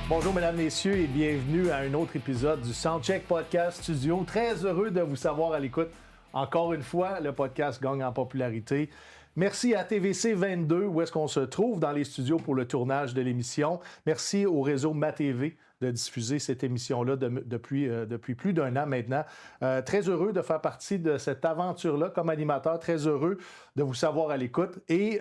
Bonjour mesdames, messieurs et bienvenue à un autre épisode du Soundcheck Podcast Studio. Très heureux de vous savoir à l'écoute. Encore une fois, le podcast gagne en popularité. Merci à TVC 22 où est-ce qu'on se trouve dans les studios pour le tournage de l'émission. Merci au réseau MaTV de diffuser cette émission-là depuis plus d'un an maintenant. Très heureux de faire partie de cette aventure-là comme animateur. Très heureux de vous savoir à l'écoute. Et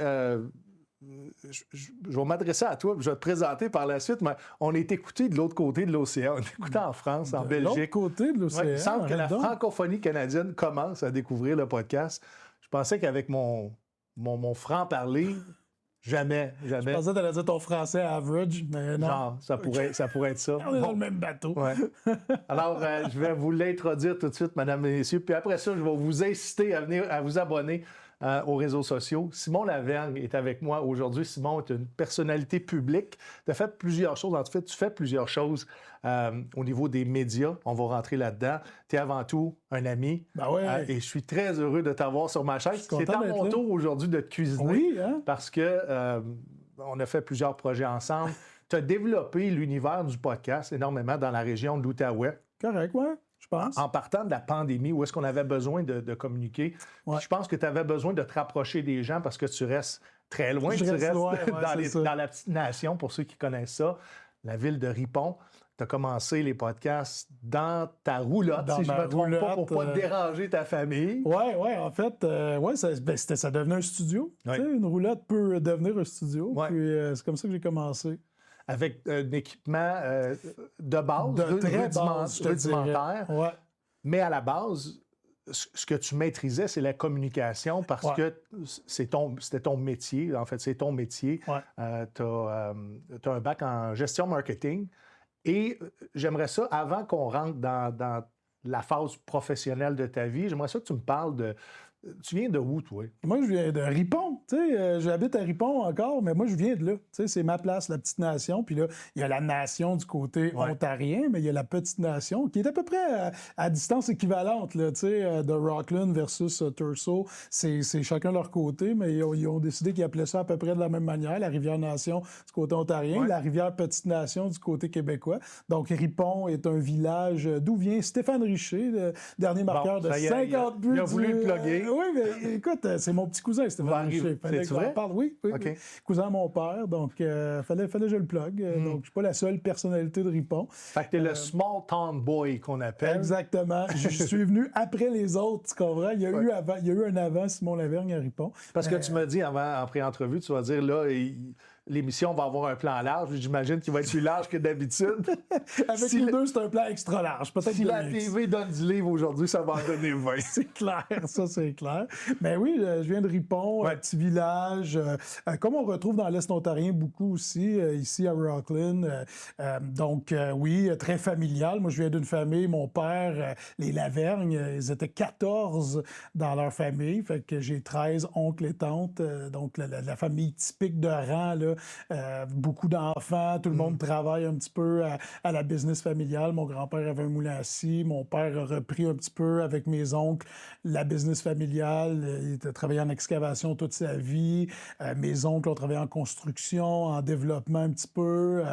je vais m'adresser à toi, puis je vais te présenter par la suite, mais on est écouté de l'autre côté de l'océan. On est écouté en France, en Belgique. De l'autre côté de l'océan. Ouais, il semble que la francophonie canadienne commence à découvrir le podcast. Je pensais qu'avec mon franc-parler, jamais. Je pensais que tu allais dire ton français average, mais non. Genre, ça pourrait être ça. On est dans le même bateau. Ouais. Alors, je vais vous l'introduire tout de suite, mesdames et messieurs. Puis après ça, je vais vous inciter à vous abonner aux réseaux sociaux. Simon Lavergne est avec moi aujourd'hui. Simon est une personnalité publique. Tu as fait plusieurs choses. En fait, tu fais plusieurs choses au niveau des médias. On va rentrer là-dedans. Tu es avant tout un ami. Ben ouais. Et je suis très heureux de t'avoir sur ma chaise. C'est à mon tour aujourd'hui de te cuisiner. Oui, hein? Parce que on a fait plusieurs projets ensemble. Tu as développé l'univers du podcast énormément dans la région de l'Outaouais. Correct, ouais. Je pense. En partant de la pandémie, où est-ce qu'on avait besoin de communiquer. Ouais. Je pense que tu avais besoin de te rapprocher des gens parce que tu restes très loin. Tu restes loin, dans la petite nation, pour ceux qui connaissent ça, la ville de Ripon. Tu as commencé les podcasts dans ta roulotte, si je ne me trompe pas, pour ne pas déranger ta famille. Oui. En fait, ça devenait un studio. Ouais. Une roulotte peut devenir un studio. Ouais. Puis c'est comme ça que j'ai commencé. Avec un équipement de base, rudimentaire. Ouais. Mais à la base, ce que tu maîtrisais, c'est la communication parce que c'était ton métier. En fait, c'est ton métier. Ouais. Tu as un bac en gestion marketing. Et j'aimerais ça, avant qu'on rentre dans la phase professionnelle de ta vie, j'aimerais ça que tu me parles de... Tu viens de où, toi? Moi, je viens de Ripon. J'habite à Ripon encore, mais moi, je viens de là. C'est ma place, la petite nation. Puis là, il y a la nation du côté ontarien, mais il y a la petite nation qui est à peu près à distance équivalente là, de Rockland versus Thurso. C'est chacun leur côté, mais ils ont décidé qu'ils appelaient ça à peu près de la même manière. La Rivière-Nation du côté ontarien, la Rivière-Petite-Nation du côté québécois. Donc, Ripon est un village d'où vient Stéphane Richer, le dernier marqueur de 50 buts. Il a voulu le plugger. Oui, mais écoute, c'est mon petit cousin, Stéphane Richer. C'est vrai? Oui. Okay. Cousin à mon père, donc fallait que je le plug. Donc, je suis pas la seule personnalité de Ripon. Fait que t'es le small town boy qu'on appelle. Exactement. Je suis venu après les autres, tu comprends? Il y a eu un avant Simon Lavergne à Ripon. Parce que tu m'as dit en pré-entrevue, tu vas dire là... L'émission va avoir un plan large. J'imagine qu'il va être plus large que d'habitude. Avec nous deux, c'est un plan extra large. Peut-être si la TV donne du livre aujourd'hui, ça va en donner 20. C'est clair, ça c'est clair. Mais oui, je viens de Ripon, un petit village, comme on retrouve dans l'Est ontarien beaucoup aussi, ici à Rockland. Donc oui, très familial. Moi, je viens d'une famille, mon père, les Lavergne, ils étaient 14 dans leur famille. Fait que j'ai 13 oncles et tantes. Donc la famille typique de rang, là. Beaucoup d'enfants, tout le monde travaille un petit peu à la business familiale. Mon grand-père avait un moulin à scie, mon père a repris un petit peu avec mes oncles la business familiale. Il a travaillé en excavation toute sa vie. Mes oncles ont travaillé en construction, en développement un petit peu.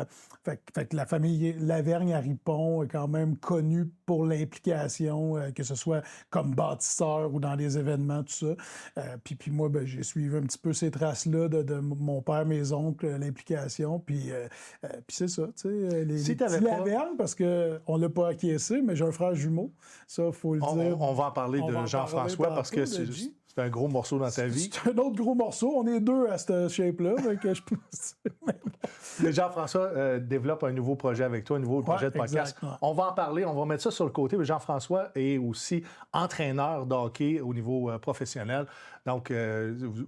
Fait que la famille Lavergne à Ripon est quand même connue pour l'implication, que ce soit comme bâtisseur ou dans les événements, tout ça. Puis moi, j'ai suivi un petit peu ces traces-là de mon père, mes oncles, l'implication, puis c'est ça, tu sais, les petits Lavergne, parce qu'on l'a pas acquiescé, mais j'ai un frère jumeau, ça, faut le dire. On va en parler de Jean-François, parce que c'est un gros morceau dans ta vie. C'est un autre gros morceau, on est deux à cette shape-là, donc je pense... Mais Jean-François développe un nouveau projet avec toi, un nouveau projet de podcast. Exactement. On va en parler, on va mettre ça sur le côté, mais Jean-François est aussi entraîneur de hockey au niveau professionnel, donc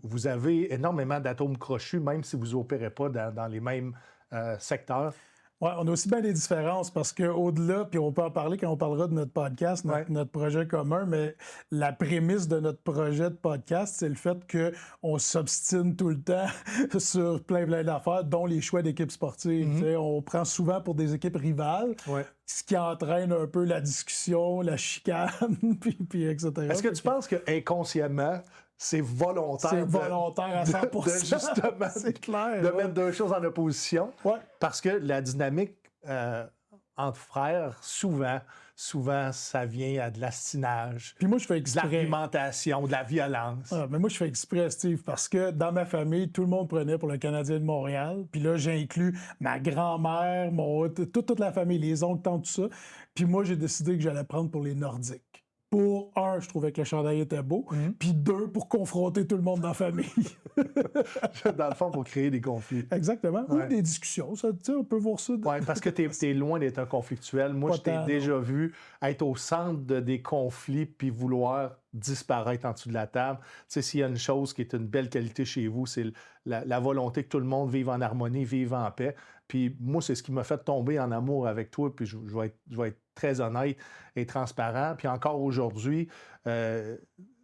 vous avez énormément d'atomes crochus, même si vous n'opérez pas dans les mêmes secteurs. Oui, on a aussi bien des différences parce qu'au-delà, puis on peut en parler quand on parlera de notre podcast, notre projet commun, mais la prémisse de notre projet de podcast, c'est le fait qu'on s'obstine tout le temps sur plein d'affaires, dont les choix d'équipes sportives. On prend souvent pour des équipes rivales, ce qui entraîne un peu la discussion, la chicane, puis etc. Est-ce que tu penses que inconsciemment, c'est volontaire? C'est volontaire à 100%. Justement, c'est clair. De mettre deux choses en opposition. Ouais. Parce que la dynamique entre frères, souvent, ça vient à de l'astinage, Puis moi, je fais de exprès. l'argumentation, de la violence. Mais moi, je fais exprès, Steve, parce que dans ma famille, tout le monde prenait pour le Canadien de Montréal. Puis là, j'inclus ma grand-mère, toute la famille, les oncles, tantes, tout ça. Puis moi, j'ai décidé que j'allais prendre pour les Nordiques. Pour, un, je trouvais que le chandail était beau. Puis deux, pour confronter tout le monde dans la famille. Dans le fond, pour créer des conflits. Exactement. Ou des discussions. Ça, on peut voir ça. Oui, parce que tu es loin d'être un conflictuel. Moi, je t'ai déjà vu être au centre des conflits puis vouloir disparaître en dessous de la table. Tu sais, s'il y a une chose qui est une belle qualité chez vous, c'est la volonté que tout le monde vive en harmonie, vive en paix. Puis moi, c'est ce qui m'a fait tomber en amour avec toi. Puis je vais être très honnête et transparent. Puis encore aujourd'hui,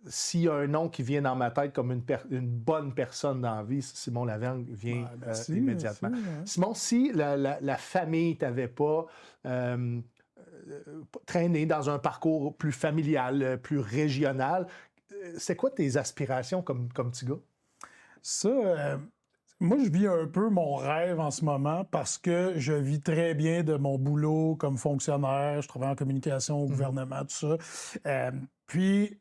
s'il y a un nom qui vient dans ma tête comme une bonne personne dans la vie, Simon Lavergne vient immédiatement. Merci, ouais. Simon, si la famille t'avait pas traîné dans un parcours plus familial, plus régional, c'est quoi tes aspirations comme petit gars? Ça, moi, je vis un peu mon rêve en ce moment parce que je vis très bien de mon boulot comme fonctionnaire. Je travaille en communication au gouvernement, tout ça. Puis,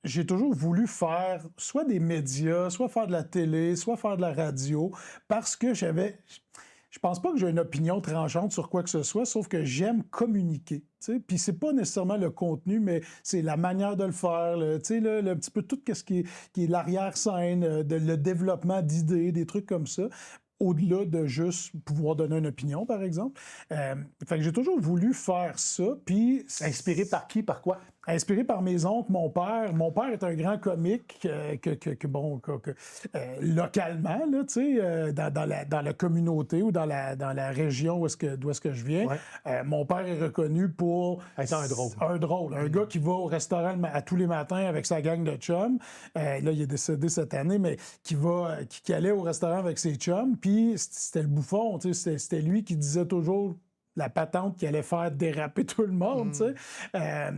j'ai toujours voulu faire soit des médias, soit faire de la télé, soit faire de la radio parce que je pense pas que j'ai une opinion tranchante sur quoi que ce soit, sauf que j'aime communiquer. Puis c'est pas nécessairement le contenu, mais c'est la manière de le faire, un petit peu tout ce qui est l'arrière-scène, le développement d'idées, des trucs comme ça, au-delà de juste pouvoir donner une opinion, par exemple. Fait que j'ai toujours voulu faire ça, puis... Inspiré par qui, par quoi? Inspiré par mes oncles, mon père. Mon père est un grand comique localement, là, dans la communauté ou dans la région d'où est-ce que je viens. Ouais. Mon père est reconnu pour... être un drôle. Un drôle. Un gars qui va au restaurant à tous les matins avec sa gang de chums. Là, il est décédé cette année, mais qui allait au restaurant avec ses chums. Puis c'était le bouffon. C'était lui qui disait toujours... la patente qui allait faire déraper tout le monde, tu sais.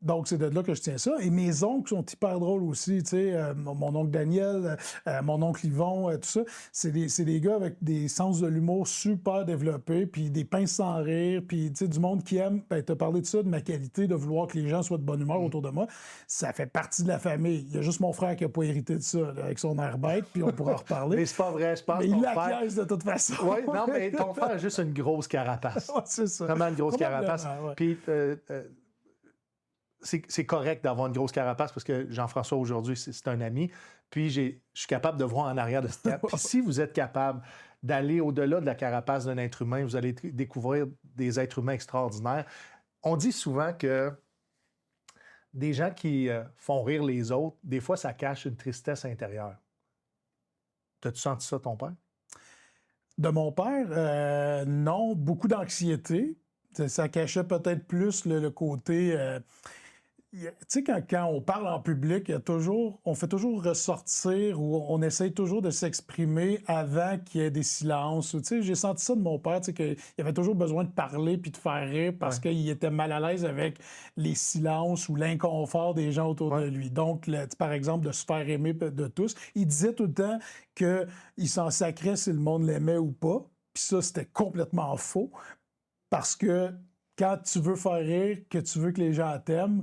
Donc, c'est de là que je tiens ça. Et mes oncles sont hyper drôles aussi, tu sais. Mon oncle Daniel, mon oncle Yvon, tout ça. C'est des gars avec des sens de l'humour super développés, puis des pinces sans rire, puis, tu sais, du monde qui aime... Ben, t'as parlé de ça, de ma qualité, de vouloir que les gens soient de bonne humeur autour de moi. Ça fait partie de la famille. Il y a juste mon frère qui n'a pas hérité de ça, là, avec son air bête, puis on pourra en reparler. Mais c'est pas vrai, je pense. Mais il l'acquiesce de toute façon. Oui, non, mais ton frère a juste une grosse carapace. C'est ça. Vraiment une grosse carapace. Ouais. Puis c'est correct d'avoir une grosse carapace parce que Jean-François, aujourd'hui, c'est un ami. Puis je suis capable de voir en arrière de ce cap. Puis si vous êtes capable d'aller au-delà de la carapace d'un être humain, vous allez découvrir des êtres humains extraordinaires. On dit souvent que des gens qui font rire les autres, des fois, ça cache une tristesse intérieure. T'as-tu senti ça, ton père? De mon père, non, beaucoup d'anxiété. Ça cachait peut-être plus le côté... tu sais, quand on parle en public, on fait toujours ressortir ou on essaye toujours de s'exprimer avant qu'il y ait des silences. Tu sais, j'ai senti ça de mon père, tu sais, qu'il avait toujours besoin de parler puis de faire rire parce qu'il était mal à l'aise avec les silences ou l'inconfort des gens autour de lui. Donc, par exemple, de se faire aimer de tous. Il disait tout le temps qu'il s'en sacrait si le monde l'aimait ou pas. Puis ça, c'était complètement faux parce que quand tu veux faire rire, que tu veux que les gens t'aiment,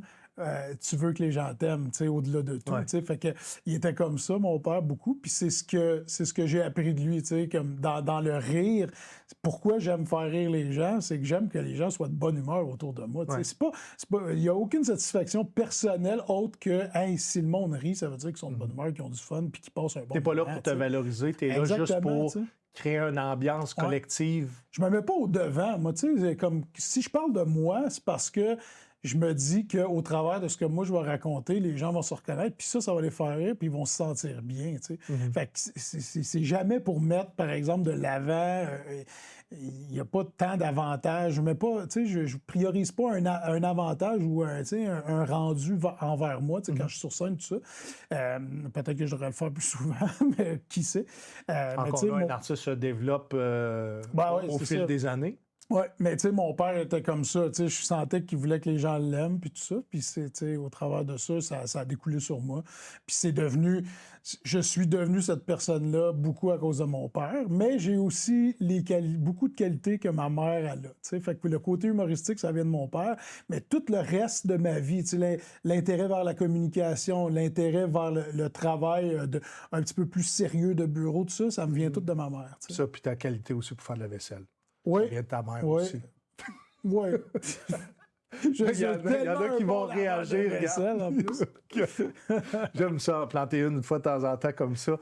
tu veux que les gens t'aiment, tu sais, au-delà de tout, tu sais. Fait que il était comme ça, mon père, beaucoup. Puis c'est ce que j'ai appris de lui, tu sais, comme dans le rire. Pourquoi j'aime faire rire les gens, c'est que j'aime que les gens soient de bonne humeur autour de moi, tu sais. C'est pas, il y a aucune satisfaction personnelle autre que, hey, si le monde rit, ça veut dire qu'ils sont de bonne humeur, qu'ils ont du fun, puis qu'ils passent un bon moment. T'es pas là pour te valoriser, t'es là juste pour créer une ambiance collective. Je me mets pas au devant, moi, tu sais, comme si je parle de moi, c'est parce que je me dis qu'au travers de ce que moi je vais raconter, les gens vont se reconnaître, puis ça va les faire rire, puis ils vont se sentir bien, tu sais. Fait que c'est jamais pour mettre, par exemple, de l'avant. Il n'y a pas tant d'avantages. Je priorise pas un avantage ou un rendu envers moi, quand je suis sur scène, tout ça. Peut-être que je devrais le faire plus souvent, mais qui sait. Encore là, un artiste se développe au fil des années. Oui, mais tu sais, mon père était comme ça. Tu sais, je sentais qu'il voulait que les gens l'aiment, puis tout ça. Puis c'est, tu sais, au travers de ça, ça a découlé sur moi. Puis c'est devenu, je suis devenu cette personne-là beaucoup à cause de mon père, mais j'ai aussi beaucoup de qualités que ma mère elle a. Tu sais, fait que le côté humoristique, ça vient de mon père, mais tout le reste de ma vie, tu sais, l'intérêt vers la communication, l'intérêt vers le travail un petit peu plus sérieux de bureau, tout ça, ça me vient tout de ma mère. Tu sais. Ça, puis ta qualité aussi pour faire de la vaisselle. Oui, Ça vient de ta mère oui, aussi. oui. Il y en a qui vont réagir. Regarde. En plus. J'aime ça, planter une fois de temps en temps comme ça.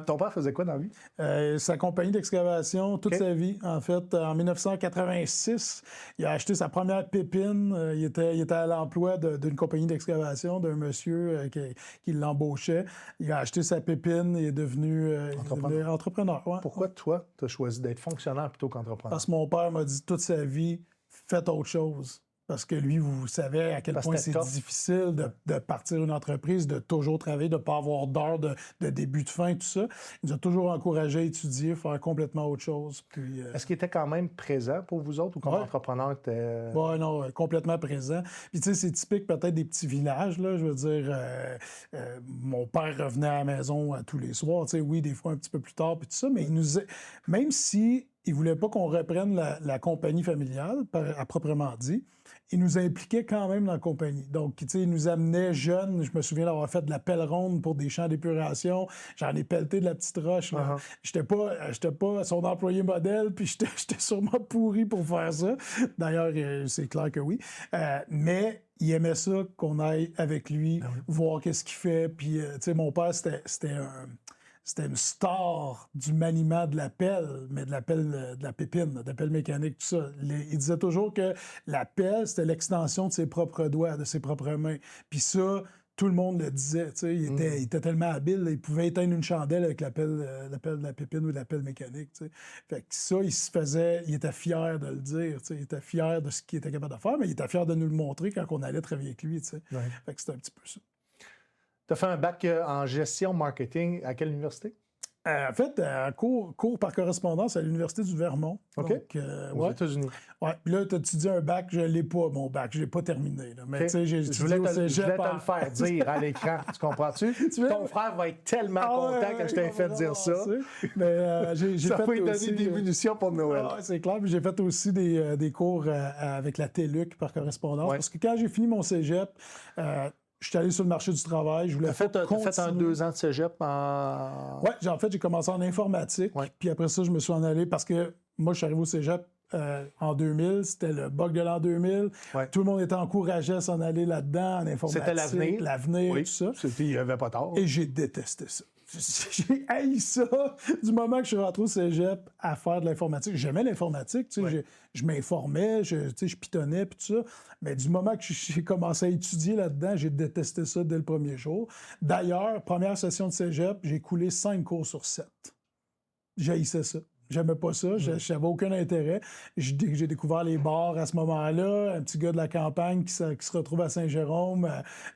Ton père faisait quoi dans la vie? Sa compagnie d'excavation toute sa vie. En fait, en 1986, il a acheté sa première pépine. Il était à l'emploi d'une compagnie d'excavation, d'un monsieur qui l'embauchait. Il a acheté sa pépine et est devenu entrepreneur. Ouais. Pourquoi toi, tu as choisi d'être fonctionnaire plutôt qu'entrepreneur? Parce que mon père m'a dit toute sa vie, faites autre chose. Parce que lui, vous savez à quel point c'est difficile de partir une entreprise, de toujours travailler, de ne pas avoir d'heure de début, de fin, tout ça. Il nous a toujours encouragé à étudier, faire complètement autre chose. Puis, Est-ce qu'il était quand même présent pour vous autres ou comme entrepreneur? Oui, non, complètement présent. Puis tu sais, c'est typique peut-être des petits villages, là. Je veux dire, mon père revenait à la maison tous les soirs. Tu sais, oui, des fois un petit peu plus tard, puis tout ça, mais même si il ne voulait pas qu'on reprenne la compagnie familiale, à proprement dit, il nous impliquait quand même dans la compagnie. Donc, tu sais, il nous amenait jeunes. Je me souviens d'avoir fait de la pelle ronde pour des champs d'épuration. J'en ai pelleté de la petite roche. Là. J'étais pas son employé modèle, puis j'étais sûrement pourri pour faire ça. D'ailleurs, c'est clair que oui. Mais il aimait ça qu'on aille avec lui, voir qu'est-ce qu'il fait. Puis, tu sais, mon père, c'était une star du maniement de la pelle, mais de la pelle, de la pépine, de la pelle mécanique, tout ça. Il disait toujours que la pelle, c'était l'extension de ses propres doigts, de ses propres mains. Puis ça, tout le monde le disait. Il était tellement habile, il pouvait éteindre une chandelle avec la pelle de la pépine ou de la pelle mécanique. T'sais. Fait que ça, il était fier de le dire. Il était fier de ce qu'il était capable de faire, mais il était fier de nous le montrer quand on allait travailler avec lui. Fait que c'était un petit peu ça. Tu as fait un bac en gestion marketing à quelle université? En fait, un cours par correspondance à l'Université du Vermont. OK. Donc, aux États-Unis. Oui. Puis là, tu dis un bac, je ne l'ai pas, mon bac. Je ne l'ai pas terminé. Là. Mais tu sais, j'ai je voulais te le faire dire à l'écran. Tu comprends-tu? Ton frère va être tellement content quand je t'ai fait dire ça. Mais j'ai ça fait peut lui donner aussi, des munitions pour Noël. C'est clair. Puis j'ai fait aussi des cours avec la TELUC par correspondance. Parce que quand j'ai fini mon cégep, je suis allé sur le marché du travail. Je voulais fait un 2 ans de cégep en... Oui, en fait, j'ai commencé en informatique. Puis après ça, je me suis en allé parce que moi, je suis arrivé au cégep en 2000. C'était le bug de l'an 2000. Tout le monde était encouragé à s'en aller là-dedans, en informatique. C'était l'avenir. L'avenir, tout ça. Il n'y avait pas tard. Et j'ai détesté ça. J'ai haï ça du moment que je suis rentré au cégep à faire de l'informatique. J'aimais l'informatique, je m'informais, je pitonnais, puis tout ça. Mais du moment que j'ai commencé à étudier là-dedans, j'ai détesté ça dès le premier jour. D'ailleurs, première session de cégep, j'ai coulé 5 cours sur 7. J'haïssais ça. J'aimais pas ça, j'avais aucun intérêt. J'ai découvert les bars à ce moment-là, un petit gars de la campagne qui se retrouve à Saint-Jérôme,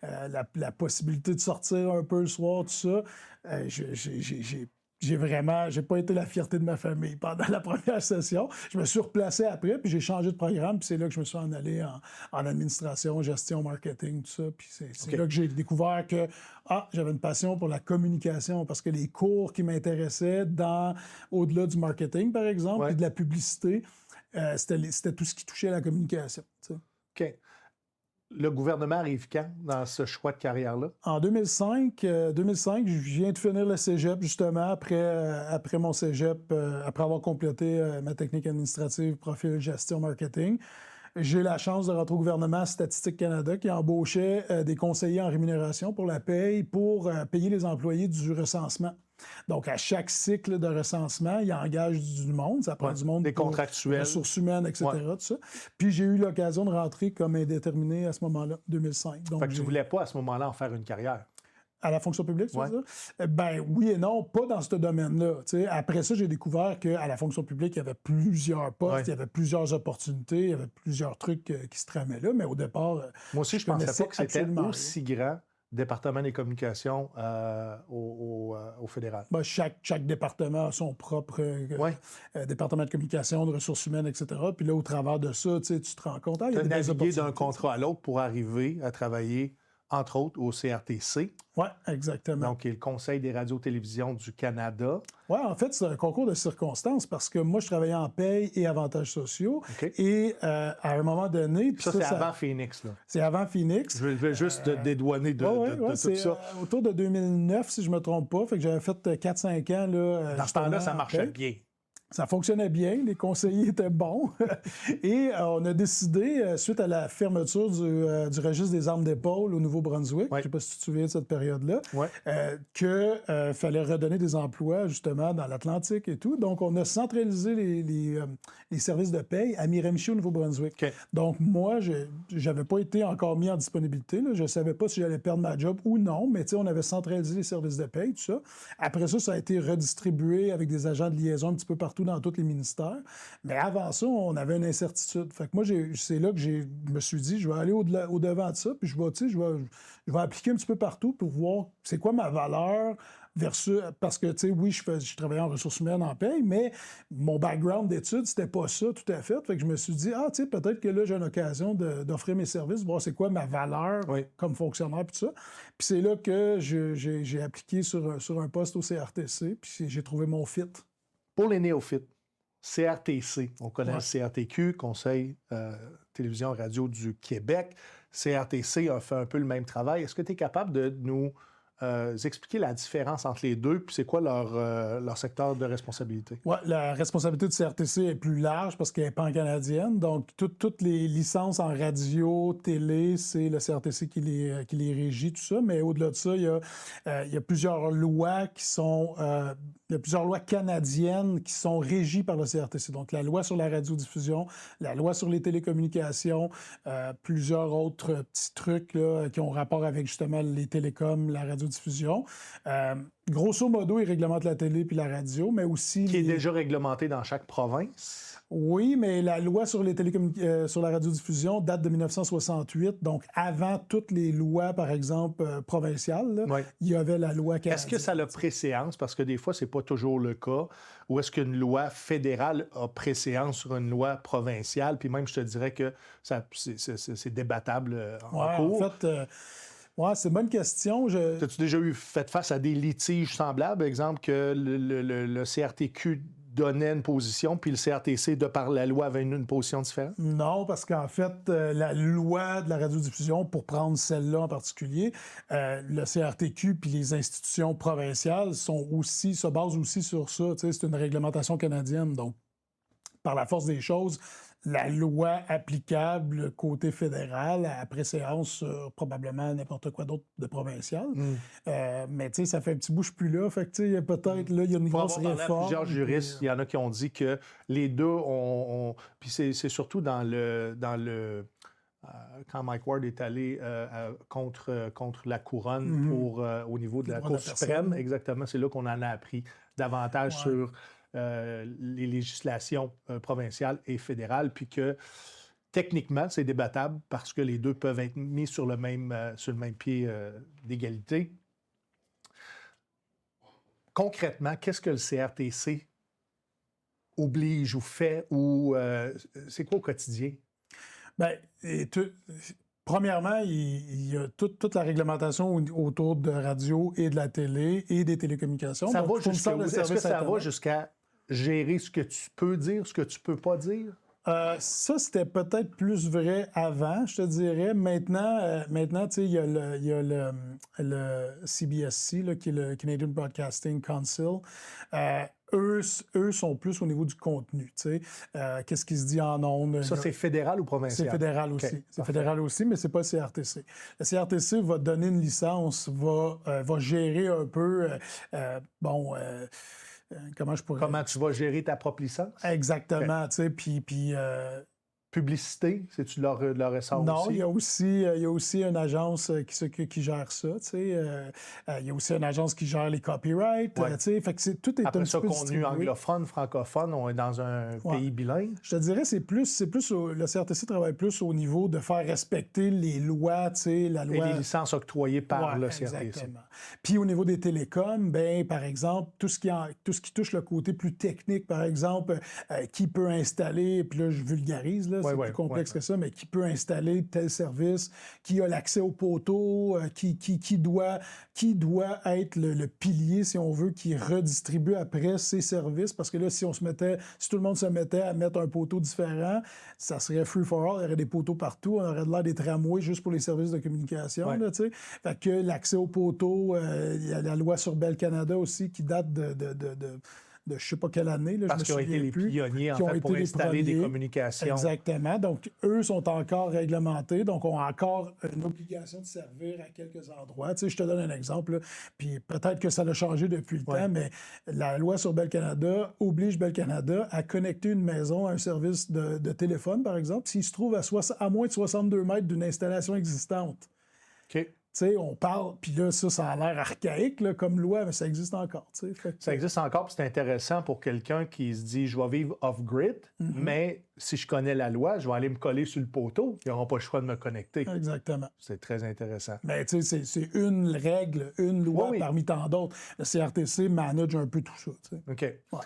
la possibilité de sortir un peu le soir, tout ça. J'ai pas été la fierté de ma famille pendant la première session. Je me suis replacé après, puis j'ai changé de programme, puis c'est là que je me suis en allé en administration, gestion, marketing, tout ça. Puis c'est là que j'ai découvert que j'avais une passion pour la communication, parce que les cours qui m'intéressaient au-delà du marketing, par exemple, et de la publicité, c'était tout ce qui touchait à la communication. T'sais. OK. Le gouvernement arrive quand dans ce choix de carrière-là? En 2005, je viens de finir le cégep, justement, après mon cégep, après avoir complété ma technique administrative, profil gestion marketing. J'ai eu la chance de rentrer au gouvernement Statistique Canada qui embauchait des conseillers en rémunération pour la paye pour payer les employés du recensement. Donc, à chaque cycle de recensement, il engage du monde. Ça prend du monde des contractuels, ressources humaines, etc. Tout ça. Puis, j'ai eu l'occasion de rentrer comme indéterminé à ce moment-là, 2005. Donc, fait que tu ne voulais pas à ce moment-là en faire une carrière? À la fonction publique, tu veux dire? Ben oui et non, pas dans ce domaine-là. T'sais. Après ça, j'ai découvert qu'à la fonction publique, il y avait plusieurs postes, il y avait plusieurs opportunités, il y avait plusieurs trucs qui se tramaient là, mais au départ... Moi aussi, je ne pensais pas que c'était aussi grand département des communications au fédéral? Ben, chaque département a son propre Ouais. département de communication, de ressources humaines, etc. Puis là, au travers de ça, tu te rends compte, il y Tu a as des belles navigué d'un opportunités. contrat à l'autre pour arriver à travailler, entre autres, au CRTC, Oui, exactement. donc qui est le Conseil des radios-télévisions du Canada. Oui, en fait, c'est un concours de circonstances parce que moi, je travaillais en paye et avantages sociaux. OK. Et à un moment donné... puis Ça, c'est avant Phoenix, là. C'est avant Phoenix. Je vais juste te dédouaner de tout c'est ça. autour de 2009, si je ne me trompe pas. Fait que j'avais fait 4-5 ans. Là, Dans ce temps-là, ça justement, en marchait paye. bien. Ça fonctionnait bien, les conseillers étaient bons. Et on a décidé, suite à la fermeture du registre des armes d'épaule au Nouveau-Brunswick, Ouais. je ne sais pas si tu te souviens de cette période-là, Ouais. qu'il fallait redonner des emplois justement dans l'Atlantique et tout. Donc, on a centralisé les services de paye à Miramichi au Nouveau-Brunswick. OK. Donc, moi, je n'avais pas été encore mis en disponibilité. Là. Je ne savais pas si j'allais perdre ma job ou non, mais on avait centralisé les services de paye, tout ça. Après ça, ça a été redistribué avec des agents de liaison un petit peu partout dans tous les ministères. Mais avant ça, on avait une incertitude. Fait que moi, c'est là que je me suis dit, je vais aller au-devant de ça, puis je vais appliquer un petit peu partout pour voir c'est quoi ma valeur versus... Parce que, oui, je travaillais en ressources humaines en paye, mais mon background d'études, c'était pas ça tout à fait. Fait que je me suis dit, peut-être que là, j'ai une occasion d'offrir mes services, voir c'est quoi ma valeur comme fonctionnaire, puis tout ça. Puis c'est là que j'ai appliqué sur un poste au CRTC, puis j'ai trouvé mon fit. Pour les néophytes, CRTC, on connaît le CRTQ, Conseil télévision radio du Québec. CRTC a fait un peu le même travail. Est-ce que tu es capable de nous expliquer la différence entre les deux, puis c'est quoi leur secteur de responsabilité? Oui, la responsabilité du CRTC est plus large parce qu'elle est pan-canadienne. Donc, toutes les licences en radio, télé, c'est le CRTC qui les régit, tout ça. Mais au-delà de ça, il y a plusieurs lois qui sont... il y a plusieurs lois canadiennes qui sont régies par le CRTC. Donc, la loi sur la radiodiffusion, la loi sur les télécommunications, plusieurs autres petits trucs là, qui ont rapport avec justement les télécoms, la radiodiffusion. Grosso modo, ils réglementent la télé puis la radio, mais aussi... Qui est déjà réglementé dans chaque province? Oui, mais la loi sur sur la radiodiffusion date de 1968, donc avant toutes les lois, par exemple, provinciales, là, il y avait la loi canadienne. Est-ce que ça a préséance? Parce que des fois, c'est pas toujours le cas. Ou est-ce qu'une loi fédérale a préséance sur une loi provinciale? Puis même, je te dirais que c'est débattable en cours. En fait... c'est une bonne question. As-tu déjà fait face à des litiges semblables? Par exemple, que le CRTQ donnait une position, puis le CRTC, de par la loi, avait une position différente? Non, parce qu'en fait, la loi de la radiodiffusion, pour prendre celle-là en particulier, le CRTQ puis les institutions provinciales se basent aussi sur ça. C'est une réglementation canadienne. Donc, par la force des choses, la loi applicable côté fédéral a préséance sur probablement n'importe quoi d'autre de provincial. Mais tu sais, ça fait un petit bout, je suis plus là. Fait que tu sais, peut-être là, il y a une grosse réforme. Plusieurs juristes, il y en a qui ont dit que les deux ont... Puis c'est surtout dans le quand Mike Ward est allé contre la couronne au niveau de la Cour suprême, exactement, c'est là qu'on en a appris davantage sur les législations provinciales et fédérales, puis que techniquement, c'est débattable parce que les deux peuvent être mis sur le même pied d'égalité. Concrètement, qu'est-ce que le CRTC oblige ou fait, ou c'est quoi au quotidien? Bien, premièrement, il y a toute la réglementation autour de radio et de la télé et des télécommunications. Est-ce que ça va jusqu'à gérer ce que tu peux dire, ce que tu peux pas dire? Ça, c'était peut-être plus vrai avant, je te dirais. Maintenant, tu sais, il y a le CBSC, là, qui est le Canadian Broadcasting Council. Eux sont plus au niveau du contenu, tu sais. Qu'est-ce qui se dit en ondes? Ça, c'est fédéral ou provincial? C'est fédéral aussi. Okay, c'est fédéral aussi, mais c'est pas le CRTC. Le CRTC va donner une licence, va gérer un peu, comment tu vas gérer ta propre licence? Exactement, tu sais, puis publicité, c'est-tu leur ressort Non, aussi? il y a aussi une agence qui gère ça. Il y a aussi une agence qui gère les copyrights. Ouais. Fait que tout est Après un ça, petit peu contenu distribué. anglophone, francophone, on est dans un pays bilingue. Je te dirais, le CRTC travaille plus au niveau de faire respecter les lois, la loi. Et les licences octroyées par le CRTC. Exactement. Puis au niveau des télécoms, ben, par exemple, tout ce qui touche le côté plus technique, par exemple, qui peut installer, puis là, je vulgarise, là, c'est plus complexe que ça, mais qui peut installer tel service, qui a l'accès au poteau, qui doit être le pilier, si on veut, qui redistribue après ses services, parce que là, si tout le monde se mettait à mettre un poteau différent, ça serait free for all, il y aurait des poteaux partout, on aurait de l'air des tramways juste pour les services de communication, là, tu sais. Fait que l'accès au poteau, il y a la loi sur Bell Canada aussi qui date de je ne sais pas quelle année. Là, parce qu'ils ont été les pionniers, en fait, pour installer des communications. Exactement. Donc, eux sont encore réglementés, donc ont encore une obligation de servir à quelques endroits. Tu sais, je te donne un exemple, là, puis peut-être que ça a changé depuis le temps, mais la loi sur Bell Canada oblige Bell Canada à connecter une maison à un service de téléphone, par exemple, s'il se trouve à moins de 62 mètres d'une installation existante. OK. Tu sais, on parle, puis là, ça a l'air archaïque là, comme loi, mais ça existe encore. Tu sais, ça existe encore, puis c'est intéressant pour quelqu'un qui se dit « je vais vivre off-grid, mais si je connais la loi, je vais aller me coller sur le poteau, ils n'auront pas le choix de me connecter. » Exactement. C'est très intéressant. Mais tu sais, c'est une règle, une loi parmi tant d'autres. Le CRTC manage un peu tout ça. Tu sais. OK. Ouais.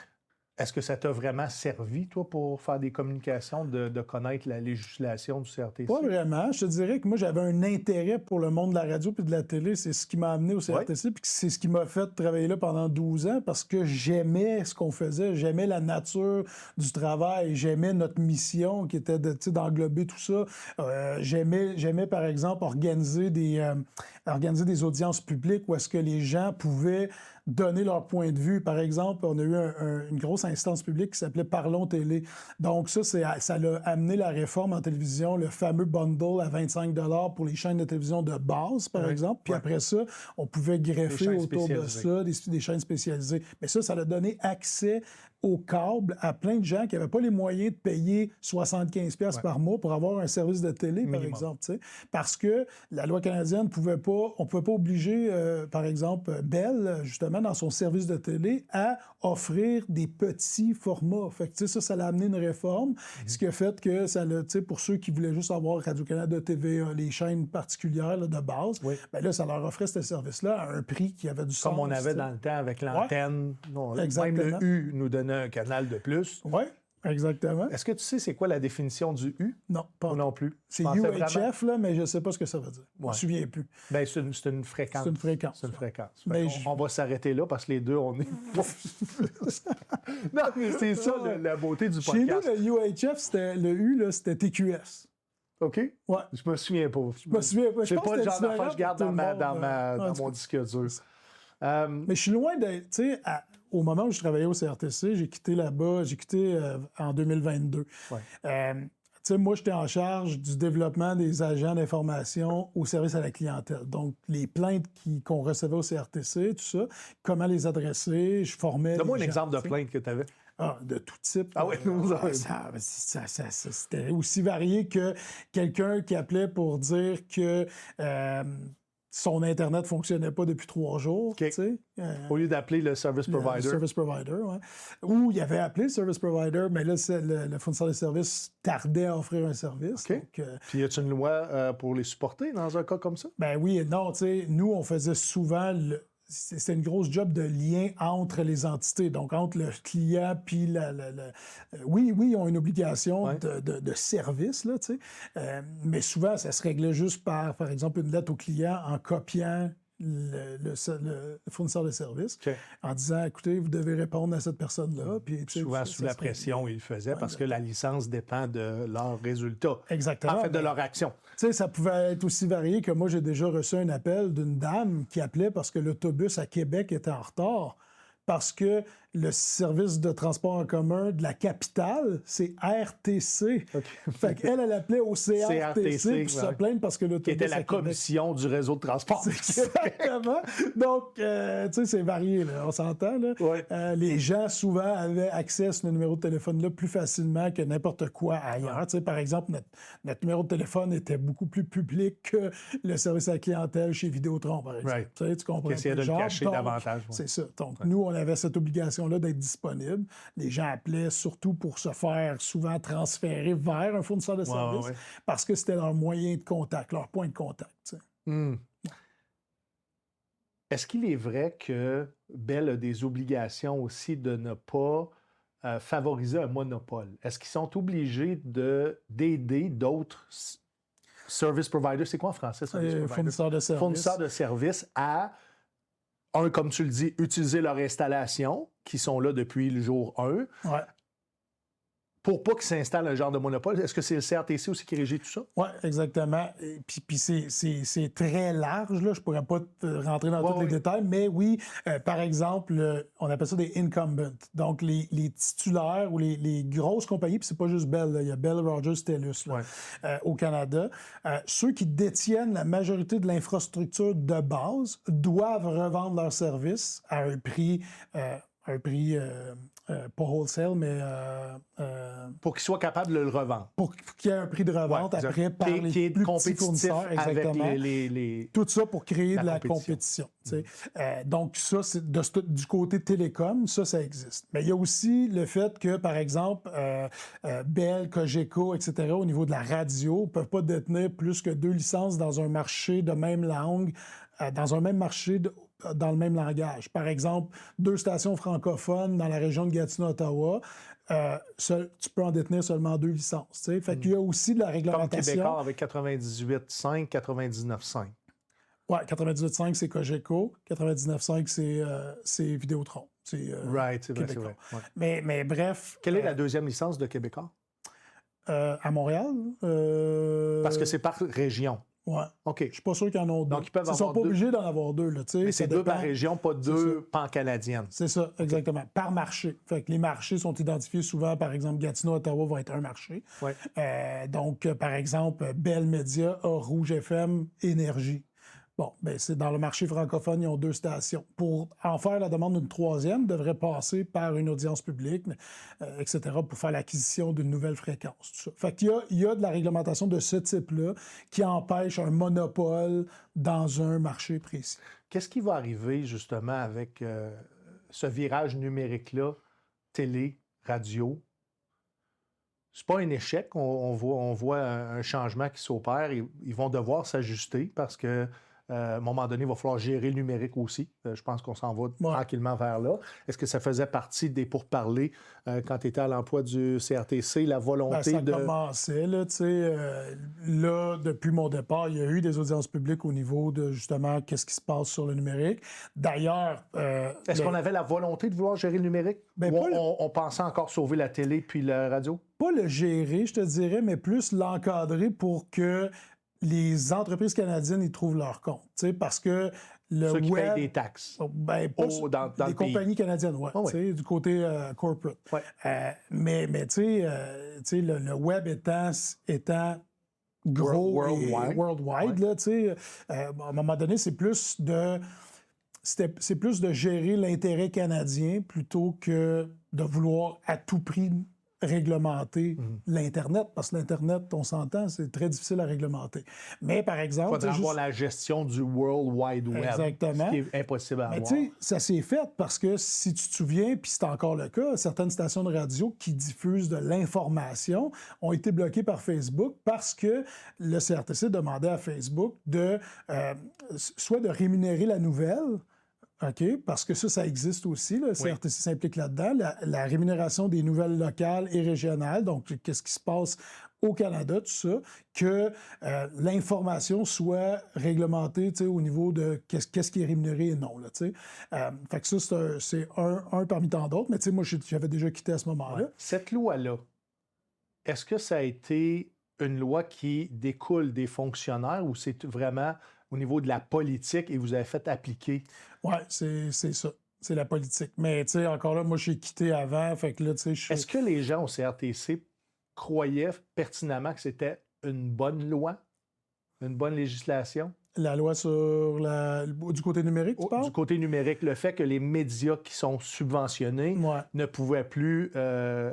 Est-ce que ça t'a vraiment servi, toi, pour faire des communications, de connaître la législation du CRTC? Pas vraiment. Je te dirais que moi, j'avais un intérêt pour le monde de la radio et de la télé. C'est ce qui m'a amené au CRTC, puis c'est ce qui m'a fait travailler là pendant 12 ans parce que j'aimais ce qu'on faisait. J'aimais la nature du travail. J'aimais notre mission qui était d'englober tout ça. J'aimais, par exemple, organiser des audiences publiques où est-ce que les gens pouvaient donner leur point de vue. Par exemple, on a eu une grosse instance publique qui s'appelait Parlons Télé. Donc ça l'a amené la réforme en télévision, le fameux bundle à 25 $ pour les chaînes de télévision de base, par exemple. Puis après ça, on pouvait greffer autour de ça des chaînes spécialisées. Mais ça l'a donné accès au câble à plein de gens qui n'avaient pas les moyens de payer 75$ par mois pour avoir un service de télé, par exemple. T'sais. Parce que la loi canadienne on ne pouvait pas obliger, par exemple, Bell, justement, dans son service de télé, à offrir des petits formats. Fait que ça l'a amené une réforme, ce qui a fait que ça l'a, pour ceux qui voulaient juste avoir Radio-Canada, TVA, les chaînes particulières là, de base, ben là, ça leur offrait ce service-là à un prix qui avait du sens. Comme on avait dans le temps avec l'antenne. Exactement. Même le U nous donnait un canal de plus. Oui, exactement. Est-ce que tu sais c'est quoi la définition du U? Non, pas non plus. C'est UHF, là, mais je ne sais pas ce que ça veut dire. Je ne me souviens plus. Bien, c'est une fréquence. C'est une fréquence. C'est une fréquence. Mais on va s'arrêter là parce que les deux, on est... Non, mais c'est ça la beauté du podcast. Chez nous, le UHF, le U, là, c'était TQS. OK? Ouais. Je me souviens pas. Je me souviens pas. C'est pas le genre d'affaire que je garde dans mon disque dur. Mais je suis loin de... Tu sais, au moment où je travaillais au CRTC, j'ai quitté en 2022. Ouais. Tu sais, moi, j'étais en charge du développement des agents d'information au service à la clientèle. Donc, les plaintes qu'on recevait au CRTC, tout ça, comment les adresser, je formais... Donne-moi un exemple de plainte que tu avais. Ah, de tout type. Ah oui, c'était aussi varié que quelqu'un qui appelait pour dire que son Internet ne fonctionnait pas depuis 3 jours. Okay. Au lieu d'appeler le service provider. Le service provider, oui. Ou il avait appelé le service provider, mais là, le fournisseur de services tardait à offrir un service. Okay. Donc, puis y a-t-il une loi pour les supporter dans un cas comme ça? Ben oui et non. Nous, on faisait souvent... C'était une grosse job de lien entre les entités, donc entre le client puis Oui, ils ont une obligation de service, là, mais souvent, ça se réglait juste par exemple, une lettre au client en copiant le fournisseur de service, en disant, écoutez, vous devez répondre à cette personne-là. Puis, souvent, sous la pression, ils le faisaient parce que la licence dépend de leurs résultats. Exactement. En fait, de leur action. Ça pouvait être aussi varié que moi, j'ai déjà reçu un appel d'une dame qui appelait parce que l'autobus à Québec était en retard. Parce que le service de transport en commun de la capitale, c'est RTC. Fait qu'elle, elle appelait au CRTC pour se plaindre parce que l'autobus... Qui était la commission du réseau de transport. Exactement. Donc, tu sais, c'est varié, là, on s'entend. Là. Ouais. Les gens, souvent, avaient accès à ce numéro de téléphone-là plus facilement que n'importe quoi ailleurs. Tu sais, par exemple, notre numéro de téléphone était beaucoup plus public que le service à la clientèle chez Vidéotron, par exemple. Right. Tu sais, tu comprends? Qui essayait de le cacher davantage. Ouais. C'est ça. Donc, nous, on avait cette obligation-là d'être disponible. Les gens appelaient surtout pour se faire souvent transférer vers un fournisseur de services parce que c'était leur moyen de contact, leur point de contact. Tu sais. Est-ce qu'il est vrai que Bell a des obligations aussi de ne pas favoriser un monopole? Est-ce qu'ils sont obligés d'aider d'autres service providers? C'est quoi en français, fournisseurs de services. Fournisseurs de services à, comme tu le dis, utiliser leur installation, qui sont là depuis le jour 1. Ouais. Pour pas qu'il s'installe un genre de monopole, est-ce que c'est le CRTC aussi qui régit tout ça? Oui, exactement. Puis c'est très large, là. Je pourrais pas rentrer dans tous les détails, mais oui, par exemple, on appelle ça des incumbents. Donc, les titulaires ou les grosses compagnies, puis c'est pas juste Bell, là. Il y a Bell, Rogers, TELUS là, au Canada. Ceux qui détiennent la majorité de l'infrastructure de base doivent revendre leurs services à un prix pas wholesale, mais... pour qu'ils soient capables de le revendre. Pour qu'il y ait un prix de revente après par les plus petits fournisseurs. Exactement. Avec tout ça pour créer de la compétition. Donc ça, c'est du côté télécom, ça existe. Mais il y a aussi le fait que, par exemple, Bell, Cogeco, etc., au niveau de la radio, ne peuvent pas détenir plus que 2 licences dans un marché de même langue, dans un même marché dans le même langage. Par exemple, 2 stations francophones dans la région de Gatineau-Ottawa, tu peux en détenir seulement 2 licences. T'sais. Fait qu'il y a aussi de la réglementation. Comme Québécois avec 98.5, 99.5. Oui, 98.5, c'est Cogeco. 99.5, c'est Vidéotron. Right, c'est vrai. Ouais. Mais bref... Quelle est la deuxième licence de Québécois? À Montréal. Parce que c'est par région. Oui. OK. Je ne suis pas sûr qu'ils en ont 2. Donc, ils peuvent Ils ne sont pas obligés d'en avoir 2. Là, mais c'est 2 par région, pas 2 pan-canadiennes. C'est ça, exactement. Okay. Par marché. Fait que les marchés sont identifiés souvent, par exemple, Gatineau, Ottawa va être un marché. Ouais. Donc, par exemple, Bell Media a Rouge FM, Énergie. Bon, bien, c'est dans le marché francophone, ils ont 2 stations. Pour en faire la demande d'une 3e, devrait passer par une audience publique, etc., pour faire l'acquisition d'une nouvelle fréquence. Tout ça. Fait qu'il y a de la réglementation de ce type-là qui empêche un monopole dans un marché précis. Qu'est-ce qui va arriver, justement, avec ce virage numérique-là, télé, radio? C'est pas un échec. On voit un changement qui s'opère. Ils vont devoir s'ajuster parce que à un moment donné, il va falloir gérer le numérique aussi. Je pense qu'on s'en va tranquillement vers là. Est-ce que ça faisait partie des pourparlers quand tu étais à l'emploi du CRTC, la volonté ça commençait, là, tu sais. Là, depuis mon départ, il y a eu des audiences publiques au niveau de, justement, qu'est-ce qui se passe sur le numérique. D'ailleurs... Est-ce qu'on avait la volonté de vouloir gérer le numérique? Ben, on pensait encore sauver la télé puis la radio? Pas le gérer, je te dirais, mais plus l'encadrer pour que les entreprises canadiennes y trouvent leur compte. Parce que le ceux qui web... payent des taxes. Ben, pas dans les compagnies canadiennes, du côté corporate. Ouais. Mais tu sais, le web étant gros worldwide là, à un moment donné, c'est plus de gérer l'intérêt canadien plutôt que de vouloir à tout prix réglementer l'Internet, parce que l'Internet, on s'entend, c'est très difficile à réglementer. Mais par exemple... Il faudrait avoir la gestion du World Wide Web. Exactement. Ce qui est impossible à avoir. Mais tu sais, ça s'est fait parce que, si tu te souviens, puis c'est encore le cas, certaines stations de radio qui diffusent de l'information ont été bloquées par Facebook parce que le CRTC demandait à Facebook soit de rémunérer la nouvelle, OK, parce que ça existe aussi. Le CRTC s'implique là-dedans. La rémunération des nouvelles locales et régionales, donc qu'est-ce qui se passe au Canada, tout ça, que l'information soit réglementée au niveau de qu'est-ce qui est rémunéré et non. Là, fait que ça, c'est un parmi tant d'autres, mais moi, j'avais déjà quitté à ce moment-là. Ouais. Cette loi-là, est-ce que ça a été une loi qui découle des fonctionnaires ou c'est vraiment au niveau de la politique et vous avez fait appliquer? Oui, c'est ça. C'est la politique. Mais, tu sais, encore là, moi, j'ai quitté avant, fait que là, tu sais, je suis... Est-ce que les gens au CRTC croyaient pertinemment que c'était une bonne loi, une bonne législation? La loi sur du côté numérique, tu parles? Du côté numérique, le fait que les médias qui sont subventionnés Ouais. ne pouvaient plus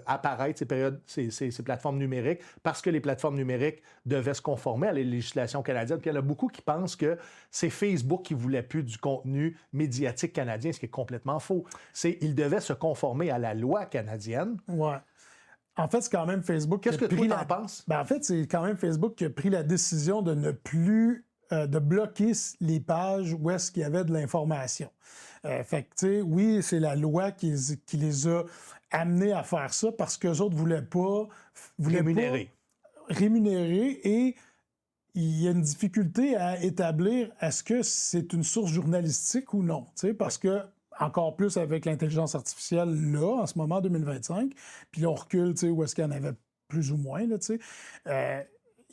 apparaître ces plateformes numériques parce que les plateformes numériques devaient se conformer à la législation canadienne. Puis il y en a beaucoup qui pensent que c'est Facebook qui voulait plus du contenu médiatique canadien, ce qui est complètement faux. Ils devaient se conformer à la loi canadienne. Ouais. En fait, c'est quand même Facebook Qu'est-ce que toi t'en penses? Ben, en fait, c'est quand même Facebook qui a pris la décision de ne plus de bloquer les pages où est-ce qu'il y avait de l'information. Fait que, tu sais, oui, c'est la loi qui les a amenés à faire ça parce qu'eux autres voulaient pas rémunérer et il y a une difficulté à établir est-ce que c'est une source journalistique ou non, tu sais, parce que encore plus avec l'intelligence artificielle là, en ce moment, en 2025, puis là, on recule, tu sais, où est-ce qu'il y en avait plus ou moins, là, tu sais.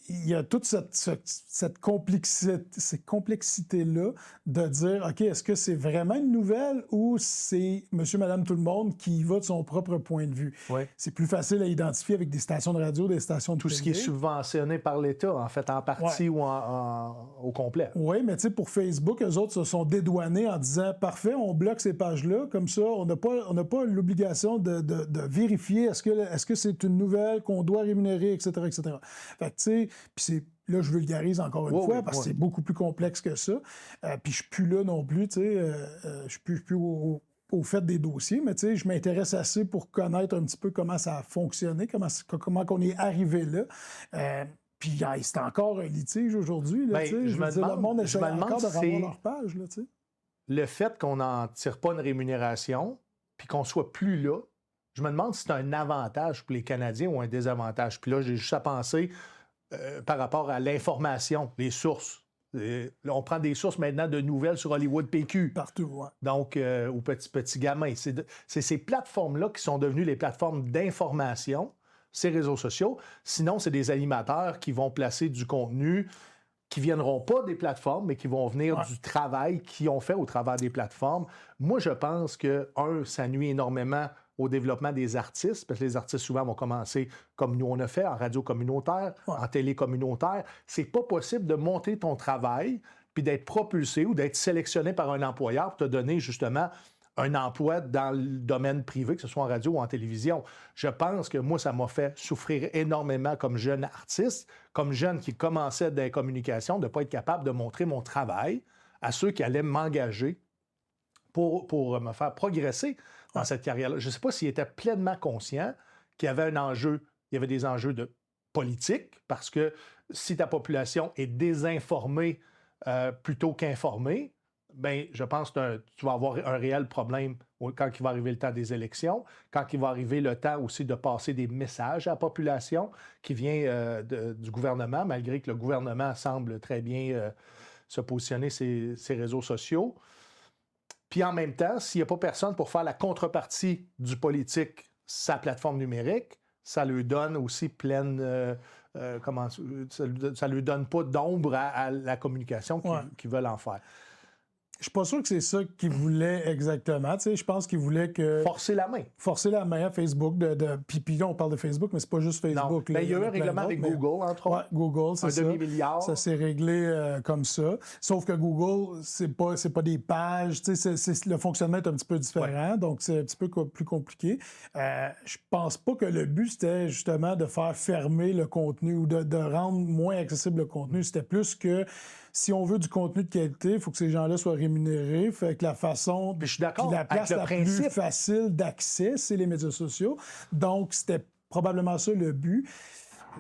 Il y a toute cette complexité-là de dire, OK, est-ce que c'est vraiment une nouvelle ou c'est monsieur, madame, tout le monde qui y va de son propre point de vue? Ouais. C'est plus facile à identifier avec des stations de radio, des stations de Tout ce qui est subventionné par l'État, en fait, en partie ou au complet. Oui, mais tu sais, pour Facebook, eux autres se sont dédouanés en disant, parfait, on bloque ces pages-là, comme ça, on n'a pas l'obligation de vérifier est-ce que c'est une nouvelle qu'on doit rémunérer, etc., etc. Fait que, tu sais, puis là, je vulgarise encore une fois parce que c'est beaucoup plus complexe que ça. Puis je suis plus là non plus, tu sais, je suis plus au fait des dossiers, mais tu sais, je m'intéresse assez pour connaître un petit peu comment ça a fonctionné, comment on est arrivé là. Puis c'est encore un litige aujourd'hui. Là, je me demande, le monde essaie encore de revoir leur page. Là, le fait qu'on n'en tire pas une rémunération puis qu'on soit plus là, je me demande si c'est un avantage pour les Canadiens ou un désavantage. Puis là, j'ai juste à penser par rapport à l'information, les sources. On prend des sources maintenant de nouvelles sur Hollywood PQ. Partout, oui. Donc, au petit gamin. C'est ces plateformes-là qui sont devenues les plateformes d'information, ces réseaux sociaux. Sinon, c'est des animateurs qui vont placer du contenu qui ne viendront pas des plateformes, mais qui vont venir du travail qu'ils ont fait au travers des plateformes. Moi, je pense que, ça nuit énormément au développement des artistes, parce que les artistes, souvent, vont commencer comme nous, on a fait, en radio communautaire, en télé communautaire. C'est pas possible de monter ton travail puis d'être propulsé ou d'être sélectionné par un employeur pour te donner, justement, un emploi dans le domaine privé, que ce soit en radio ou en télévision. Je pense que moi, ça m'a fait souffrir énormément comme jeune artiste, comme jeune qui commençait dans les communications, de ne pas être capable de montrer mon travail à ceux qui allaient m'engager pour me faire progresser dans cette carrière-là. Je ne sais pas s'il était pleinement conscient qu'il y avait un enjeu, il y avait des enjeux de politique, parce que si ta population est désinformée plutôt qu'informée, bien, je pense que tu vas avoir un réel problème quand il va arriver le temps des élections, quand il va arriver le temps aussi de passer des messages à la population qui vient du gouvernement, malgré que le gouvernement semble très bien se positionner ces réseaux sociaux. Puis en même temps, s'il n'y a pas personne pour faire la contrepartie du politique, sa plateforme numérique, ça lui donne aussi pleine... ça lui donne pas d'ombre à la communication qu'ils veulent en faire. Je suis pas sûr que c'est ça qu'ils voulaient exactement. Tu sais, je pense qu'ils voulaient que... Forcer la main. Forcer la main à Facebook. Puis là, on parle de Facebook, mais c'est pas juste Facebook. Non. Là, il y a eu un règlement avec Google, entre autres. Oui, Google, c'est ça. 1 demi-milliard. Ça s'est réglé comme ça. Sauf que Google, c'est pas des pages. Tu sais, le fonctionnement est un petit peu différent, donc c'est un petit peu plus compliqué. Je pense pas que le but, c'était justement de faire fermer le contenu ou de rendre moins accessible le contenu. C'était plus que... Si on veut du contenu de qualité, il faut que ces gens-là soient rémunérés. Fait que la façon... Puis je suis d'accord la place avec le principe. Plus facile d'accès, c'est les médias sociaux. Donc, c'était probablement ça le but.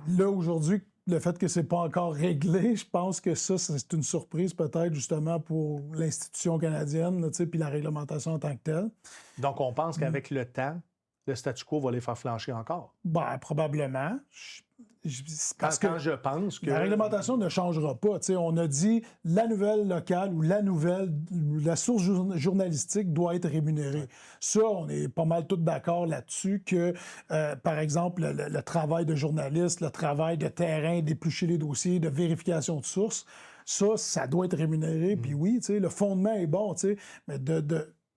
Là, aujourd'hui, le fait que c'est pas encore réglé, je pense que ça, c'est une surprise peut-être justement pour l'institution canadienne, puis la réglementation en tant que telle. Donc, on pense qu'avec le temps, le statu quo va les faire flancher encore? Ben, probablement. Quand je pense que... La réglementation ne changera pas. T'sais, on a dit la nouvelle locale ou la source journalistique doit être rémunérée. Ça, on est pas mal tous d'accord là-dessus que, par exemple, le travail de journaliste, le travail de terrain, d'éplucher les dossiers, de vérification de sources, ça doit être rémunéré. Puis oui, le fondement est bon, mais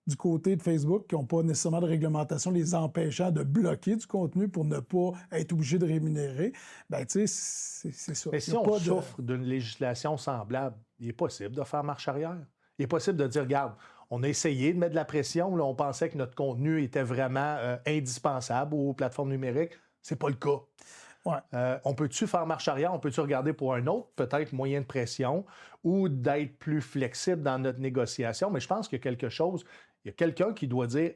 du côté de Facebook qui n'ont pas nécessairement de réglementation les empêchant de bloquer du contenu pour ne pas être obligés de rémunérer, ben tu sais, c'est ça. Mais si on souffre d'une législation semblable, il est possible de faire marche arrière. Il est possible de dire, regarde, on a essayé de mettre de la pression, là, on pensait que notre contenu était vraiment indispensable aux plateformes numériques. C'est pas le cas. Ouais. On peut-tu faire marche arrière? On peut-tu regarder pour un autre, peut-être, moyen de pression ou d'être plus flexible dans notre négociation? Mais je pense qu'il y a quelque chose, il y a quelqu'un qui doit dire,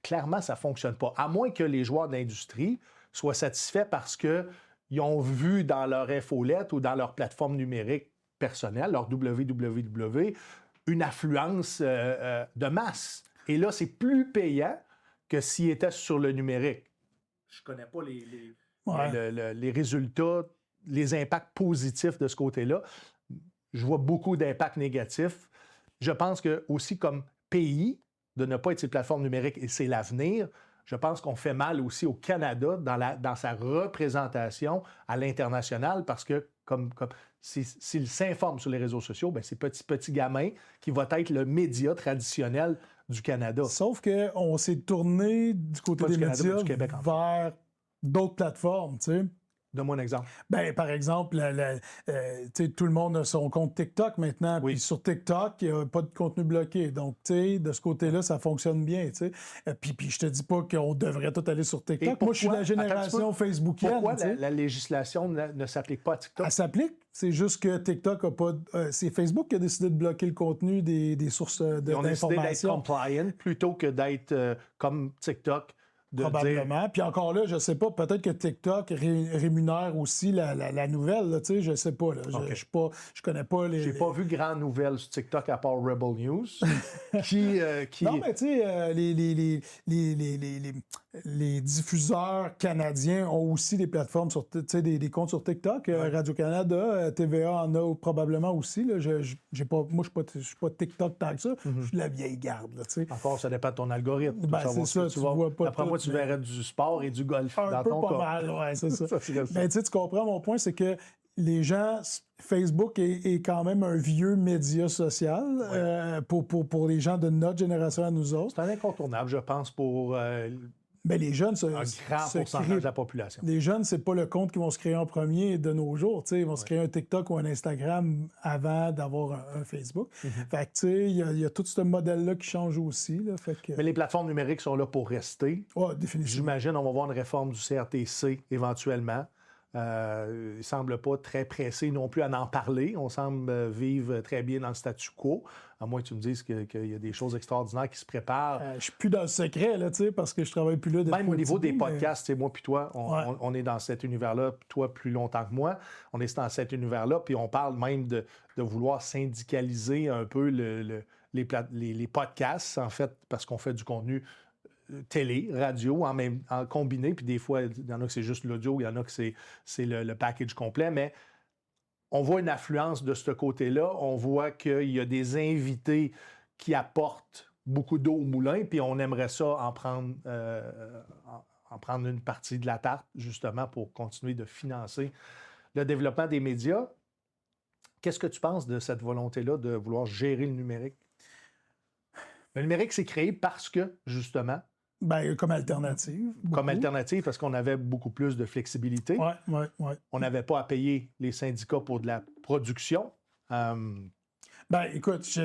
clairement, ça ne fonctionne pas. À moins que les joueurs de l'industrie soient satisfaits parce qu'ils ont vu dans leur infolette ou dans leur plateforme numérique personnelle, leur www, une affluence de masse. Et là, c'est plus payant que s'ils étaient sur le numérique. Je ne connais pas les résultats, les impacts positifs de ce côté-là. Je vois beaucoup d'impacts négatifs. Je pense que aussi comme pays, de ne pas être ces plateformes numériques, et c'est l'avenir, je pense qu'on fait mal aussi au Canada dans sa représentation à l'international parce que s'il s'informe sur les réseaux sociaux, bien, c'est petit gamin qui va être le média traditionnel du Canada. Sauf qu'on s'est tourné du côté des médias vers d'autres plateformes, tu sais. Donne-moi un exemple. Ben, par exemple, tout le monde a son compte TikTok maintenant. Oui. Puis sur TikTok, il n'y a pas de contenu bloqué. Donc, de ce côté-là, ça fonctionne bien. Puis je te dis pas qu'on devrait tout aller sur TikTok. Moi, je suis la génération facebookienne. Pourquoi la législation ne s'applique pas à TikTok? Elle s'applique. C'est juste que TikTok n'a pas... c'est Facebook qui a décidé de bloquer le contenu des sources d'information. Ils ont décidé d'être compliant plutôt que d'être comme TikTok. Probablement. Puis encore là, je sais pas, peut-être que TikTok rémunère aussi la nouvelle, là, tu sais, je sais pas. Là. Okay. Je connais pas les... J'ai pas vu grand nouvelle sur TikTok à part Rebel News. qui... Non, mais tu sais, les diffuseurs canadiens ont aussi des plateformes, des comptes sur TikTok. Radio-Canada, TVA en a probablement aussi. Là. Moi, je suis pas TikTok tant que ça. Je suis de la vieille garde. Là, encore, ça dépend de ton algorithme. Ben, c'est ça, tu vois pas après moi, tu verrais du sport et du golf dans ton cas. Un peu pas mal, ouais, c'est ça. Mais tu comprends mon point, c'est que les gens, Facebook est quand même un vieux média social pour les gens de notre génération à nous autres. C'est un incontournable, je pense, pour les jeunes un grand pourcentage de la population. Les jeunes, c'est pas le compte qu'ils vont se créer en premier de nos jours. Ils vont se créer un TikTok ou un Instagram avant d'avoir un Facebook. Fait que il y a tout ce modèle-là qui change aussi. Là, Mais les plateformes numériques sont là pour rester. Oh, définitivement. J'imagine on va voir une réforme du CRTC éventuellement. Il ne semble pas très pressé non plus à en parler. On semble vivre très bien dans le statu quo, à moins que tu me dises qu'il y a des choses extraordinaires qui se préparent. Je ne suis plus dans le secret, là, parce que je travaille plus là. Même au niveau des podcasts, moi puis toi, on est dans cet univers-là, toi plus longtemps que moi. On est dans cet univers-là, puis on parle même de vouloir syndicaliser un peu les podcasts, en fait, parce qu'on fait du contenu télé, radio, en combiné, puis des fois, il y en a que c'est juste l'audio, il y en a que c'est le package complet, mais on voit une affluence de ce côté-là, on voit qu'il y a des invités qui apportent beaucoup d'eau au moulin, puis on aimerait ça en prendre une partie de la tarte, justement, pour continuer de financer le développement des médias. Qu'est-ce que tu penses de cette volonté-là de vouloir gérer le numérique? Le numérique s'est créé parce que, justement, comme alternative. Beaucoup. Comme alternative, parce qu'on avait beaucoup plus de flexibilité. Oui. On n'avait pas à payer les syndicats pour de la production. Écoute,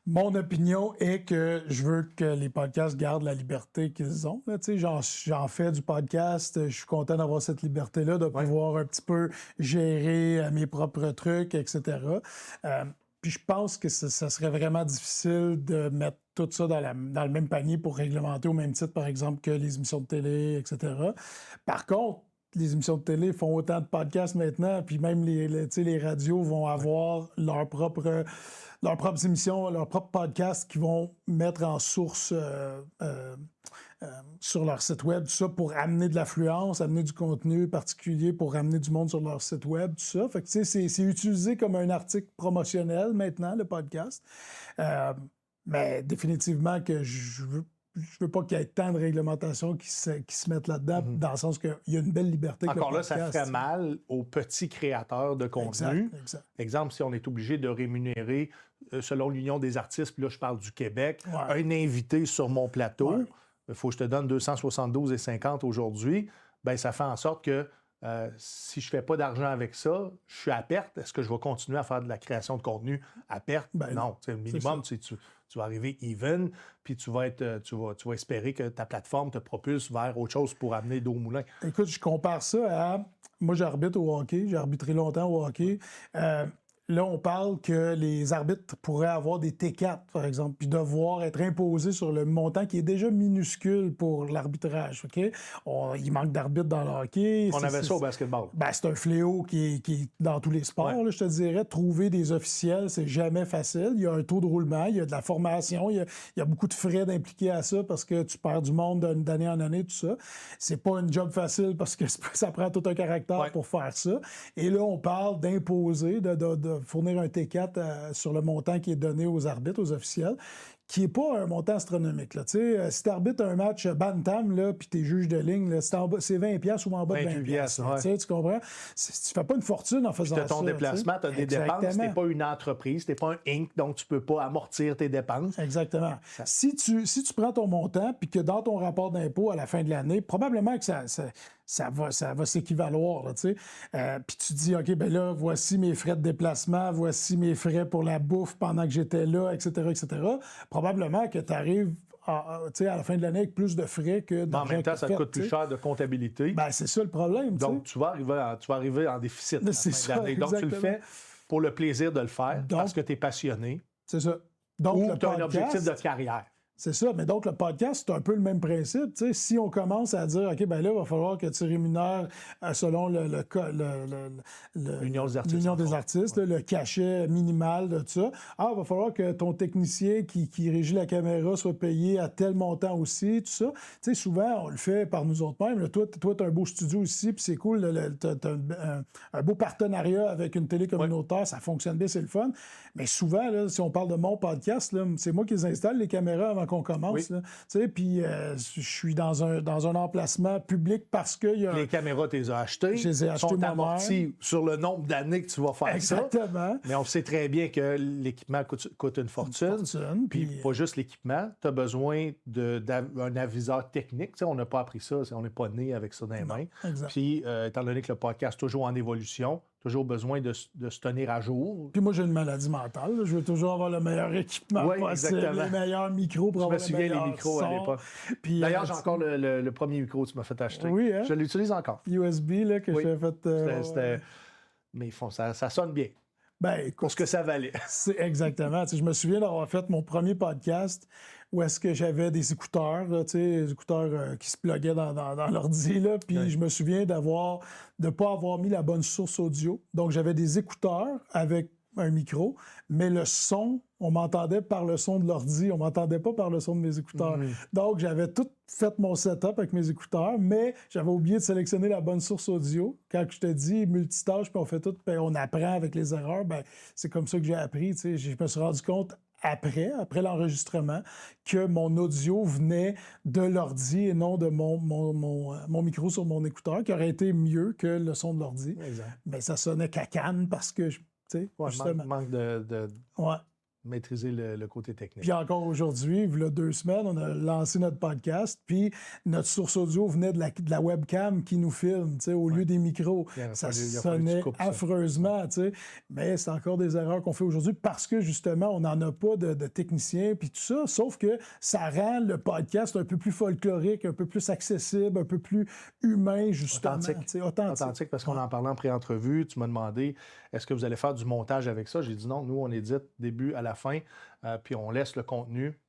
mon opinion est que je veux que les podcasts gardent la liberté qu'ils ont. J'en fais du podcast, je suis content d'avoir cette liberté-là, de pouvoir un petit peu gérer mes propres trucs, etc. Puis je pense que ça serait vraiment difficile de mettre tout ça dans le même panier pour réglementer au même titre, par exemple, que les émissions de télé, etc. Par contre, les émissions de télé font autant de podcasts maintenant, puis même les radios vont avoir leurs propres émissions, leurs propres podcasts qu'ils vont mettre en source sur leur site web, tout ça pour amener de l'affluence, amener du contenu particulier pour amener du monde sur leur site web, tout ça. Fait que c'est utilisé comme un article promotionnel maintenant, le podcast. Mais définitivement que je veux veux pas qu'il y ait tant de réglementations qui se mettent là-dedans, dans le sens qu'il y a une belle liberté. Encore là, ça ferait mal aux petits créateurs de contenu. Exact. Exemple, si on est obligé de rémunérer, selon l'Union des artistes, puis là, je parle du Québec, un invité sur mon plateau, il faut que je te donne 272,50 aujourd'hui, bien, ça fait en sorte que si je ne fais pas d'argent avec ça, je suis à perte. Est-ce que je vais continuer à faire de la création de contenu à perte? Non. Le minimum, tu vas arriver even, puis tu vas espérer que ta plateforme te propulse vers autre chose pour amener d'eau au moulin. Écoute, je compare ça à... Moi, j'arbitre au hockey. J'ai arbitré longtemps au hockey. Là, on parle que les arbitres pourraient avoir des T4, par exemple, puis devoir être imposés sur le montant qui est déjà minuscule pour l'arbitrage. OK? Il manque d'arbitres dans le hockey. On avait ça au basketball. Ben, c'est un fléau qui est dans tous les sports, là, je te dirais. Trouver des officiels, c'est jamais facile. Il y a un taux de roulement, il y a de la formation, il y a beaucoup de frais d'impliquer à ça parce que tu perds du monde d'année en année, tout ça. C'est pas un job facile parce que ça prend tout un caractère pour faire ça. Et là, on parle d'imposer, de fournir un T4 sur le montant qui est donné aux arbitres, aux officiels, qui n'est pas un montant astronomique. Là. Si tu arbitres un match bantam, puis tu es juge de ligne, là, c'est 20$ ou en bas de 20$. Tu comprends? Tu fais pas une fortune en faisant ça. Tu as ton déplacement, tu as des dépenses. Tu n'es pas une entreprise, tu n'es pas un Inc., donc tu ne peux pas amortir tes dépenses. Exactement. Si tu prends ton montant, puis que dans ton rapport d'impôt à la fin de l'année, probablement que ça va s'équivaloir. Puis tu dis, OK, ben là, voici mes frais de déplacement, voici mes frais pour la bouffe pendant que j'étais là, etc., etc. Probablement que tu arrives à la fin de l'année avec plus de frais que dans en même temps, ça te coûte plus cher de comptabilité. Ben, c'est ça le problème. Donc, tu vas arriver en déficit à la fin de l'année. Donc, tu le fais pour le plaisir de le faire, parce que tu es passionné. C'est ça. Donc, ou tu as un objectif de carrière. C'est ça, mais donc le podcast, c'est un peu le même principe. T'sais. Si on commence à dire, OK, ben là, il va falloir que tu rémunères selon l'Union des artistes, le cachet minimal de tout ça. Il va falloir que ton technicien qui régit la caméra soit payé à tel montant aussi, tout ça. T'sais, souvent, on le fait par nous autres mêmes. Là, toi, tu as un beau studio ici, puis c'est cool, tu as un beau partenariat avec une télé communautaire, ça fonctionne bien, c'est le fun. Mais souvent, là, si on parle de mon podcast, là, c'est moi qui les installe, les caméras, avant qu'on commence. Puis je suis dans un emplacement public parce que... Les caméras, tu les as achetées. Je les ai achetées sont amorties sur le nombre d'années que tu vas faire ça. Exactement. Mais on sait très bien que l'équipement coûte une fortune. Puis pas juste l'équipement. Tu as besoin d'un aviseur technique. T'sais, on n'a pas appris ça. On n'est pas né avec ça dans les mains. Puis, étant donné que le podcast est toujours en évolution, toujours besoin de se tenir à jour. Puis moi, j'ai une maladie mentale. Là. Je veux toujours avoir le meilleur équipement possible, les meilleurs micros pour avoir le meilleur son. Je me souviens les micros à l'époque. D'ailleurs, j'ai encore le premier micro que tu m'as fait acheter. Oui, hein? Je l'utilise encore. USB, là, que j'ai fait... Mais ça sonne bien. Ben, écoute, pour ce que ça valait. C'est exactement. Je me souviens d'avoir fait mon premier podcast où est-ce que j'avais des écouteurs, là, des écouteurs qui se pluguaient dans l'ordi, là, puis je me souviens de ne pas avoir mis la bonne source audio. Donc, j'avais des écouteurs avec un micro, mais le son, on m'entendait par le son de l'ordi, on m'entendait pas par le son de mes écouteurs. Donc, j'avais tout fait mon setup avec mes écouteurs, mais j'avais oublié de sélectionner la bonne source audio. Quand je te dis multitâche, puis on fait tout, puis on apprend avec les erreurs, ben c'est comme ça que j'ai appris. Je me suis rendu compte après l'enregistrement, que mon audio venait de l'ordi et non de mon micro sur mon écouteur, qui aurait été mieux que le son de l'ordi. Mais ça sonnait cacane parce que, justement... manque de maîtriser le côté technique. Puis encore aujourd'hui, il y a 2 semaines, on a lancé notre podcast, puis notre source audio venait de la webcam qui nous filme, au lieu des micros. Ça sonnait affreusement, mais c'est encore des erreurs qu'on fait aujourd'hui parce que, justement, on n'en a pas de technicien, puis tout ça, sauf que ça rend le podcast un peu plus folklorique, un peu plus accessible, un peu plus humain, justement. Authentique, parce qu'on en parlait en pré-entrevue, tu m'as demandé, est-ce que vous allez faire du montage avec ça? J'ai dit non, nous, on édite début à la fin, puis on laisse le contenu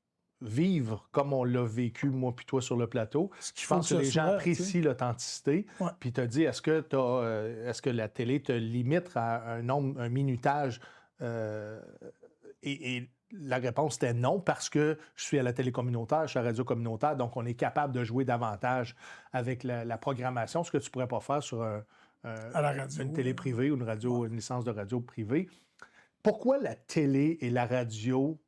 vivre comme on l'a vécu, moi puis toi, sur le plateau. Je pense que les gens apprécient l'authenticité. Puis tu as dit, est-ce que la télé te limite à un minutage? Et la réponse était non, parce que je suis à la télé communautaire, je suis à la radio communautaire, donc on est capable de jouer davantage avec la programmation, ce que tu ne pourrais pas faire sur une télé privée ou une licence de radio privée. Pourquoi la télé et la radio,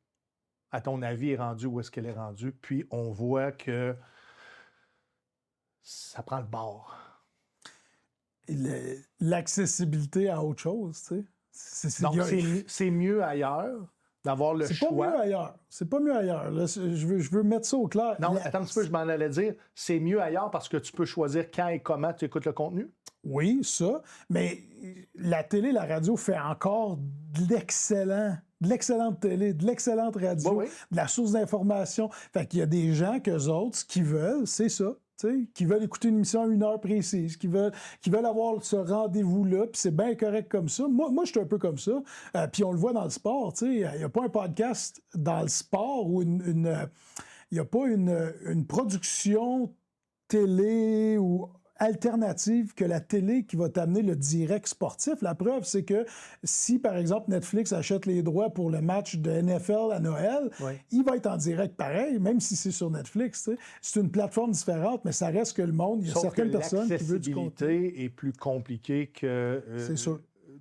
à ton avis, est rendue où est-ce qu'elle est rendue? Puis on voit que ça prend le bord. L'accessibilité à autre chose, tu sais. Donc, c'est mieux ailleurs d'avoir le choix. C'est pas mieux ailleurs. C'est pas mieux ailleurs. Là, je veux mettre ça au clair. Non, attends un petit peu, je m'en allais dire. C'est mieux ailleurs parce que tu peux choisir quand et comment tu écoutes le contenu? Oui, ça. Mais la télé, la radio fait encore de l'excellente télé, de l'excellente radio, Oui. de la source d'information. Fait qu'il y a des gens qu'eux autres, ce qu'ils veulent, c'est ça. Qui veulent écouter une émission à une heure précise, qui veulent avoir ce rendez-vous-là, puis c'est bien correct comme ça. Moi je suis un peu comme ça. Puis on le voit dans le sport. Il n'y a pas un podcast dans le sport où il n'y a pas une production télé ou alternative que la télé qui va t'amener le direct sportif. La preuve, c'est que si, par exemple, Netflix achète les droits pour le match de NFL à Noël, il va être en direct pareil, même si c'est sur Netflix. T'sais. C'est une plateforme différente, mais ça reste que le monde, il y a certaines personnes qui veulent du contenu. L'accessibilité est plus compliquée que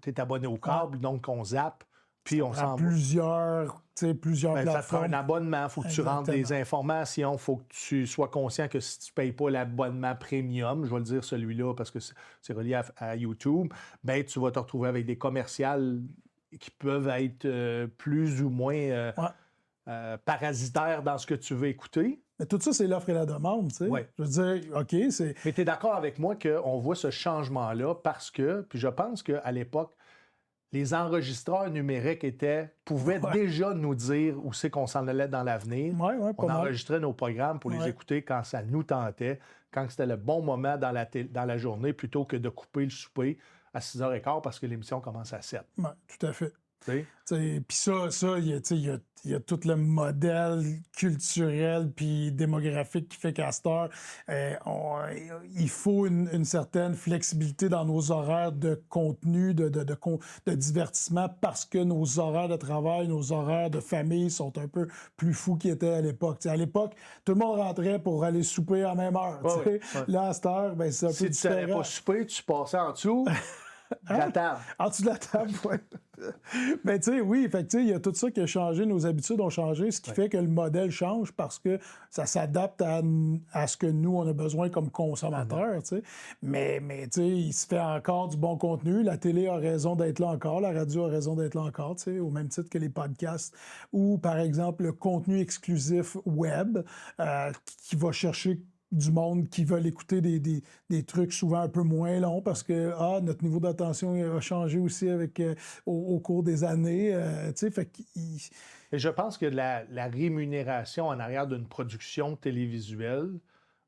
tu es abonné au câble, donc on zappe, puis on s'en plusieurs plateformes. Ça te prend un abonnement, il faut que tu rentres des informations, il faut que tu sois conscient que si tu ne payes pas l'abonnement premium, je vais le dire celui-là parce que c'est relié à YouTube, ben tu vas te retrouver avec des commerciales qui peuvent être plus ou moins parasitaires dans ce que tu veux écouter. Mais tout ça, c'est l'offre et la demande, tu sais. Ouais. Je veux dire, OK, c'est... Mais tu es d'accord avec moi qu'on voit ce changement-là parce que, puis je pense qu'à l'époque, les enregistreurs numériques pouvaient déjà nous dire où c'est qu'on s'en allait dans l'avenir. On enregistrait nos programmes pour les écouter quand ça nous tentait, quand c'était le bon moment dans la journée, plutôt que de couper le souper à 6h15 parce que l'émission commence à 7. Oui, tout à fait. Puis ça, il y a tout le modèle culturel puis démographique qui fait qu'à cette heure, il faut une certaine flexibilité dans nos horaires de contenu, de divertissement, parce que nos horaires de travail, nos horaires de famille sont un peu plus fous qu'ils étaient à l'époque. À l'époque, tout le monde rentrait pour aller souper à la même heure. Là, à cette heure, ben, c'est un peu différent. Si tu n'allais pas souper, tu passais en dessous... De la table. En dessous de la table, oui. Mais tu sais, oui, il y a tout ça qui a changé, nos habitudes ont changé, ce qui fait que le modèle change parce que ça s'adapte à ce que nous, on a besoin comme consommateurs, tu sais. Mais tu sais, il se fait encore du bon contenu. La télé a raison d'être là encore, la radio a raison d'être là encore, tu sais, au même titre que les podcasts ou, par exemple, le contenu exclusif web qui va chercher du monde qui veulent écouter des trucs souvent un peu moins longs parce que notre niveau d'attention a changé aussi avec au cours des années. Et je pense que la rémunération en arrière d'une production télévisuelle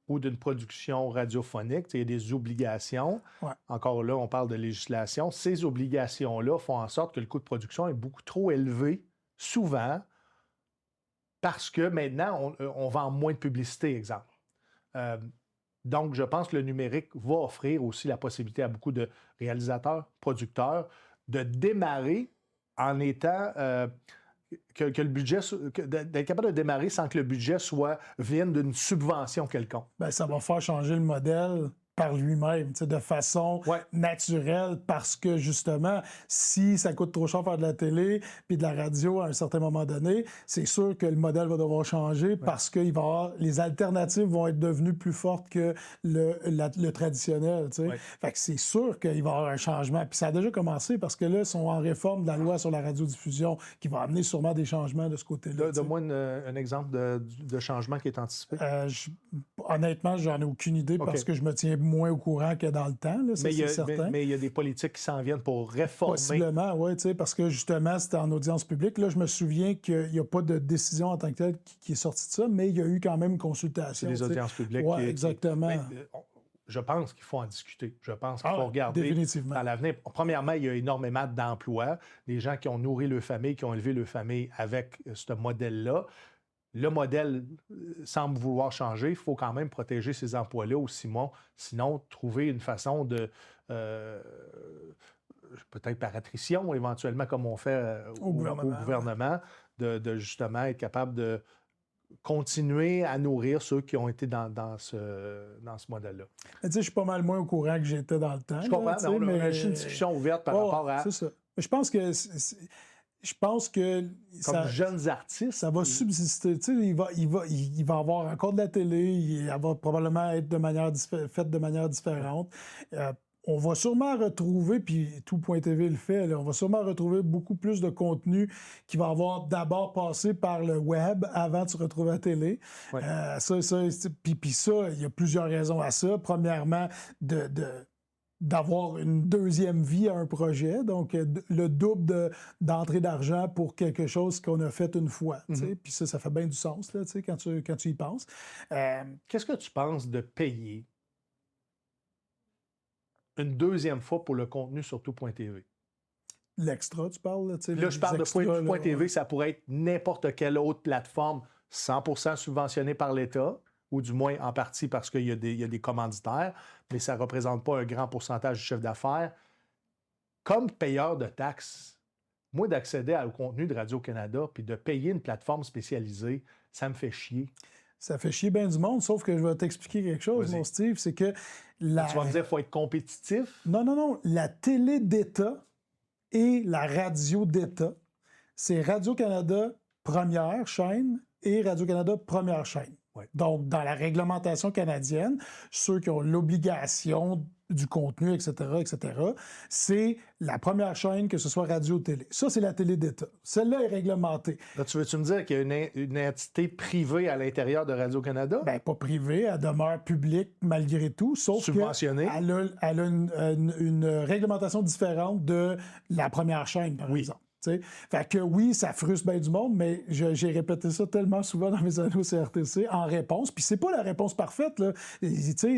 ou d'une production radiophonique, il y a des obligations. Ouais. Encore là, on parle de législation. Ces obligations-là font en sorte que le coût de production est beaucoup trop élevé, souvent, parce que maintenant, on vend moins de publicité, exemple. Donc, je pense que le numérique va offrir aussi la possibilité à beaucoup de réalisateurs, producteurs, de démarrer en étant que le budget, d'être capable de démarrer sans que le budget vienne d'une subvention quelconque. Bien, ça va faire changer le modèle par lui-même, de façon naturelle, parce que justement, si ça coûte trop cher faire de la télé puis de la radio à un certain moment donné, c'est sûr que le modèle va devoir changer parce que les alternatives vont être devenues plus fortes que le traditionnel. Fait que c'est sûr qu'il va y avoir un changement. Puis ça a déjà commencé parce que là, ils sont en réforme de la loi sur la radiodiffusion qui va amener sûrement des changements de ce côté-là. Donne-moi un exemple de changement qui est anticipé. Honnêtement, j'en ai aucune idée parce que je me tiens moins au courant que dans le temps, là, ça, c'est certain. Mais il y a des politiques qui s'en viennent pour réformer. Possiblement, oui, parce que justement, c'était en audience publique. Là, je me souviens qu'il n'y a pas de décision en tant que telle qui est sortie de ça, mais il y a eu quand même une consultation. C'est des audiences publiques. Oui, exactement. Je pense qu'il faut en discuter. Je pense qu'il faut regarder définitivement. Dans l'avenir. Premièrement, il y a énormément d'emplois, des gens qui ont nourri leur famille, qui ont élevé leur famille avec ce modèle-là. Le modèle semble vouloir changer. Il faut quand même protéger ces emplois-là ou sinon trouver une façon de, peut-être par attrition, éventuellement, comme on fait au gouvernement, de justement être capable de continuer à nourrir ceux qui ont été dans ce modèle-là. Je suis pas mal moins au courant que j'étais dans le temps. Je comprends, mais on a une discussion ouverte par rapport à... C'est ça. Mais je pense que je pense que Comme jeunes artistes. ça va subsister. Tu sais, il va avoir encore de la télé, elle va probablement être faite de manière différente. On va sûrement retrouver, puis Tout.tv le fait, là, on va sûrement retrouver beaucoup plus de contenu qui va avoir d'abord passé par le web avant de se retrouver à la télé. Ouais. Puis ça, il y a plusieurs raisons à ça. Premièrement, d'avoir une deuxième vie à un projet, donc le double d'entrée d'argent pour quelque chose qu'on a fait une fois. Puis ça fait bien du sens là, quand tu y penses. Qu'est-ce que tu penses de payer une deuxième fois pour le contenu sur Tout.tv? L'extra, tu parles? Là, je parle de Tout.tv, ça pourrait être n'importe quelle autre plateforme 100% subventionnée par l'État, ou du moins en partie parce qu'il y a des commanditaires, mais ça ne représente pas un grand pourcentage du chiffre d'affaires. Comme payeur de taxes, moi, d'accéder au contenu de Radio-Canada puis de payer une plateforme spécialisée, ça me fait chier. Ça fait chier bien du monde, sauf que je vais t'expliquer quelque chose, mon Steve, c'est que... Tu vas me dire qu'il faut être compétitif? Non. La télé d'État et la radio d'État, c'est Radio-Canada première chaîne et Radio-Canada première chaîne. Ouais. Donc, dans la réglementation canadienne, ceux qui ont l'obligation du contenu, etc., c'est la première chaîne, que ce soit radio ou télé. Ça, c'est la télé d'État. Celle-là est réglementée. Là, tu veux-tu me dire qu'il y a une entité privée à l'intérieur de Radio-Canada? Bien, pas privée, elle demeure publique malgré tout, sauf subventionnée. Elle a une réglementation différente de la première chaîne, par exemple. T'sais. Fait que oui, ça frustre bien du monde, mais j'ai répété ça tellement souvent dans mes années au CRTC en réponse. Puis c'est pas la réponse parfaite, là.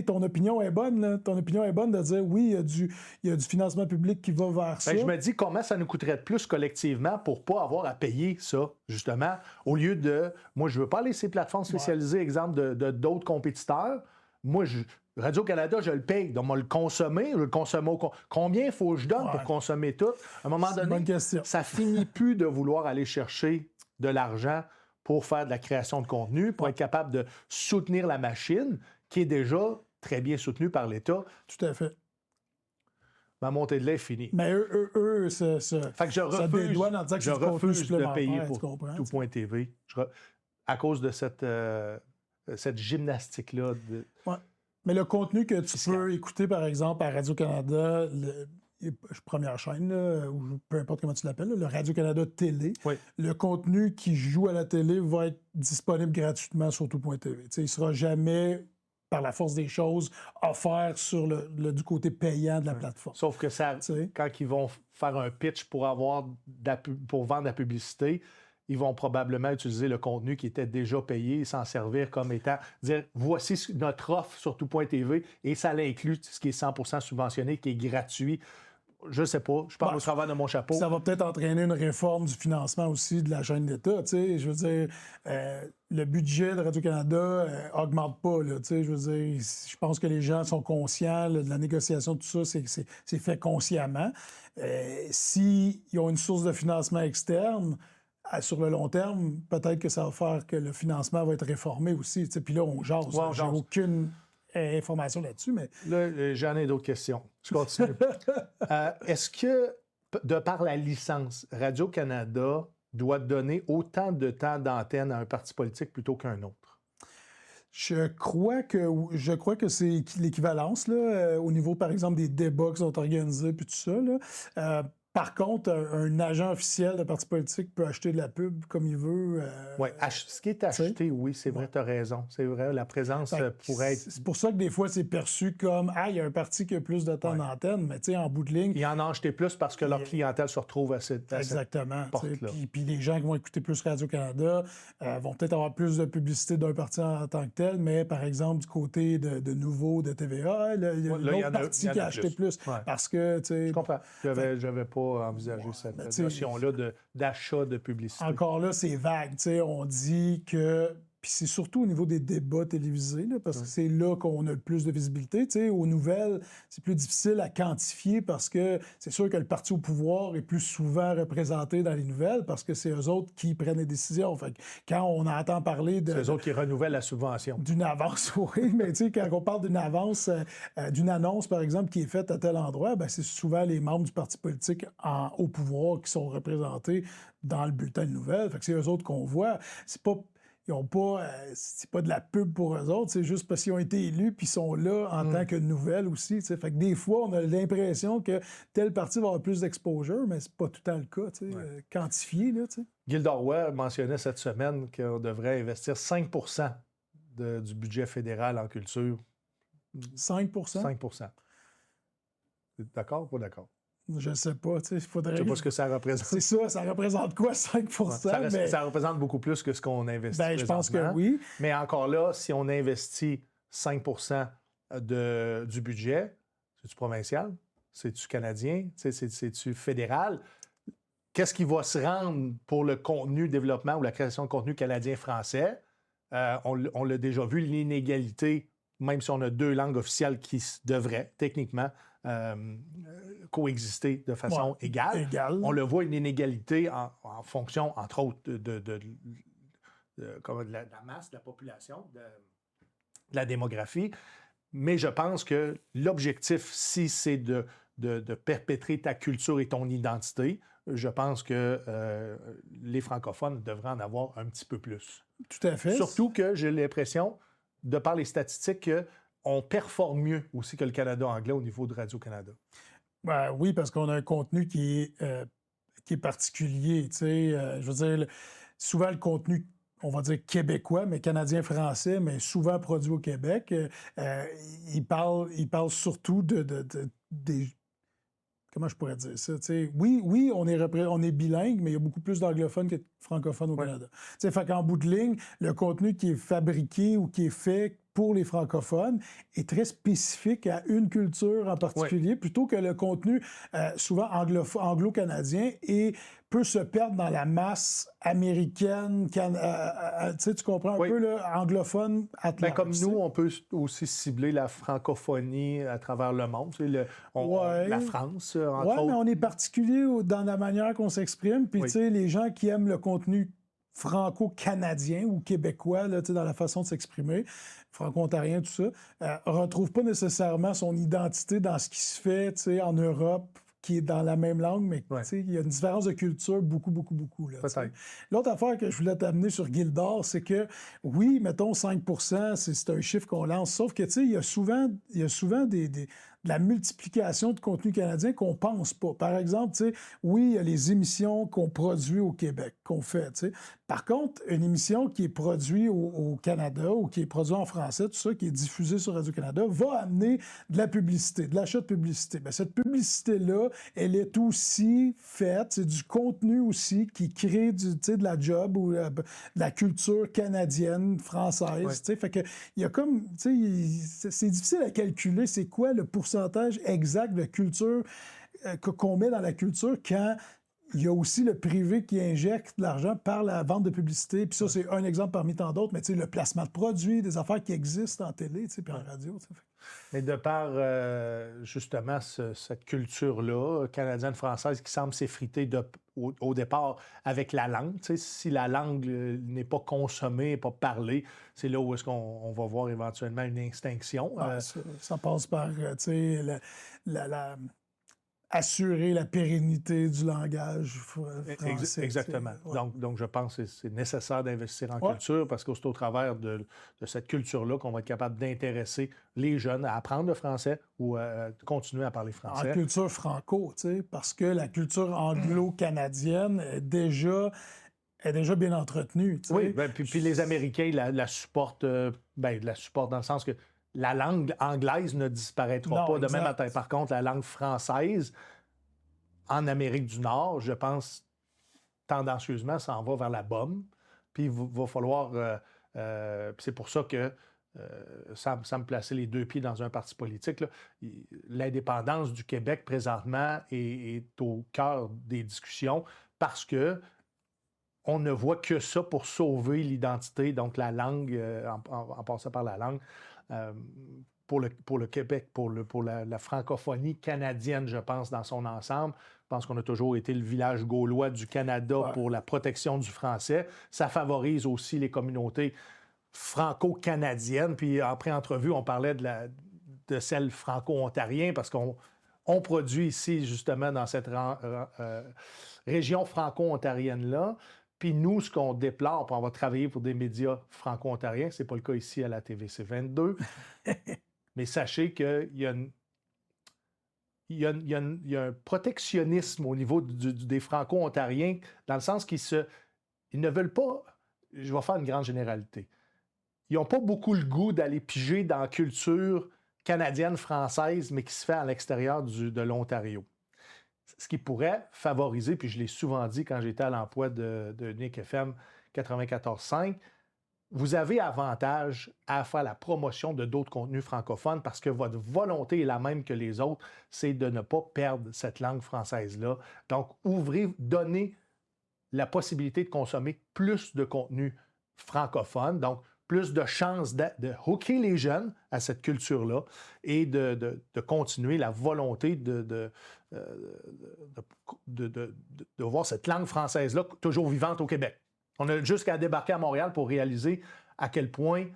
Ton opinion est bonne, là. Ton opinion est bonne de dire oui, il y a du financement public qui va vers ça. Je me dis comment ça nous coûterait de plus collectivement pour pas avoir à payer ça, justement, au lieu de... Moi, je veux pas aller ces plateformes spécialisées, exemple de d'autres compétiteurs. Moi, Radio-Canada, je le paye. Donc, moi, le consommer, combien il faut que je donne pour consommer tout? À un moment donné, ça finit plus de vouloir aller chercher de l'argent pour faire de la création de contenu, pour être capable de soutenir la machine, qui est déjà très bien soutenue par l'État. Tout à fait. Ma montée de lait est finie. Mais eux fait que je refuse de payer pour Tout.tv à cause de cette gymnastique-là. Ouais. Mais le contenu que tu peux écouter, par exemple, à Radio-Canada, première chaîne, là, ou peu importe comment tu l'appelles, le Radio-Canada Télé, le contenu qui joue à la télé va être disponible gratuitement sur Tout.tv. Il ne sera jamais, par la force des choses, offert sur du côté payant de la plateforme. Sauf que quand ils vont faire un pitch pour vendre de la publicité, ils vont probablement utiliser le contenu qui était déjà payé et s'en servir comme étant, dire, voici notre offre sur Tout.tv et ça l'inclut ce qui est 100% subventionné, qui est gratuit. Je sais pas, je parle au travers de mon chapeau. Ça va peut-être entraîner une réforme du financement aussi de la chaîne d'État. Je veux dire, le budget de Radio-Canada augmente pas. Là, je veux dire, je pense que les gens sont conscients de la négociation, tout ça, c'est fait consciemment. S'ils ont une source de financement externe, sur le long terme, peut-être que ça va faire que le financement va être réformé aussi. Puis là, on jase. J'ai aucune information là-dessus, mais... Là, j'en ai d'autres questions. Je continue. Est-ce que, de par la licence, Radio-Canada doit donner autant de temps d'antenne à un parti politique plutôt qu'un autre? Je crois que c'est l'équivalence, là, au niveau, par exemple, des débats qui sont organisés, puis tout ça, là. Par contre, un agent officiel de parti politique peut acheter de la pub comme il veut. Oui, ce qui est acheté, oui, c'est vrai, tu as raison. C'est vrai, la présence pourrait être... C'est pour ça que des fois, c'est perçu comme « Ah, il y a un parti qui a plus de temps d'antenne », mais tu sais, en bout de ligne... Ils en ont acheté plus parce que leur clientèle se retrouve à cette porte-là. Puis les gens qui vont écouter plus Radio-Canada vont peut-être avoir plus de publicité d'un parti en tant que tel, mais par exemple, du côté de Nouveau, de TVA, il y a une autre partie qui a acheté plus. Parce que, tu sais... Je comprends. J'avais pas envisager cette notion-là d'achat de publicité. Encore là, c'est vague. On dit que Puis c'est surtout au niveau des débats télévisés, là, parce que c'est là qu'on a le plus de visibilité. Tu sais, aux nouvelles, c'est plus difficile à quantifier parce que c'est sûr que le parti au pouvoir est plus souvent représenté dans les nouvelles parce que c'est eux autres qui prennent les décisions. Fait que quand on entend parler C'est eux autres qui renouvellent la subvention. D'une avance, oui, mais tu sais, quand on parle d'une avance, d'une annonce, par exemple, qui est faite à tel endroit, ben, c'est souvent les membres du parti politique au pouvoir qui sont représentés dans le bulletin de nouvelles. Fait que c'est eux autres qu'on voit. C'est pas... Ils ont pas, c'est pas de la pub pour eux autres, c'est juste parce qu'ils ont été élus puis ils sont là en tant que nouvelles aussi. T'sais. Fait que des fois, on a l'impression que tel parti va avoir plus d'exposure, mais c'est pas tout le temps le cas, quantifié. Là, Gilles Roy mentionnait cette semaine qu'on devrait investir 5 du budget fédéral en culture. 5 5 D'accord ou pas d'accord? Je ne sais pas, il faudrait... Je ne sais pas ce que ça représente. C'est ça représente quoi, 5 ça représente beaucoup plus que ce qu'on investit je pense que oui. Mais encore là, si on investit 5 du budget, c'est-tu provincial? C'est-tu canadien? C'est-tu fédéral? Qu'est-ce qui va se rendre pour le contenu développement ou la création de contenu canadien-français? On l'a déjà vu, l'inégalité, même si on a 2 langues officielles qui devraient, techniquement, coexister de façon égale. On le voit, une inégalité en fonction, entre autres, de la masse, de la population, de la démographie. Mais je pense que l'objectif, si c'est de perpétrer ta culture et ton identité, je pense que les francophones devraient en avoir un petit peu plus. Tout à fait. Surtout que j'ai l'impression, de par les statistiques, qu'on performe mieux aussi que le Canada anglais au niveau de Radio-Canada. Ben, oui, parce qu'on a un contenu qui est particulier. Je veux dire, souvent le contenu, on va dire québécois, mais canadien-français, mais souvent produit au Québec, il parle surtout des... Comment je pourrais dire ça? Oui, on est bilingue, mais il y a beaucoup plus d'anglophones que de francophones au Canada. Fait qu'en bout de ligne, le contenu qui est fabriqué ou qui est fait pour les francophones est très spécifique à une culture en particulier, plutôt que le contenu souvent anglo-canadien et peut se perdre dans la masse américaine, tu comprends un peu, là, anglophone à large. Comme nous, on peut aussi cibler la francophonie à travers le monde, la France, entre autres. Oui, mais on est particulier dans la manière qu'on s'exprime, puis les gens qui aiment le contenu franco-canadien ou québécois là, dans la façon de s'exprimer, franco-ontarien, tout ça, ne retrouve pas nécessairement son identité dans ce qui se fait en Europe, qui est dans la même langue, mais il y a une différence de culture beaucoup. Là, l'autre affaire que je voulais t'amener sur Gildor, c'est que, oui, mettons 5 c'est un chiffre qu'on lance, sauf que il y a souvent de la multiplication de contenu canadien qu'on pense pas. Par exemple, oui, il y a les émissions qu'on produit au Québec, qu'on fait. Par contre, une émission qui est produite au Canada ou qui est produite en français, tout ça, qui est diffusée sur Radio-Canada, va amener de la publicité, de l'achat de publicité. Bien, cette publicité-là, elle est aussi faite, c'est du contenu aussi qui crée de la job ou de la culture canadienne, française. Fait que il y a comme, c'est difficile à calculer c'est quoi le pourcentage exact de culture qu'on met dans la culture quand il y a aussi le privé qui injecte de l'argent par la vente de publicité. Puis ça, c'est un exemple parmi tant d'autres, mais le placement de produits, des affaires qui existent en télé puis en radio. Mais de par, justement, cette culture-là, canadienne-française, qui semble s'effriter au départ avec la langue. Si la langue n'est pas consommée, pas parlée, c'est là où est-ce qu'on va voir éventuellement une extinction. Ça passe par, assurer la pérennité du langage français. Exactement. Donc, je pense que c'est nécessaire d'investir en culture parce que c'est au travers de cette culture-là qu'on va être capable d'intéresser les jeunes à apprendre le français ou à continuer à parler français. En culture franco, parce que la culture anglo-canadienne est déjà bien entretenue. Oui, puis les Américains la supportent, la supportent dans le sens que la langue anglaise ne disparaîtra pas demain matin. Par contre, la langue française, en Amérique du Nord, je pense, tendancieusement, s'en va vers la bombe. Puis il va falloir... c'est pour ça que, sans me placer les 2 pieds dans un parti politique, là, l'indépendance du Québec, présentement, est au cœur des discussions parce que on ne voit que ça pour sauver l'identité, donc la langue, en passant par la langue, pour le Québec, pour la francophonie canadienne, je pense, dans son ensemble. Je pense qu'on a toujours été le village gaulois du Canada pour la protection du français. Ça favorise aussi les communautés franco-canadiennes. Puis après entrevue, on parlait de celle franco-ontarienne parce qu'on produit ici, justement, dans cette région franco-ontarienne-là. Puis nous, ce qu'on déplore, puis on va travailler pour des médias franco-ontariens, ce n'est pas le cas ici à la TVC 22, mais sachez qu'il y a un protectionnisme au niveau des franco-ontariens, dans le sens qu'ils ne veulent pas, je vais faire une grande généralité, ils n'ont pas beaucoup le goût d'aller piger dans la culture canadienne, française, mais qui se fait à l'extérieur de l'Ontario. Ce qui pourrait favoriser, puis je l'ai souvent dit quand j'étais à l'emploi de Nick FM 94.5, vous avez avantage à faire la promotion de d'autres contenus francophones parce que votre volonté est la même que les autres, c'est de ne pas perdre cette langue française-là. Donc, donnez la possibilité de consommer plus de contenu francophone, donc plus de chances de hooker les jeunes à cette culture-là et de continuer la volonté de voir cette langue française-là toujours vivante au Québec. On a jusqu'à débarquer à Montréal pour réaliser à quel point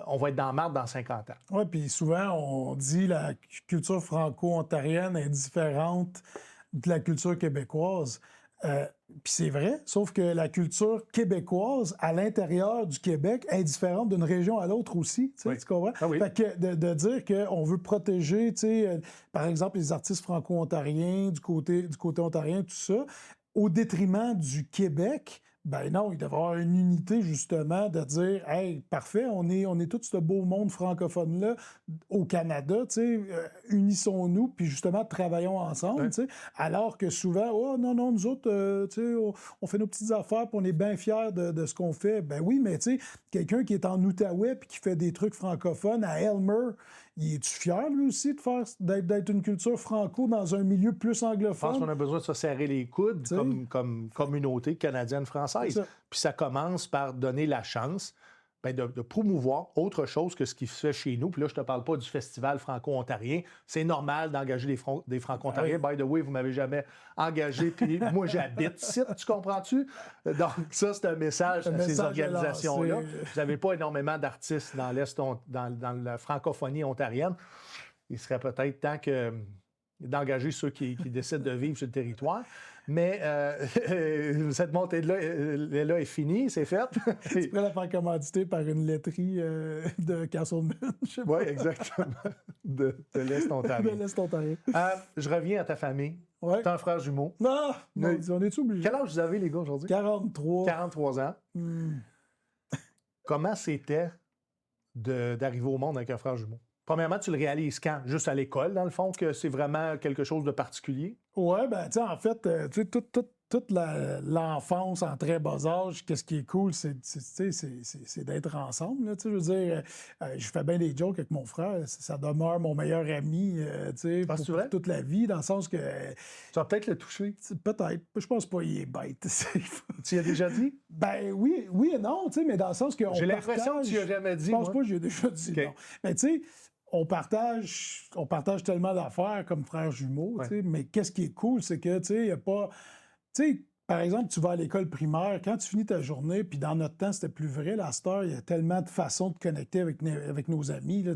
on va être dans la marde dans 50 ans. Oui, puis souvent, on dit que la culture franco-ontarienne est différente de la culture québécoise. Puis c'est vrai, sauf que la culture québécoise à l'intérieur du Québec est différente d'une région à l'autre aussi. Tu comprends? Ah oui. Fait que de dire qu'on veut protéger, par exemple, les artistes franco-ontariens du côté ontarien, tout ça, au détriment du Québec. Ben non, il devrait y avoir une unité, justement, de dire « Hey, parfait, on est tout ce beau monde francophone-là au Canada, unissons-nous, puis justement, travaillons ensemble. Ouais. » Alors que souvent, « Oh non, nous autres, on fait nos petites affaires, puis on est bien fiers de ce qu'on fait. » Ben oui, mais quelqu'un qui est en Outaouais puis qui fait des trucs francophones à Elmer, il est-tu fier, lui aussi, d'être une culture franco dans un milieu plus anglophone? Je pense qu'on a besoin de se serrer les coudes comme communauté canadienne-française. Puis ça commence par donner la chance de promouvoir autre chose que ce qui se fait chez nous. Puis là, je ne te parle pas du festival franco-ontarien. C'est normal d'engager des franco-ontariens. By the way, vous ne m'avez jamais engagé, puis moi, j'habite ici, tu comprends-tu? Donc ça, c'est un message à ces organisations-là. Vous n'avez pas énormément d'artistes dans la francophonie ontarienne. Il serait peut-être temps d'engager ceux qui décident de vivre sur le territoire. Mais cette montée-là est finie, c'est fait. Tu pourrais la faire commanditer par une laiterie de Castleman. Oui, exactement. De l'Est ontarien. De l'Est ontarien. Je reviens à ta famille. Ouais. Tu as un frère jumeau. Non, on est-tu obligé? Quel âge vous avez, les gars, aujourd'hui? 43. 43 ans. Comment c'était d'arriver au monde avec un frère jumeau? Premièrement, tu le réalises quand? Juste à l'école, dans le fond, que c'est vraiment quelque chose de particulier? Oui, ben tu sais, en fait, toute l'enfance en très bas âge, qu'est-ce qui est cool, c'est d'être ensemble. Là, je veux dire, je fais bien des jokes avec mon frère. Ça demeure mon meilleur ami pour toute la vie, dans le sens que... Tu vas peut-être le toucher. Peut-être. Je pense pas qu'il est bête. Tu y as déjà dit? Ben oui et non, mais dans le sens que... J'ai l'impression que tu y as jamais dit, Je pense pas que j'ai déjà dit, okay. Non. Mais tu sais... On partage tellement d'affaires comme frères jumeaux, mais qu'est-ce qui est cool, c'est que, il n'y a pas... Par exemple, tu vas à l'école primaire, quand tu finis ta journée, puis dans notre temps, c'était plus vrai, là, à cette heure, il y a tellement de façons de connecter avec nos amis là,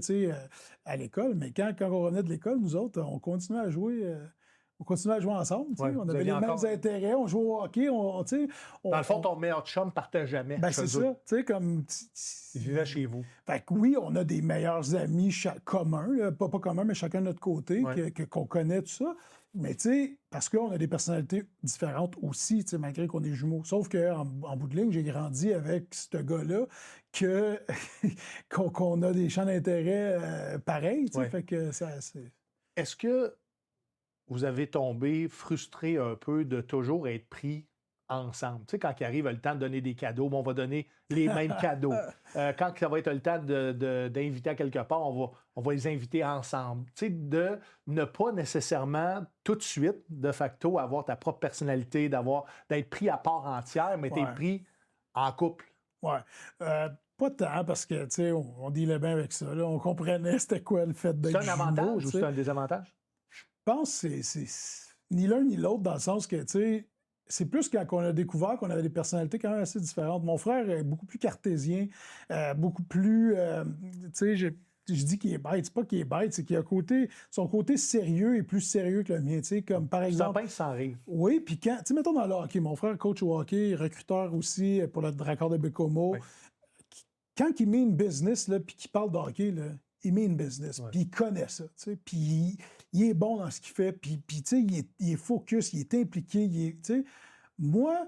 à l'école, mais quand on revenait de l'école, nous autres, on continuait à jouer... On continuait à jouer ensemble. On avait les mêmes intérêts. On jouait au hockey. Dans le fond, ton meilleur chum ne partait jamais. Ben, c'est ça. Il vivait chez vous. Fait que oui, on a des meilleurs amis communs. Là, pas communs, mais chacun de notre côté, qu'on connaît, tout ça. Mais parce qu'on a des personnalités différentes aussi, malgré qu'on est jumeaux. Sauf qu'en bout de ligne, j'ai grandi avec ce gars-là qu'on a des champs d'intérêt pareils. Fait que c'est... Est-ce que vous avez tombé frustré un peu de toujours être pris ensemble? Tu sais, quand il arrive le temps de donner des cadeaux, on va donner les mêmes cadeaux. Quand ça va être le temps d'inviter à quelque part, on va on va les inviter ensemble. Tu sais, de ne pas nécessairement tout de suite, de facto, avoir ta propre personnalité, d'être pris à part entière, mais tu es pris en couple. Ouais. Pas tant, parce que, tu sais, on dealait bien avec ça. Là. On comprenait c'était quoi le fait d'être C'est un avantage ou c'est un désavantage? Je pense que c'est ni l'un ni l'autre, dans le sens que, tu sais, c'est plus quand on a découvert qu'on avait des personnalités quand même assez différentes. Mon frère est beaucoup plus cartésien, beaucoup plus, tu sais, je dis qu'il est bête. C'est pas qu'il est bête, c'est qu'il a son côté sérieux est plus sérieux que le mien, tu sais, comme par exemple... Ça sans rire. Oui, puis quand, tu sais, mettons dans le hockey, mon frère coach au hockey, recruteur aussi pour le Dracard de Bécomo. Oui. Quand il met une business, là, puis qu'il parle de hockey, là, il met une business, puis il connaît ça, tu sais, puis il est bon dans ce qu'il fait, puis tu sais, il est focus, il est impliqué, tu sais. Moi,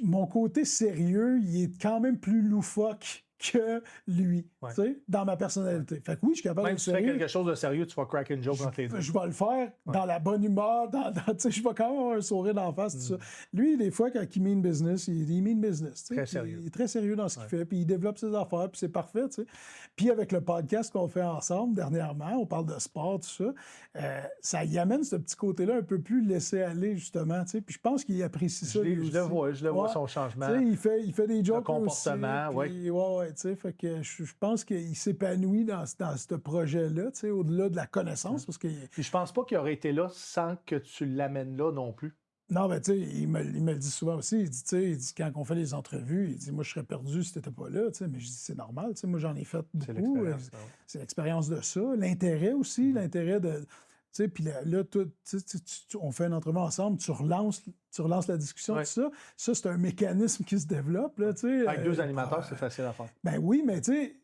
mon côté sérieux, il est quand même plus loufoque que lui, tu sais, dans ma personnalité. Fait que oui, je suis capable même de si tu fais quelque chose de sérieux, tu vas crack une joke entre les deux. Je vais le faire dans la bonne humeur, tu sais, je vais quand même avoir un sourire d'en face, tout ça. Lui, des fois, quand il met une business, il met une business, tu sais. Très sérieux. Il est très sérieux dans ce qu'il fait, puis il développe ses affaires, puis c'est parfait, tu sais. Puis avec le podcast qu'on fait ensemble dernièrement, on parle de sport, tout ça, ça y amène ce petit côté-là un peu plus laissé aller, justement, tu sais. Puis je pense qu'il apprécie ça, lui aussi. Je le vois, son changement. Tu sais, il fait des jokes le comportement, oui. Ouais, tu sais, fait que je pense qu'il s'épanouit dans ce projet-là, tu sais, au-delà de la connaissance, parce que... Puis je pense pas qu'il aurait été là sans que tu l'amènes là non plus. Non, ben tu sais, il me le dit souvent aussi, il dit, tu sais, quand on fait les entrevues, il dit, moi, je serais perdu si t'étais pas là, tu sais, mais je dis, c'est normal, tu sais, moi, j'en ai fait beaucoup. C'est l'expérience de ça, l'intérêt aussi, l'intérêt de... Tu sais, puis là, on fait une entrevue ensemble, tu relances la discussion, tout ça. Ça, c'est un mécanisme qui se développe, là, tu sais. Avec deux animateurs, c'est facile à faire. Ben oui, mais tu sais,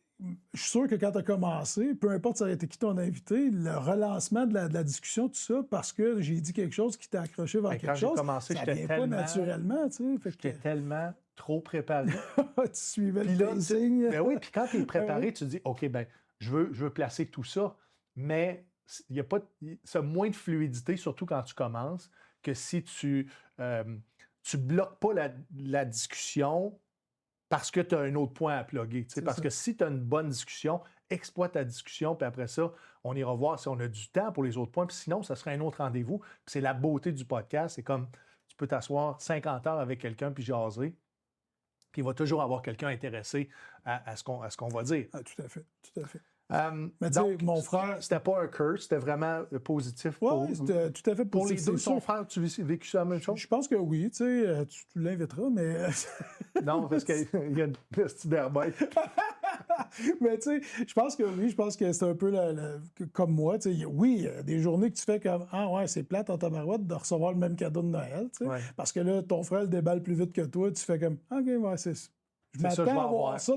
je suis sûr que quand tu as commencé, peu importe ça aurait été qui ton invité, le relancement de la discussion, tout ça, parce que j'ai dit quelque chose qui t'a accroché vers quelque chose, commencé, ça vient pas naturellement, tu sais. J'étais tellement trop préparé. Tu suivais le pacing. Ben oui, puis quand tu es préparé, tu te dis, OK, ben je veux placer tout ça, mais il y a pas moins de fluidité, surtout quand tu commences, que si tu bloques pas la discussion parce que tu as un autre point à plugger. Parce que si tu as une bonne discussion, exploite ta discussion, puis après ça, on ira voir si on a du temps pour les autres points. Puis sinon, ça serait un autre rendez-vous. Puis c'est la beauté du podcast. C'est comme tu peux t'asseoir 50 heures avec quelqu'un puis jaser. Puis il va toujours avoir quelqu'un intéressé à ce qu'on va dire. Ah, tout à fait, tout à fait. Mais donc, mon frère, c'était pas un curse, c'était vraiment positif. Oui, c'était tout à fait positif. Pour les deux, ton frère, tu as vécu ça la même chose? Je pense que oui, tu sais, tu l'inviteras, mais... Non, parce qu'il y a une petite berbête. Mais tu sais, je pense que oui, je pense que c'est un peu comme moi, tu sais, oui, il y a des journées que tu fais comme « Ah ouais, c'est plate en tabarouette de recevoir le même cadeau de Noël, tu sais, parce que là, ton frère le déballe plus vite que toi, tu fais comme « OK, ouais, c'est ça. » Je m'attends à avoir ça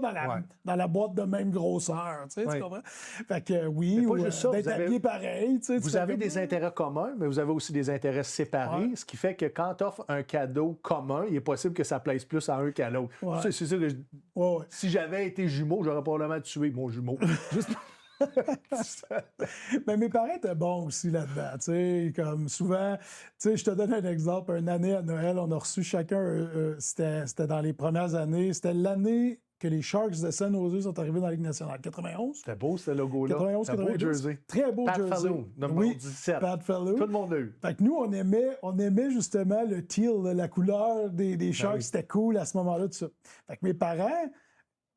dans la boîte de même grosseur, tu sais, tu comprends? Fait que oui, d'être habillé pareil, tu sais. Vous avez des intérêts communs, mais vous avez aussi des intérêts séparés, ce qui fait que quand tu offres un cadeau commun, il est possible que ça plaise plus à un qu'à l'autre. C'est ça que si j'avais été jumeau, j'aurais probablement tué mon jumeau. Mais mes parents étaient bons aussi là-dedans, tu sais, comme souvent, tu sais, je te donne un exemple, une année à Noël, on a reçu chacun, c'était dans les premières années, c'était l'année que les Sharks de San Jose sont arrivés dans la Ligue nationale, 91. C'était beau, ce logo-là. 91, c'était 92. Beau jersey. Très beau Pat jersey. Fallow, numéro 17. Pat Fallow. Tout le monde l'a eu. Fait que nous, on aimait justement le teal, la couleur des Sharks, c'était cool à ce moment-là, tout ça. Fait que mes parents,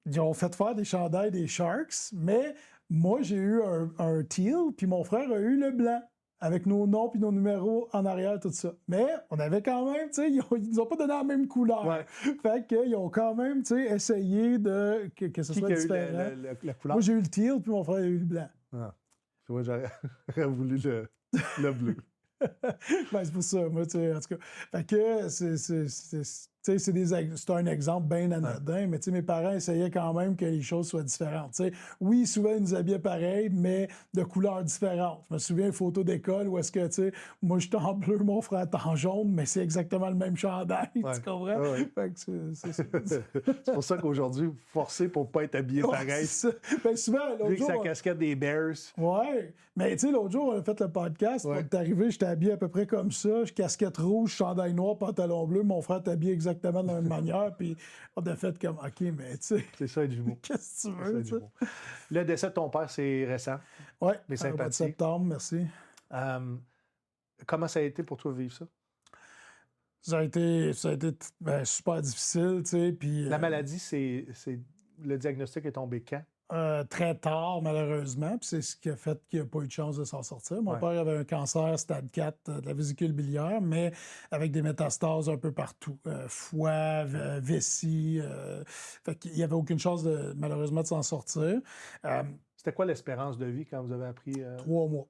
ils ont fait faire des chandails des Sharks, mais moi, j'ai eu un teal, puis mon frère a eu le blanc, avec nos noms puis nos numéros en arrière, tout ça. Mais on avait quand même, tu sais, ils nous ont pas donné la même couleur. Ouais. Fait qu'ils ont quand même, tu sais, essayé que ce soit différent. La couleur? Moi, j'ai eu le teal, puis mon frère a eu le blanc. Ah. Tu vois, j'aurais voulu le bleu. Ben, c'est pour ça, moi, tu sais, en tout cas. Fait que c'est un exemple bien anodin, mais mes parents essayaient quand même que les choses soient différentes. T'sais. Oui, souvent, ils nous habillaient pareil, mais de couleurs différentes. Je me souviens une photo d'école où est-ce que, moi, j'étais en bleu, mon frère était en jaune, mais c'est exactement le même chandail, tu comprends? Ouais. Fait que c'est pour ça qu'aujourd'hui, vous forcez pour ne pas être habillé pareil. Ben, souvent, l'autre jour... sa casquette des Bears. Ouais, mais tu sais, l'autre jour, on a fait le podcast, quand t'es arrivé, j'étais habillé à peu près comme ça, casquette rouge, chandail noir, pantalon bleu, mon frère était habillé exactement exactement de la même manière. Puis on a fait comme, OK, mais tu sais, C'est ça, être jumeau. qu'est-ce que tu C'est ça, veux? être tu sais? jumeau. Le décès de ton père, c'est récent. Oui, Mes au mois de sympathies. septembre, merci. Comment ça a été pour toi vivre ça? Ça a été super difficile, tu sais, puis La maladie, le diagnostic est tombé quand? très tard, malheureusement, puis c'est ce qui a fait qu'il n'a pas eu de chance de s'en sortir. Mon Ouais. père avait un cancer stade 4 de la vésicule biliaire, mais avec des métastases un peu partout. Foie, vessie. Fait qu'il n'y avait aucune chance, malheureusement, de s'en sortir. C'était quoi l'espérance de vie quand vous avez appris? 3 mois.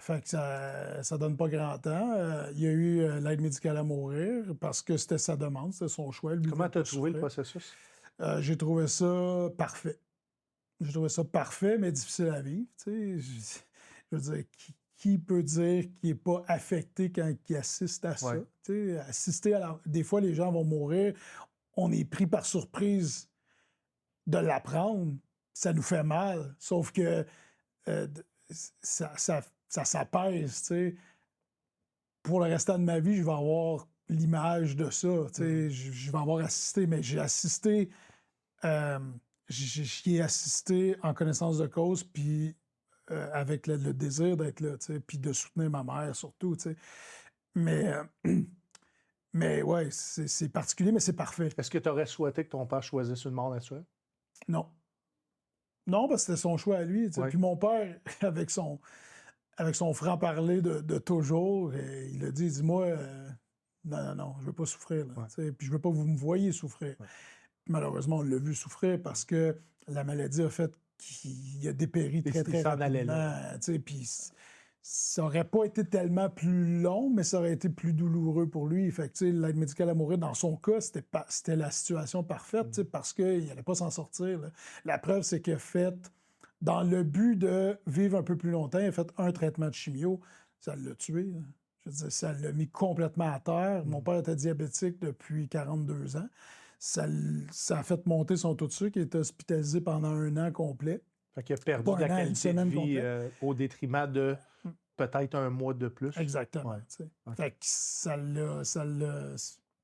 Fait que ça donne pas grand temps. Il y a eu l'aide médicale à mourir parce que c'était sa demande, c'était son choix. Lui, Comment il tu as voulait pas trouvé le souffrir. processus? J'ai trouvé ça parfait. J'ai trouvé ça parfait, mais difficile à vivre. Tu sais. Je veux dire, qui peut dire qu'il n'est pas affecté quand il assiste à ça? Ouais. Tu sais, assister des fois, les gens vont mourir. On est pris par surprise de l'apprendre. Ça nous fait mal. Sauf que ça s'apaise. Tu sais. Pour le restant de ma vie, je vais avoir l'image de ça. Tu sais. Je vais avoir assisté, mais j'ai assisté. J'y ai assisté en connaissance de cause, puis avec le désir d'être là, tu sais, puis de soutenir ma mère surtout, tu sais. Mais, mais ouais, c'est particulier, mais c'est parfait. Est-ce que tu aurais souhaité que ton père choisisse une mort naturelle? Non. Non, parce que c'était son choix à lui. Tu sais. Ouais. Puis mon père, avec son franc-parler de toujours, il a dit, dis-moi, non, je veux pas souffrir. Là, Ouais. tu sais. Puis je veux pas que vous me voyez souffrir. Ouais. Malheureusement, on l'a vu souffrir parce que la maladie a fait qu'il a dépéri très, très s'en allait rapidement. Tu sais, puis ça aurait pas été tellement plus long, mais ça aurait été plus douloureux pour lui. Fait que, tu sais, l'aide médicale à mourir, dans son cas, c'était la situation parfaite, tu sais, parce qu'il n'allait pas s'en sortir. Là. La preuve, c'est qu'il a fait, dans le but de vivre un peu plus longtemps, il a fait un traitement de chimio. Ça l'a tué. Là. Je veux dire, ça l'a mis complètement à terre. Mon père était diabétique depuis 42 ans. Ça a fait monter son taux de sucre. Il était hospitalisé pendant 1 an complet. Fait qu'il a perdu Pas de la un an, une qualité de semaine vie complète. au détriment de peut-être un mois de plus. Exactement. Ouais. Tu sais. Ok. Fait que ça l'a.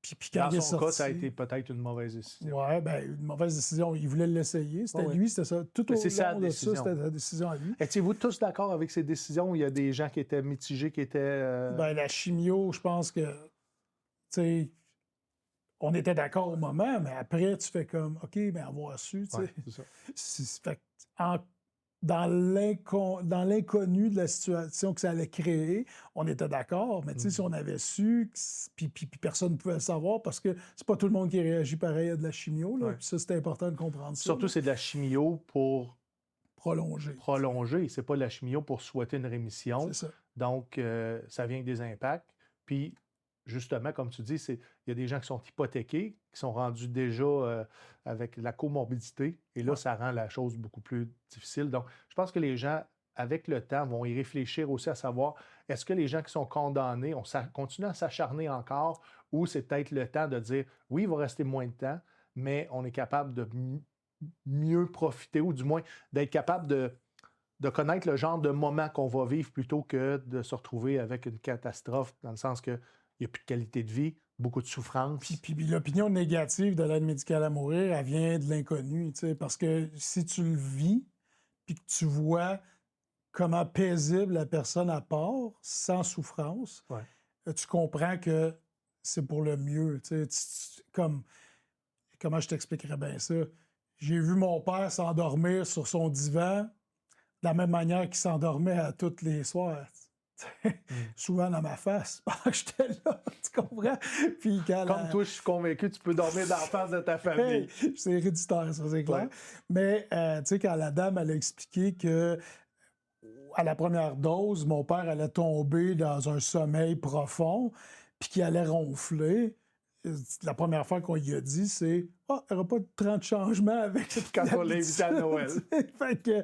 Puis quand Dans il est son cas, sorti, ça a été peut-être une mauvaise décision. ouais, ben, une mauvaise décision. Il voulait l'essayer. C'était Ouais. lui, c'était ça. Tout Mais au c'est sa long de ça, décision. c'était sa décision à lui. Étiez-vous tous d'accord avec ces décisions? Il y a des gens qui étaient mitigés, qui étaient... Ben, la chimio, je pense que, tu sais, on était d'accord au moment, mais après, tu fais comme, OK, mais avoir su, tu sais. Ouais, c'est ça. Fait que dans l'inconnu de la situation que ça allait créer, on était d'accord, mais tu sais, si on avait su, puis personne ne pouvait le savoir, parce que c'est pas tout le monde qui réagit pareil à de la chimio, là, Ouais. puis ça, c'était important de comprendre ça. Surtout, là. c'est de la chimio pour Prolonger. c'est pas de la chimio pour souhaiter une rémission. C'est ça. Donc, ça vient avec des impacts. Puis, justement, comme tu dis, il y a des gens qui sont hypothéqués, qui sont rendus déjà avec la comorbidité. Et là, Ouais. ça rend la chose beaucoup plus difficile. Donc, je pense que les gens, avec le temps, vont y réfléchir aussi à savoir, est-ce que les gens qui sont condamnés, on continue à s'acharner encore, ou c'est peut-être le temps de dire, oui, il va rester moins de temps, mais on est capable de mieux profiter, ou du moins d'être capable de connaître le genre de moment qu'on va vivre plutôt que de se retrouver avec une catastrophe, dans le sens qu'il n'y a plus de qualité de vie, beaucoup de souffrance. Puis l'opinion négative de l'aide médicale à mourir, elle vient de l'inconnu, tu sais, parce que si tu le vis, puis que tu vois comment paisible la personne à part, sans souffrance, Ouais. tu comprends que c'est pour le mieux, tu sais. Comment je t'expliquerais bien ça? J'ai vu mon père s'endormir sur son divan de la même manière qu'il s'endormait à tous les soirs. Souvent dans ma face, pendant que j'étais là, tu comprends? Puis Comme toi, je suis convaincu, tu peux dormir dans la face de ta famille. Hey, c'est héréditaire, ça, c'est clair. Ouais. Mais, tu sais, quand la dame, elle a expliqué que à la première dose, mon père allait tomber dans un sommeil profond, puis qu'il allait ronfler. La première fois qu'on lui a dit, c'est « Ah, il n'y aura pas de 30 changements avec Quand on l'a invité à Noël. » Fait que,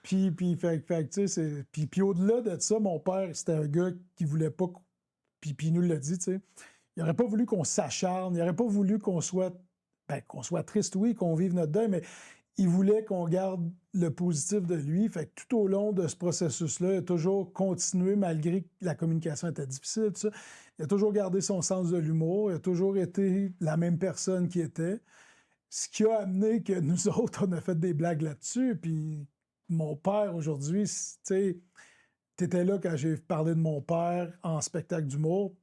puis au-delà de ça, mon père, c'était un gars qui voulait pas... Puis il nous l'a dit, tu sais. Il n'aurait pas voulu qu'on s'acharne, il n'aurait pas voulu qu'on soit triste, oui, qu'on vive notre deuil, mais il voulait qu'on garde le positif de lui. Fait que tout au long de ce processus-là, il a toujours continué, malgré que la communication était difficile, tout ça. Il a toujours gardé son sens de l'humour. Il a toujours été la même personne qu'il était. Ce qui a amené que nous autres, on a fait des blagues là-dessus. Puis mon père, aujourd'hui, tu sais, t'étais là quand j'ai parlé de mon père en spectacle d'humour.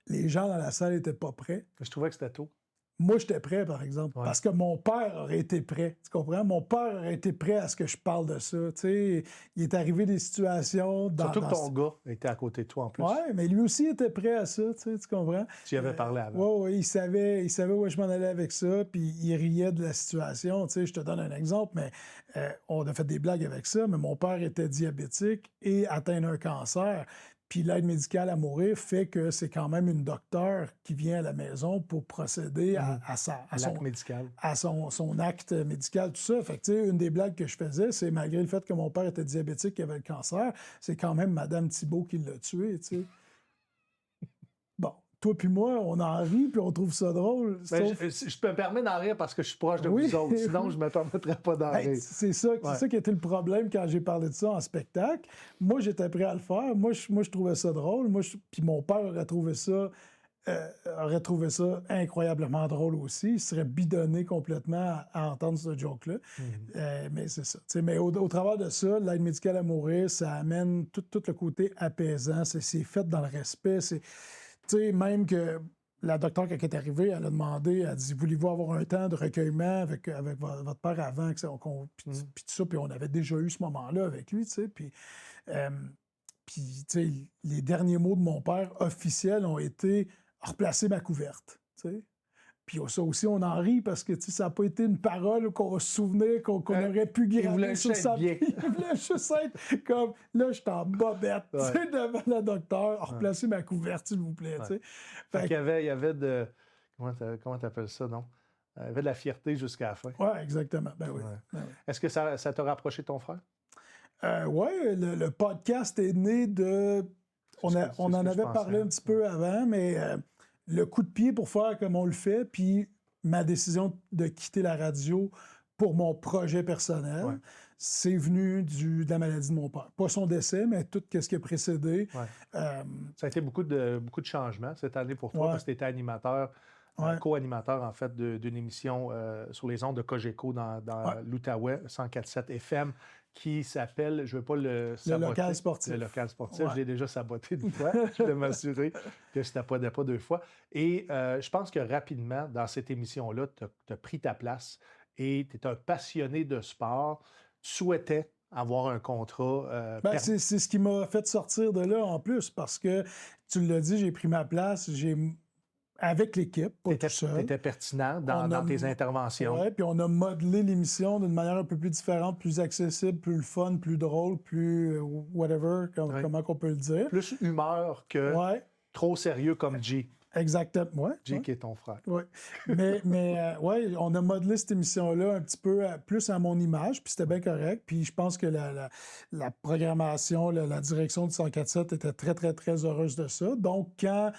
Les gens dans la salle n'étaient pas prêts. Je trouvais que c'était tôt. Moi, j'étais prêt, par exemple, parce que mon père aurait été prêt. Tu comprends? Mon père aurait été prêt à ce que je parle de ça. Tu sais, il est arrivé des situations... Surtout que ton gars était à côté de toi, en plus. Oui, mais lui aussi était prêt à ça, tu comprends? Tu y avais parlé avant. Oui, il savait où je m'en allais avec ça, puis il riait de la situation. Tu sais, je te donne un exemple, mais on a fait des blagues avec ça, mais mon père était diabétique et atteint d'un cancer. Puis l'aide médicale à mourir fait que c'est quand même une docteure qui vient à la maison pour procéder à son acte médical, tout ça. Fait que, tu sais, une des blagues que je faisais, c'est malgré le fait que mon père était diabétique et avait le cancer, c'est quand même Madame Thibault qui l'a tué, tu sais. Bon, toi puis moi, on en rit puis on trouve ça drôle. Ben, je me permets d'en rire parce que je suis proche de vous autres. Sinon, je ne me permettrais pas d'en rire. C'est ça qui était le problème quand j'ai parlé de ça en spectacle. Moi, j'étais prêt à le faire. Moi, je trouvais ça drôle. Puis mon père aurait trouvé ça incroyablement drôle aussi. Il serait bidonné complètement à entendre ce joke-là. Mais c'est ça. Mais au travers de ça, l'aide médicale à mourir, ça amène tout le côté apaisant. C'est fait dans le respect. Tu sais, même que la docteure, quand elle est arrivée, elle a demandé, elle a dit, voulez-vous avoir un temps de recueillement avec votre père avant, puis tout ça, puis on avait déjà eu ce moment-là avec lui, tu sais, puis tu sais, les derniers mots de mon père officiels ont été « replacer ma couverte », tu sais. Puis ça aussi, on en rit parce que ça n'a pas été une parole qu'on va se souvenir qu'on aurait pu graver sur sa vie. Il voulait juste être comme, là, je suis en bobette, tu sais, devant la docteur, replacer ma couverte, s'il vous plaît, tu sais. Fait qu'il y avait de... Comment t'appelles ça, non? Il y avait de la fierté jusqu'à la fin. Oui, exactement. Ben oui. Ben oui. Est-ce que ça t'a rapproché de ton frère? Oui, le podcast est né de... On en avait parlé un petit peu avant, mais... le coup de pied pour faire comme on le fait, puis ma décision de quitter la radio pour mon projet personnel, c'est venu de la maladie de mon père. Pas son décès, mais tout ce qui a précédé. Ça a été beaucoup de changements cette année pour toi, parce que tu étais animateur, co-animateur, en fait, d'une émission sur les ondes de Cogeco dans l'Outaouais, 104.7 FM, qui s'appelle, je ne veux pas le saboter. Le local sportif. Le local sportif. Je l'ai déjà saboté une fois. Je voulais m'assurer que je ne t'appelais pas deux fois. Et je pense que rapidement, dans cette émission-là, tu as pris ta place et tu es un passionné de sport. Tu souhaitais avoir un contrat. C'est ce qui m'a fait sortir de là en plus, parce que, tu l'as dit, j'ai pris ma place, avec l'équipe, pas tout seul. Tu étais pertinent dans tes interventions. Oui, puis on a modelé l'émission d'une manière un peu plus différente, plus accessible, plus le fun, plus drôle, plus whatever, comment qu'on peut le dire. Plus humeur que trop sérieux comme G. Exactement. G qui est ton frère. Oui. Mais on a modelé cette émission-là un petit peu plus à mon image, puis c'était bien correct. Puis je pense que la programmation, la direction du 104.7 était très, très, très heureuse de ça. Donc, quand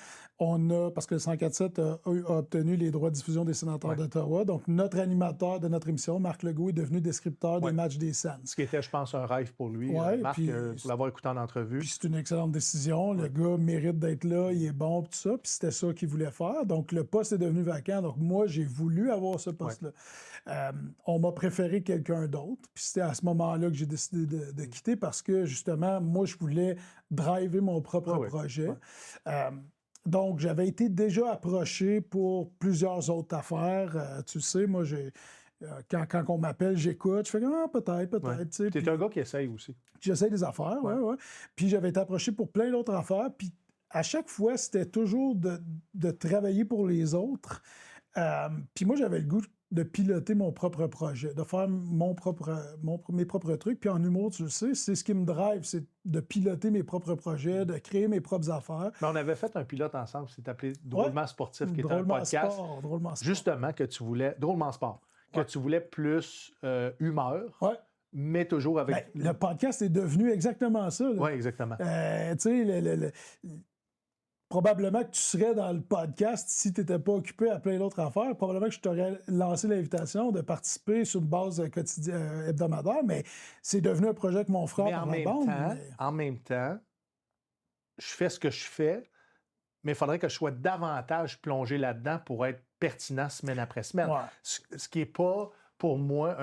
parce que le 104.7 a obtenu les droits de diffusion des sénateurs d'Ottawa, donc notre animateur de notre émission, Marc Legault, est devenu descripteur des matchs des Sens. Ce qui était, je pense, un rêve pour lui, Marc, pour l'avoir écouté en entrevue. Puis c'est une excellente décision. Le gars mérite d'être là, il est bon, tout ça. Puis c'était ça qu'il voulait faire. Donc, le poste est devenu vacant. Donc, moi, j'ai voulu avoir ce poste-là. On m'a préféré quelqu'un d'autre. Puis c'était à ce moment-là que j'ai décidé de quitter parce que, justement, moi, je voulais driver mon propre projet. Donc, j'avais été déjà approché pour plusieurs autres affaires. Tu sais, moi, quand on m'appelle, j'écoute. Je fais peut-être. Tu es un gars qui essaye aussi. J'essaye des affaires, oui. Puis j'avais été approché pour plein d'autres affaires. Puis à chaque fois, c'était toujours de travailler pour les autres. Puis moi, j'avais le goût de piloter mon propre projet, de faire mes propres trucs. Puis en humour, tu le sais, c'est ce qui me drive, c'est de piloter mes propres projets, de créer mes propres affaires. Mais on avait fait un pilote ensemble, c'est appelé Drôlement Sportif, qui était un podcast. Drôlement Sport. Justement, que tu voulais... Drôlement Sport. Que tu voulais plus humeur. Mais toujours avec... le podcast est devenu exactement ça. Oui, exactement. Tu sais, probablement que tu serais dans le podcast si tu n'étais pas occupé à plein d'autres affaires. Probablement que je t'aurais lancé l'invitation de participer sur une base quotidienne, hebdomadaire, mais c'est devenu un projet que mon frère Mais en même temps, je fais ce que je fais, mais il faudrait que je sois davantage plongé là-dedans pour être pertinent semaine après semaine. Ouais. Ce qui n'est pas, pour moi,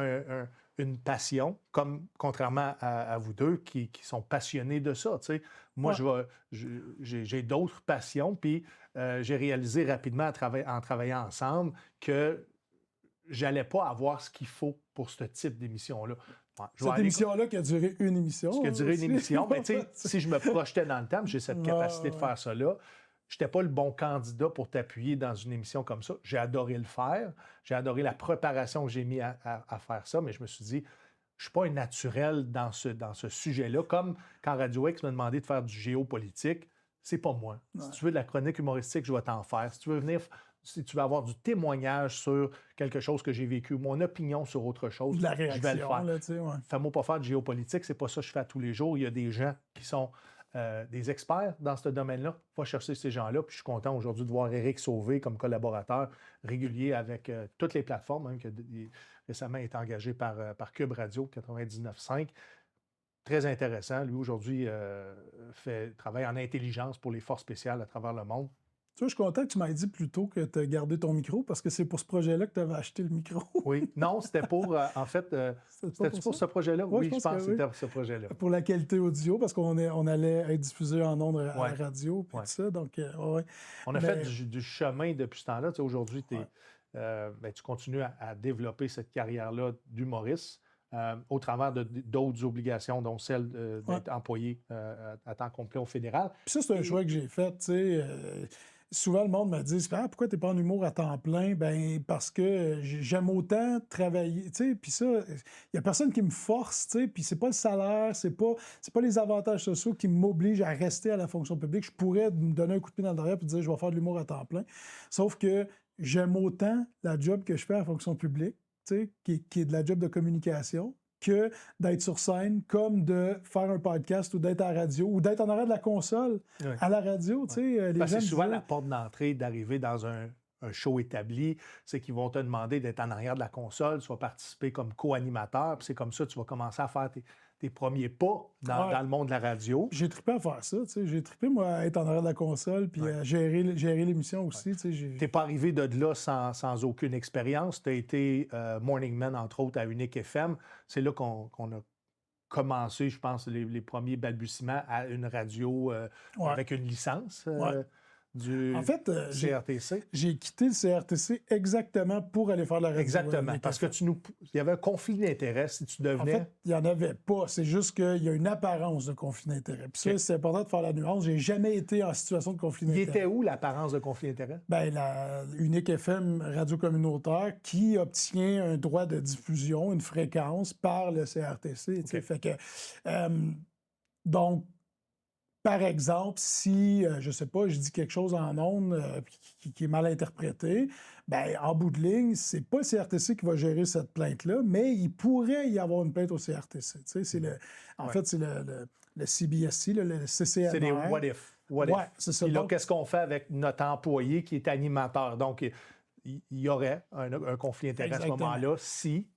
une passion, comme contrairement à vous deux qui sont passionnés de ça. Tu sais. Moi, j'ai d'autres passions, puis j'ai réalisé rapidement en travaillant ensemble que j'allais pas avoir ce qu'il faut pour ce type d'émission-là. Cette émission-là qui a duré une émission. Ce qui a duré une émission, mais tu sais, si je me projetais dans le temps, j'ai cette capacité de faire ça là, je n'étais pas le bon candidat pour t'appuyer dans une émission comme ça. J'ai adoré le faire. J'ai adoré la préparation que j'ai mis à faire ça, mais je me suis dit, je ne suis pas un naturel dans ce sujet-là. Comme quand Radio X m'a demandé de faire du géopolitique, c'est pas moi. Ouais. Si tu veux de la chronique humoristique, je vais t'en faire. Si tu veux avoir du témoignage sur quelque chose que j'ai vécu, mon opinion sur autre chose, je vais le faire. Là, fais-moi pas faire de géopolitique, c'est pas ça que je fais tous les jours. Il y a des gens qui sont des experts dans ce domaine-là. Va chercher ces gens-là. Puis je suis content aujourd'hui de voir Éric Sauvé comme collaborateur régulier avec toutes les plateformes, même qui récemment est engagé par Cube Radio 99.5. Très intéressant. Lui, aujourd'hui, travaille en intelligence pour les forces spéciales à travers le monde. Tu vois, je suis content que tu m'aies dit plus tôt que tu as gardé ton micro parce que c'est pour ce projet-là que tu avais acheté le micro. Oui. Non, c'était pour, en fait, c'était pour ce projet-là? Oui, je pense que c'était pour ce projet-là. Pour la qualité audio, parce qu'on allait être diffusé en ondes à la radio, puis tout ça. Donc, On a fait du chemin depuis ce temps-là. Tu sais, aujourd'hui, tu continues à développer cette carrière-là d'humoriste. Au travers d'autres obligations, dont celle d'être employé à temps complet au fédéral. Puis ça, c'est un choix que j'ai fait, tu sais. Souvent, le monde me dit pourquoi tu n'es pas en humour à temps plein? Ben parce que j'aime autant travailler, tu sais. Puis ça, il n'y a personne qui me force, tu sais. Puis c'est pas le salaire, c'est pas les avantages sociaux qui m'obligent à rester à la fonction publique. Je pourrais me donner un coup de pied dans le derrière et dire je vais faire de l'humour à temps plein. Sauf que j'aime autant la job que je fais à la fonction publique, qui est de la job de communication, que d'être sur scène, comme de faire un podcast ou d'être à la radio, ou d'être en arrière de la console à la radio. C'est souvent la porte d'entrée d'arriver dans un show établi, c'est qu'ils vont te demander d'être en arrière de la console, tu vas participer comme co-animateur, puis c'est comme ça que tu vas commencer à faire tes premiers pas dans le monde de la radio. J'ai trippé à faire ça, j'ai trippé, moi, à être en arrière de la console, puis à gérer l'émission aussi. T'es pas arrivé de là sans aucune expérience. Tu as été Morning Man, entre autres, à Unique FM. C'est là qu'on a commencé, je pense, les premiers balbutiements à une radio avec une licence. En fait, CRTC. J'ai quitté le CRTC exactement pour aller faire la radio. Exactement, parce que il y avait un conflit d'intérêts si tu devenais... En fait, il n'y en avait pas. C'est juste qu'il y a une apparence de conflit d'intérêts. Puis ça, c'est important de faire la nuance. J'ai jamais été en situation de conflit d'intérêts. Il était où l'apparence de conflit d'intérêts? Bien, la Unique FM radio communautaire qui obtient un droit de diffusion, une fréquence par le CRTC. Okay. Fait que, donc, par exemple, si, je ne sais pas, je dis quelque chose en ondes qui est mal interprété, bien, en bout de ligne, c'est pas le CRTC qui va gérer cette plainte-là, mais il pourrait y avoir une plainte au CRTC. Tu sais, c'est fait, c'est le CBSC, le CCMR. C'est des what if. C'est ça. Puis là, qu'est-ce qu'on fait avec notre employé qui est animateur? Donc, il y aurait un conflit d'intérêts à ce moment-là si...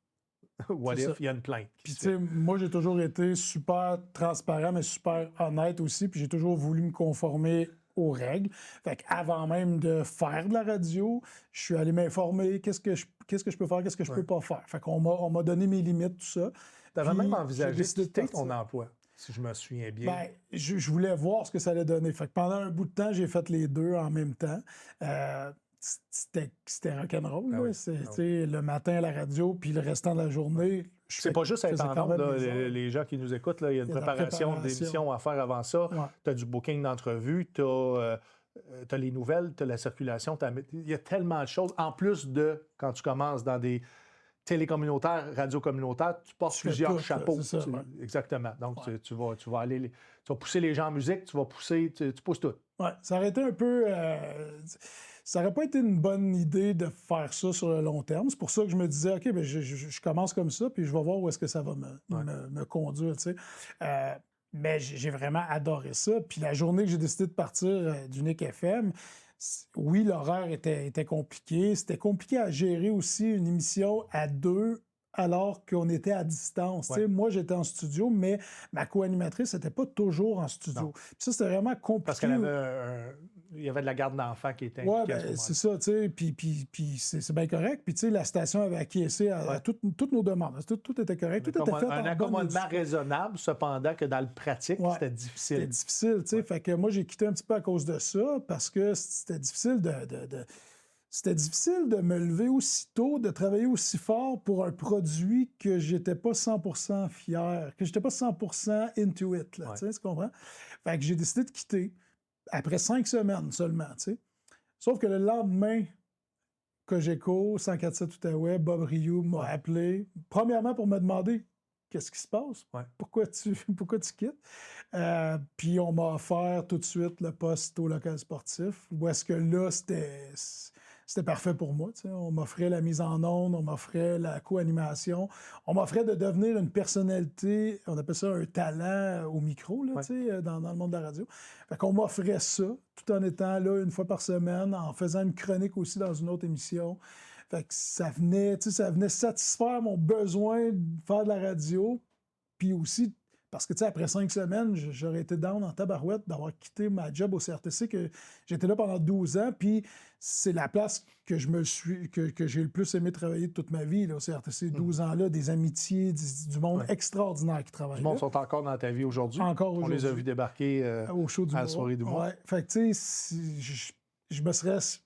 What if il y a une plainte? Puis, tu sais, moi, j'ai toujours été super transparent, mais super honnête aussi, puis j'ai toujours voulu me conformer aux règles. Fait qu'avant même de faire de la radio, je suis allé m'informer qu'est-ce que je peux faire, qu'est-ce que je peux pas faire. Fait qu'on m'a donné mes limites, tout ça. Tu avais même envisagé de quitter ton emploi, si je me souviens bien. Bien, je voulais voir ce que ça allait donner. Fait que pendant un bout de temps, j'ai fait les deux en même temps. C'était rock'n'roll. Le matin à la radio, puis le restant de la journée. C'est pas juste être en ondes, les gens qui nous écoutent, il y a une préparation d'émission à faire avant ça. Ouais. Tu as du booking d'entrevue, tu as les nouvelles, tu as la circulation. Il y a tellement de choses. En plus de, quand tu commences dans des télécommunautaires, radio communautaires, tu portes plusieurs chapeaux. Exactement. Donc, tu vas aller... Tu vas pousser les gens en musique, tu pousses tout. Oui, ça aurait été un peu... ça n'aurait pas été une bonne idée de faire ça sur le long terme. C'est pour ça que je me disais, OK, je commence comme ça, puis je vais voir où est-ce que ça va me conduire. Tu sais. Mais j'ai vraiment adoré ça. Puis la journée que j'ai décidé de partir d'Unique FM, oui, l'horaire était compliqué. C'était compliqué à gérer aussi une émission à deux alors qu'on était à distance. Ouais. Moi, j'étais en studio, mais ma co-animatrice n'était pas toujours en studio. Puis ça, c'était vraiment compliqué. Parce qu'il y avait de la garde d'enfants qui était Oui, impliquée à ce moment-là. c'est ça, tu sais, puis c'est bien correct. Puis, tu sais, la station avait acquiescé à toutes nos demandes. Tout était correct, tout était fait Un accommodement raisonnable, cependant que dans le pratique, c'était difficile. C'était difficile, tu sais. Fait que moi, j'ai quitté un petit peu à cause de ça, parce que c'était difficile C'était difficile de me lever aussitôt, de travailler aussi fort pour un produit que j'étais pas 100% fier, que j'étais pas 100% into it, là, tu comprends? Fait que j'ai décidé de quitter après 5 semaines seulement, tu sais. Sauf que le lendemain, Cogeco, 104.7 Outaouais, Bob Rioux m'a appelé, premièrement pour me demander qu'est-ce qui se passe, pourquoi tu quittes. Puis on m'a offert tout de suite le poste au local sportif, où est-ce que là, c'était parfait pour moi. T'sais. On m'offrait la mise en onde, on m'offrait la co-animation, on m'offrait de devenir une personnalité, on appelle ça un talent au micro, là, dans le monde de la radio. Fait qu'on m'offrait ça, tout en étant là une fois par semaine, en faisant une chronique aussi dans une autre émission. Fait que ça venait satisfaire mon besoin de faire de la radio, puis aussi parce que, après 5 semaines, j'aurais été down en tabarouette d'avoir quitté ma job au CRTC, que j'étais là pendant 12 ans, puis c'est la place que j'ai le plus aimé travailler de toute ma vie, là, au CRTC. 12 ans-là, des amitiés, du monde extraordinaire qui travaille. Du monde sont encore dans ta vie aujourd'hui. Encore aujourd'hui. On les a vus débarquer au show du à la soirée du mois. Ouais. Fait que, tu sais,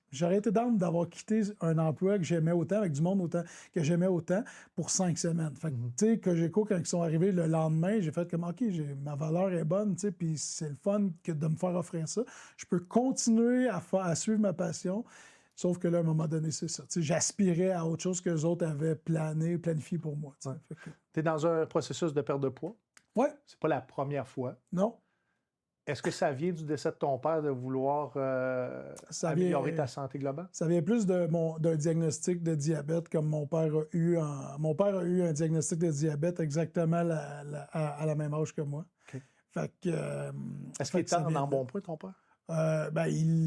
j'aurais été down d'avoir quitté un emploi que j'aimais autant, avec du monde que j'aimais autant, pour 5 semaines. Fait que, tu sais, Cogeco, quand ils sont arrivés le lendemain, j'ai fait comme, OK, ma valeur est bonne, tu sais, puis c'est le fun de me faire offrir ça. Je peux continuer à suivre ma passion, sauf que là, à un moment donné, c'est ça. Tu sais, j'aspirais à autre chose que les autres avaient planifié pour moi. Tu es dans un processus de perte de poids? Oui. C'est pas la première fois. Non. Est-ce que ça vient du décès de ton père de vouloir améliorer ta santé globale? Ça vient plus d'un diagnostic de diabète comme mon père a eu. Mon père a eu un diagnostic de diabète exactement à la même âge que moi. Okay. Fait que, est-ce qu'il était en bon point, ton père? Il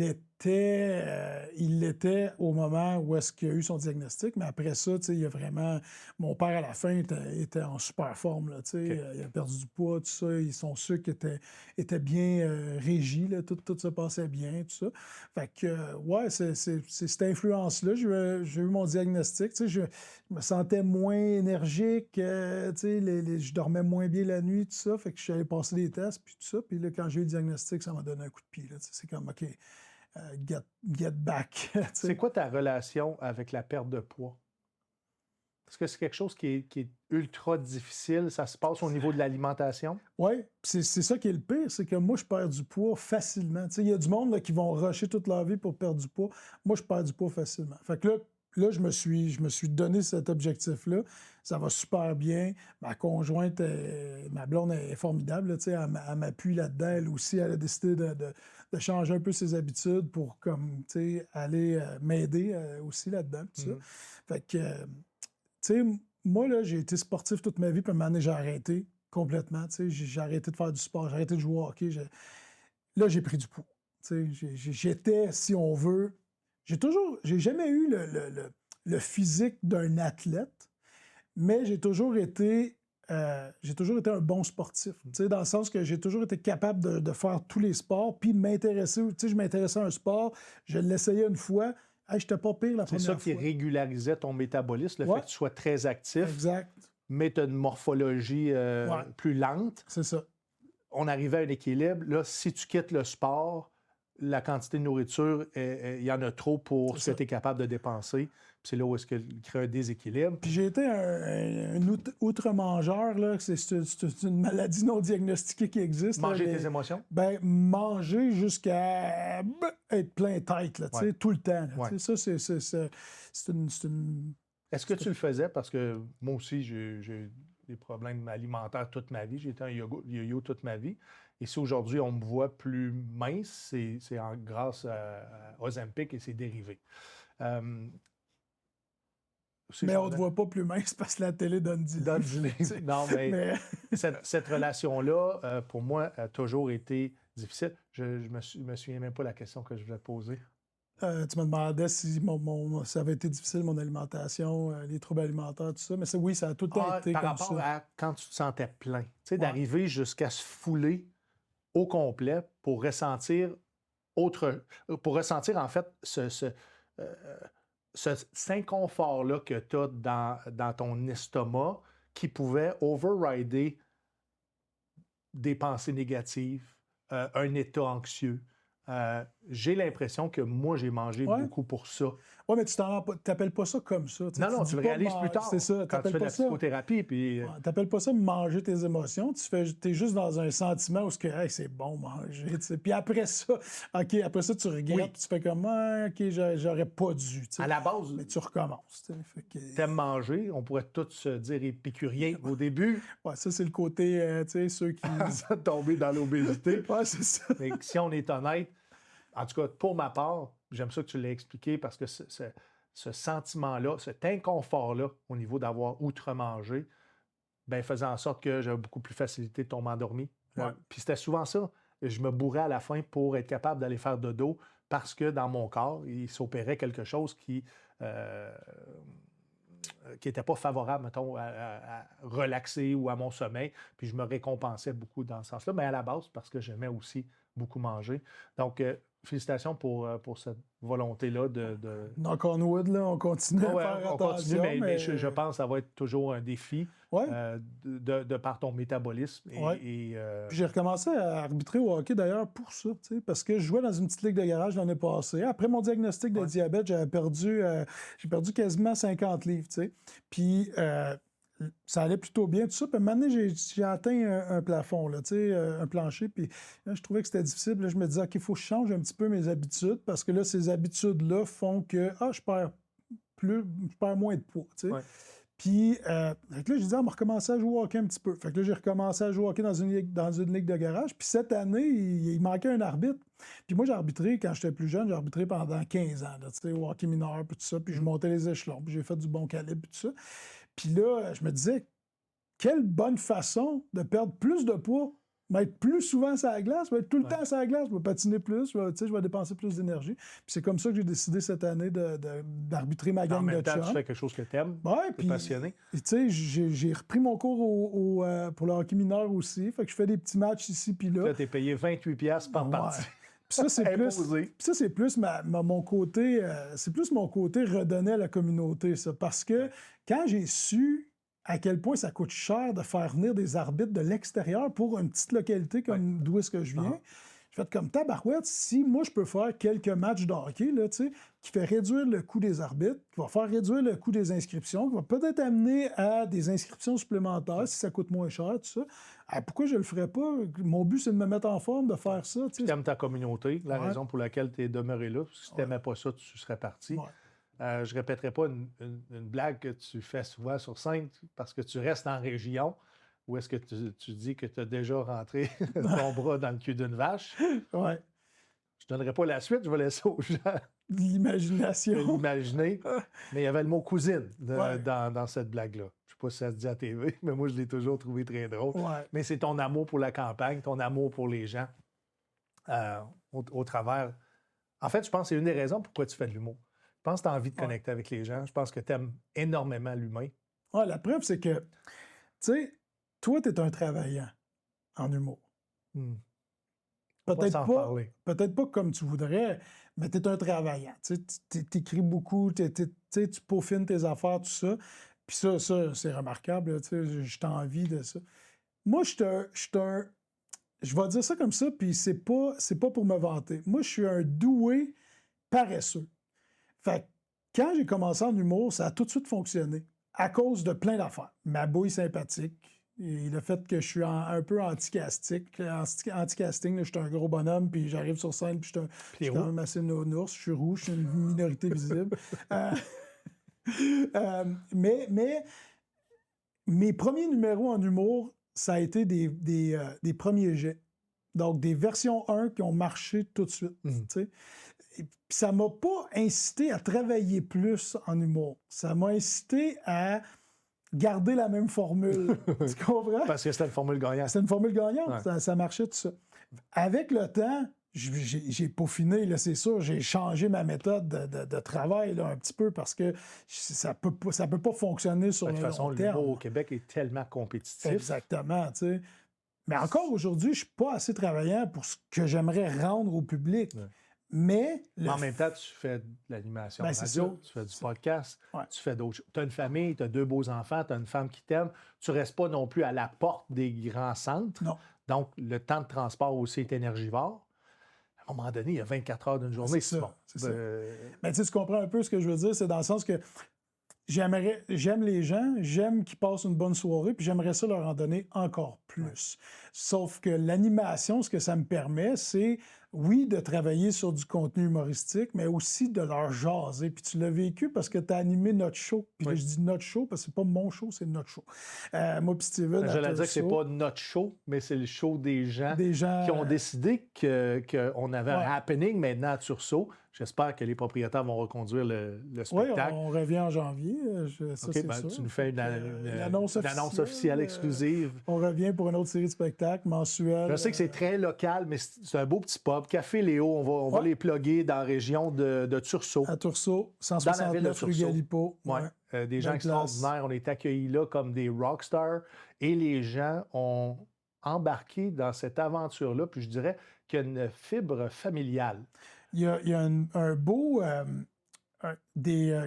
l'était au moment où est-ce qu'il a eu son diagnostic, mais après ça, il y a vraiment... Mon père, à la fin, était en super forme, là, il a perdu du poids, tout ça, son sucre était bien régi, là, tout se passait bien, tout ça. Fait que, c'est cette influence-là. J'ai eu mon diagnostic, je me sentais moins énergique, je dormais moins bien la nuit, tout ça, fait que je suis allé passer des tests, puis tout ça, puis là, quand j'ai eu le diagnostic, ça m'a donné un coup de pied, là, c'est comme, OK, get back. C'est quoi ta relation avec la perte de poids? Est-ce que c'est quelque chose qui est ultra difficile? Ça se passe au niveau de l'alimentation? Oui, c'est ça qui est le pire, c'est que moi, je perds du poids facilement. Il y a du monde là, qui vont rusher toute leur vie pour perdre du poids. Moi, je perds du poids facilement. Fait que là, je me suis donné cet objectif-là. Ça va super bien. Ma conjointe, ma blonde est formidable. Elle m'appuie là-dedans. Elle aussi, elle a décidé de changer un peu ses habitudes pour aller m'aider aussi là-dedans. Tout ça. Fait que, moi, là, j'ai été sportif toute ma vie, puis à un moment donné, j'ai arrêté complètement. J'ai arrêté de faire du sport, j'ai arrêté de jouer au hockey. Là, j'ai pris du poids. J'étais, si on veut... J'ai jamais eu le physique d'un athlète, mais j'ai toujours été un bon sportif. Dans le sens que j'ai toujours été capable de faire tous les sports, puis m'intéresser. Je m'intéressais à un sport, je l'essayais une fois, je n'étais pas pire la première fois. C'est ça qui régularisait ton métabolisme, le fait que tu sois très actif. Exact. Mais tu as une morphologie plus lente. C'est ça. On arrivait à un équilibre. Là, si tu quittes le sport, la quantité de nourriture, il y en a trop pour ce que tu es capable de dépenser. Puis c'est là où est-ce qu'il crée un déséquilibre. Puis j'ai été un outre-mangeur, là. C'est une maladie non diagnostiquée qui existe. Manger tes émotions? Manger jusqu'à être plein tête, là, tout le temps. Là, ça, c'est une... Est-ce que tu le faisais? Parce que moi aussi, j'ai des problèmes alimentaires toute ma vie. J'ai été un yo-yo toute ma vie. Et si aujourd'hui, on me voit plus mince, c'est grâce à Ozempic et ses dérivés. Mais on ne te voit pas plus mince parce que la télé donne 10 livres. Non, mais cette relation-là, pour moi, a toujours été difficile. Je me souviens même pas de la question que je voulais te poser. Tu me demandais si ça avait été difficile, mon alimentation, les troubles alimentaires, tout ça. Mais oui, ça a tout le temps été par comme rapport ça. à quand tu te sentais plein. Tu sais, d'arriver jusqu'à se fouler au complet pour ressentir en fait cet inconfort-là que tu as dans ton estomac qui pouvait overrider des pensées négatives, un état anxieux. J'ai l'impression que moi, j'ai mangé beaucoup pour ça. Oui, mais tu t'appelles pas ça comme ça. Non, tu le réalises plus tard. C'est ça. Quand tu fais de la psychothérapie. Puis... t'appelles pas ça manger tes émotions. T'es juste dans un sentiment où c'est bon manger. T'sais. Puis après ça, après ça, tu regrettes. Tu fais comme, j'aurais pas dû. T'sais. À la base, mais tu recommences. T'aimes manger. On pourrait tous se dire épicurien au début. Ouais, ça, c'est le côté, ceux qui... tomber dans l'obésité. Ouais, c'est ça. Mais si on est honnête, en tout cas, pour ma part, j'aime ça que tu l'aies expliqué parce que ce sentiment-là, cet inconfort-là au niveau d'avoir outre-mangé, ben, faisait en sorte que j'avais beaucoup plus facilité de tomber endormi. Ouais. Puis c'était souvent ça. Je me bourrais à la fin pour être capable d'aller faire dodo parce que dans mon corps, il s'opérait quelque chose qui n'était pas favorable, mettons, à relaxer ou à mon sommeil. Puis je me récompensais beaucoup dans ce sens-là, mais à la base, parce que j'aimais aussi beaucoup manger. Donc, félicitations pour cette volonté-là de... Knock on wood, là, on continue à faire attention. Continue, mais je pense que ça va être toujours un défi de par ton métabolisme. Puis j'ai recommencé à arbitrer au hockey, d'ailleurs, pour ça, parce que je jouais dans une petite ligue de garage l'année passée. Après mon diagnostic de diabète, j'ai perdu quasiment 50 livres. Puis... ça allait plutôt bien, tout ça. Puis à un moment donné, j'ai atteint un plafond, là, un plancher. Puis là, je trouvais que c'était difficile. Là, je me disais, OK, il faut que je change un petit peu mes habitudes parce que là, ces habitudes-là font que je perds moins de poids. Puis là, j'ai dit, on va recommencer à jouer au hockey un petit peu. Fait que là, j'ai recommencé à jouer au hockey dans une ligue de garage. Puis cette année, il manquait un arbitre. Puis moi, j'ai arbitré, quand j'étais plus jeune, j'ai arbitré pendant 15 ans, là, au hockey mineur, puis tout ça. Puis je montais les échelons, puis j'ai fait du bon calibre, puis tout ça. Puis là, je me disais, quelle bonne façon de perdre plus de poids, être plus souvent sur la glace, être tout le temps sur la glace, je vais patiner plus, je vais dépenser plus d'énergie. Puis c'est comme ça que j'ai décidé cette année d'arbitrer ma gang de chums. En même temps, tu fais quelque chose que tu aimes, tu es passionné. Tu sais, j'ai repris mon cours pour le hockey mineur aussi, fait que je fais des petits matchs ici puis là. Là, tu es payé 28$ par partie. Puis ça, c'est plus mon côté, c'est plus mon côté redonner à la communauté, ça. Parce que quand j'ai su à quel point ça coûte cher de faire venir des arbitres de l'extérieur pour une petite localité comme d'où est-ce que je viens, je fais comme tabarouette, si moi je peux faire quelques matchs de hockey, là, qui fait réduire le coût des arbitres, qui va faire réduire le coût des inscriptions, qui va peut-être amener à des inscriptions supplémentaires si ça coûte moins cher, tout ça. Pourquoi je le ferais pas? Mon but, c'est de me mettre en forme, de faire ça. Tu aimes ta communauté, la raison pour laquelle tu es demeuré là. Parce que si tu n'aimais pas ça, tu serais parti. Je répéterai pas une blague que tu fais souvent sur scène parce que tu restes en région. Ou est-ce que tu dis que tu as déjà rentré ton bras dans le cul d'une vache? Ouais. Je ne donnerai pas la suite, je vais laisser aux gens l'imagination. l'imaginer. Mais il y avait le mot cousine dans cette blague-là. Je ne sais pas si ça se dit à TV, mais moi, je l'ai toujours trouvé très drôle. Ouais. Mais c'est ton amour pour la campagne, ton amour pour les gens au travers. En fait, je pense que c'est une des raisons pourquoi tu fais de l'humour. Je pense que tu as envie de connecter avec les gens. Je pense que tu aimes énormément l'humain. Ouais, la preuve, c'est que, tu sais, toi, tu es un travaillant en humour. Peut-être pas comme tu voudrais, mais tu es un travaillant. Tu écris beaucoup, tu peaufines tes affaires, tout ça. Puis ça c'est remarquable. Je t'envie de ça. Moi, je vais dire ça comme ça, puis c'est pas pour me vanter. Moi, je suis un doué paresseux. Fait que quand j'ai commencé en humour, ça a tout de suite fonctionné à cause de plein d'affaires. Ma bouille sympathique, et le fait que je suis un peu anti-casting, là, je suis un gros bonhomme, puis j'arrive sur scène, puis je suis quand même assez nounours, je suis rouge, je suis une minorité visible. Mais mes premiers numéros en humour, ça a été des premiers jets. Donc, des versions 1 qui ont marché tout de suite. ça m'a pas incité à travailler plus en humour. Ça m'a incité à garder la même formule. Tu comprends? Parce que c'était une formule gagnante. C'est une formule gagnante. Ouais. Ça marchait tout ça. Avec le temps, j'ai peaufiné, là, c'est sûr. J'ai changé ma méthode de travail là, un petit peu parce que ça peut pas fonctionner sur De le toute façon, long terme. l'humour au Québec est tellement compétitif. Exactement, tu sais. Mais encore aujourd'hui, je suis pas assez travaillant pour ce que j'aimerais rendre au public. Ouais. Mais En même temps, tu fais de l'animation Ben, c'est radio, ça. tu fais du podcast, Ouais. tu fais d'autres choses. Tu as une famille, tu as 2 beaux enfants, tu as une femme qui t'aime. Tu ne restes pas non plus à la porte des grands centres. non. Donc, le temps de transport aussi est énergivore. À un moment donné, il y a 24 heures d'une journée. C'est ça, Bon. c'est ça. Mais tu comprends un peu ce que je veux dire, c'est dans le sens que j'aime les gens, j'aime qu'ils passent une bonne soirée, puis j'aimerais ça leur en donner encore plus. Ouais. Sauf que l'animation, ce que ça me permet, c'est, oui, de travailler sur du contenu humoristique, mais aussi de leur jaser. Puis tu l'as vécu parce que tu as animé notre show. Puis là, je dis notre show parce que c'est pas mon show, c'est notre show. Moi puis Steven, je l'ai dit que c'est pas notre show, mais c'est le show des gens qui ont décidé qu'on avait un happening maintenant à Tursault. J'espère que les propriétaires vont reconduire le spectacle. Oui, on revient en janvier. Ça, c'est sûr. Tu nous fais une annonce officielle exclusive. On revient pour une autre série de spectacles mensuels. Je sais que c'est très local, mais c'est un beau petit pub. Café Léo, on va les plugger dans la région de Tursault. À Tursault, 169 rue Galipo. Ouais. Des gens extraordinaires. On est accueillis là comme des rockstars. Et les gens ont embarqué dans cette aventure-là. Puis je dirais qu'il y a une fibre familiale. Il y a un beau... comment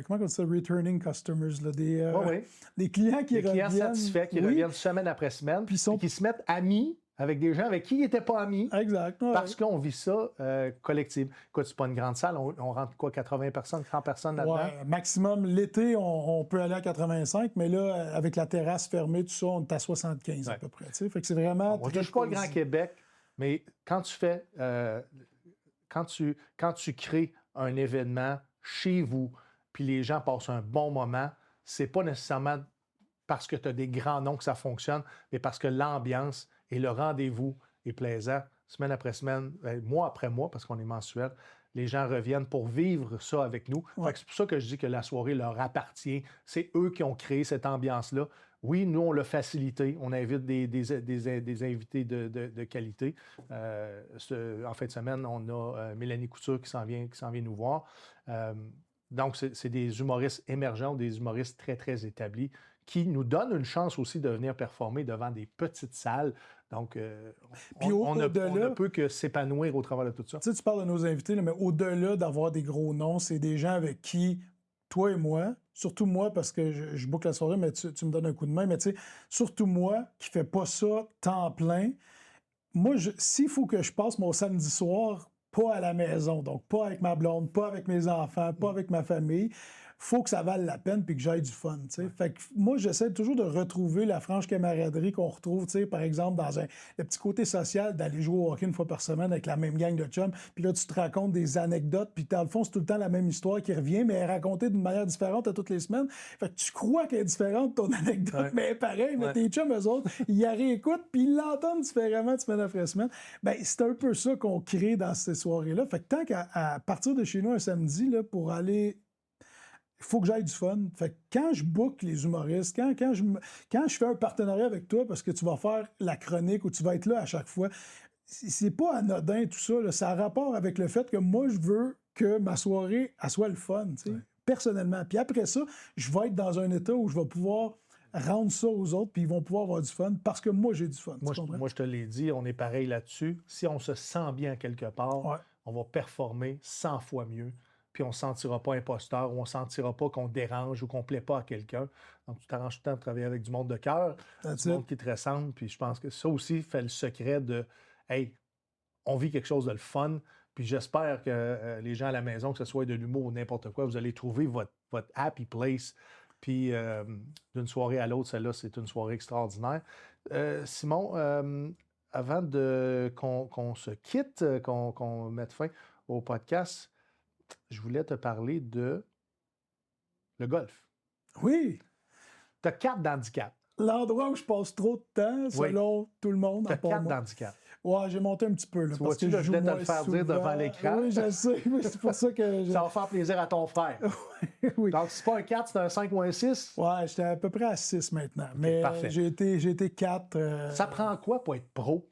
on dit ça, returning customers, là, des clients qui reviennent. Des clients satisfaits, qui reviennent semaine après semaine, puis qui se mettent amis avec des gens avec qui ils n'étaient pas amis. Exact. Ouais. Parce qu'on vit ça collectif. Écoute, c'est pas une grande salle, on rentre quoi, 80 personnes, 100 personnes là-dedans? Ouais, maximum. L'été, on peut aller à 85, mais là, avec la terrasse fermée, tout ça, on est à 75 à peu près. Fait que c'est vraiment... On ne touche pas le Grand Québec, mais quand tu fais... quand tu crées un événement chez vous, puis les gens passent un bon moment, c'est pas nécessairement parce que tu as des grands noms que ça fonctionne, mais parce que l'ambiance et le rendez-vous est plaisant. Semaine après semaine, mois après mois, parce qu'on est mensuel, les gens reviennent pour vivre ça avec nous. Ouais. C'est pour ça que je dis que la soirée leur appartient. C'est eux qui ont créé cette ambiance-là. Oui, nous, on l'a facilité. On invite des invités de qualité. En fin de semaine, on a Mélanie Couture qui s'en vient nous voir. Donc, c'est des humoristes émergents, des humoristes très, très établis qui nous donnent une chance aussi de venir performer devant des petites salles. Donc, on ne peut que s'épanouir au travers de tout ça. Tu sais, tu parles de nos invités, là, mais au-delà d'avoir des gros noms, c'est des gens avec qui, toi et moi, surtout moi, parce que je boucle la soirée, mais tu me donnes un coup de main, mais tu sais, surtout moi, qui ne fais pas ça temps plein, moi, s'il faut que je passe mon samedi soir pas à la maison, donc pas avec ma blonde, pas avec mes enfants, pas avec ma famille, faut que ça vale la peine puis que j'aille du fun, tu sais. Fait que moi, j'essaie toujours de retrouver la franche camaraderie qu'on retrouve, tu sais, par exemple, dans le petit côté social d'aller jouer au hockey une fois par semaine avec la même gang de chums, puis là, tu te racontes des anecdotes, puis dans le fond, c'est tout le temps la même histoire qui revient, mais elle est racontée d'une manière différente à toutes les semaines. Fait que tu crois qu'elle est différente, ton anecdote, mais pareil, mais tes chums, eux autres, ils la réécoutent, puis ils l'entendent différemment de semaine après semaine. Bien, c'est un peu ça qu'on crée dans ces soirées-là. Fait que tant qu'à partir de chez nous un samedi, là, pour aller... Il faut que j'aille du fun. Fait que quand je book les humoristes, quand je fais un partenariat avec toi parce que tu vas faire la chronique ou tu vas être là à chaque fois, c'est pas anodin tout ça. Là. Ça a rapport avec le fait que moi, je veux que ma soirée elle soit le fun, personnellement. Puis après ça, je vais être dans un état où je vais pouvoir rendre ça aux autres, puis ils vont pouvoir avoir du fun parce que moi, j'ai du fun. Moi, je te l'ai dit, on est pareil là-dessus. Si on se sent bien quelque part, on va performer 100 fois mieux. Puis on ne se sentira pas imposteur, ou on ne sentira pas qu'on dérange ou qu'on ne plaît pas à quelqu'un. Donc, tu t'arranges tout le temps de travailler avec du monde de cœur, du monde qui te ressemble. Puis je pense que ça aussi fait le secret de « Hey, on vit quelque chose de le fun. » Puis j'espère que les gens à la maison, que ce soit de l'humour ou n'importe quoi, vous allez trouver votre happy place. Puis d'une soirée à l'autre, celle-là, c'est une soirée extraordinaire. Simon, avant qu'on se quitte, qu'on mette fin au podcast, je voulais te parler de le golf. Oui. Tu as 4 d'handicap. l'endroit où je passe trop de temps, selon tout le monde. Tu as 4 d'handicap. Ouais, j'ai monté un petit peu. Là, parce que je voulais te le faire dire devant l'écran. Oui, je sais. C'est pour ça que... Ça va faire plaisir à ton frère. Oui. Donc, c'est pas un 4, c'est un 5 ou un 6? Ouais, j'étais à peu près à 6 maintenant. Okay, mais j'ai été 4. Ça prend quoi pour être pro?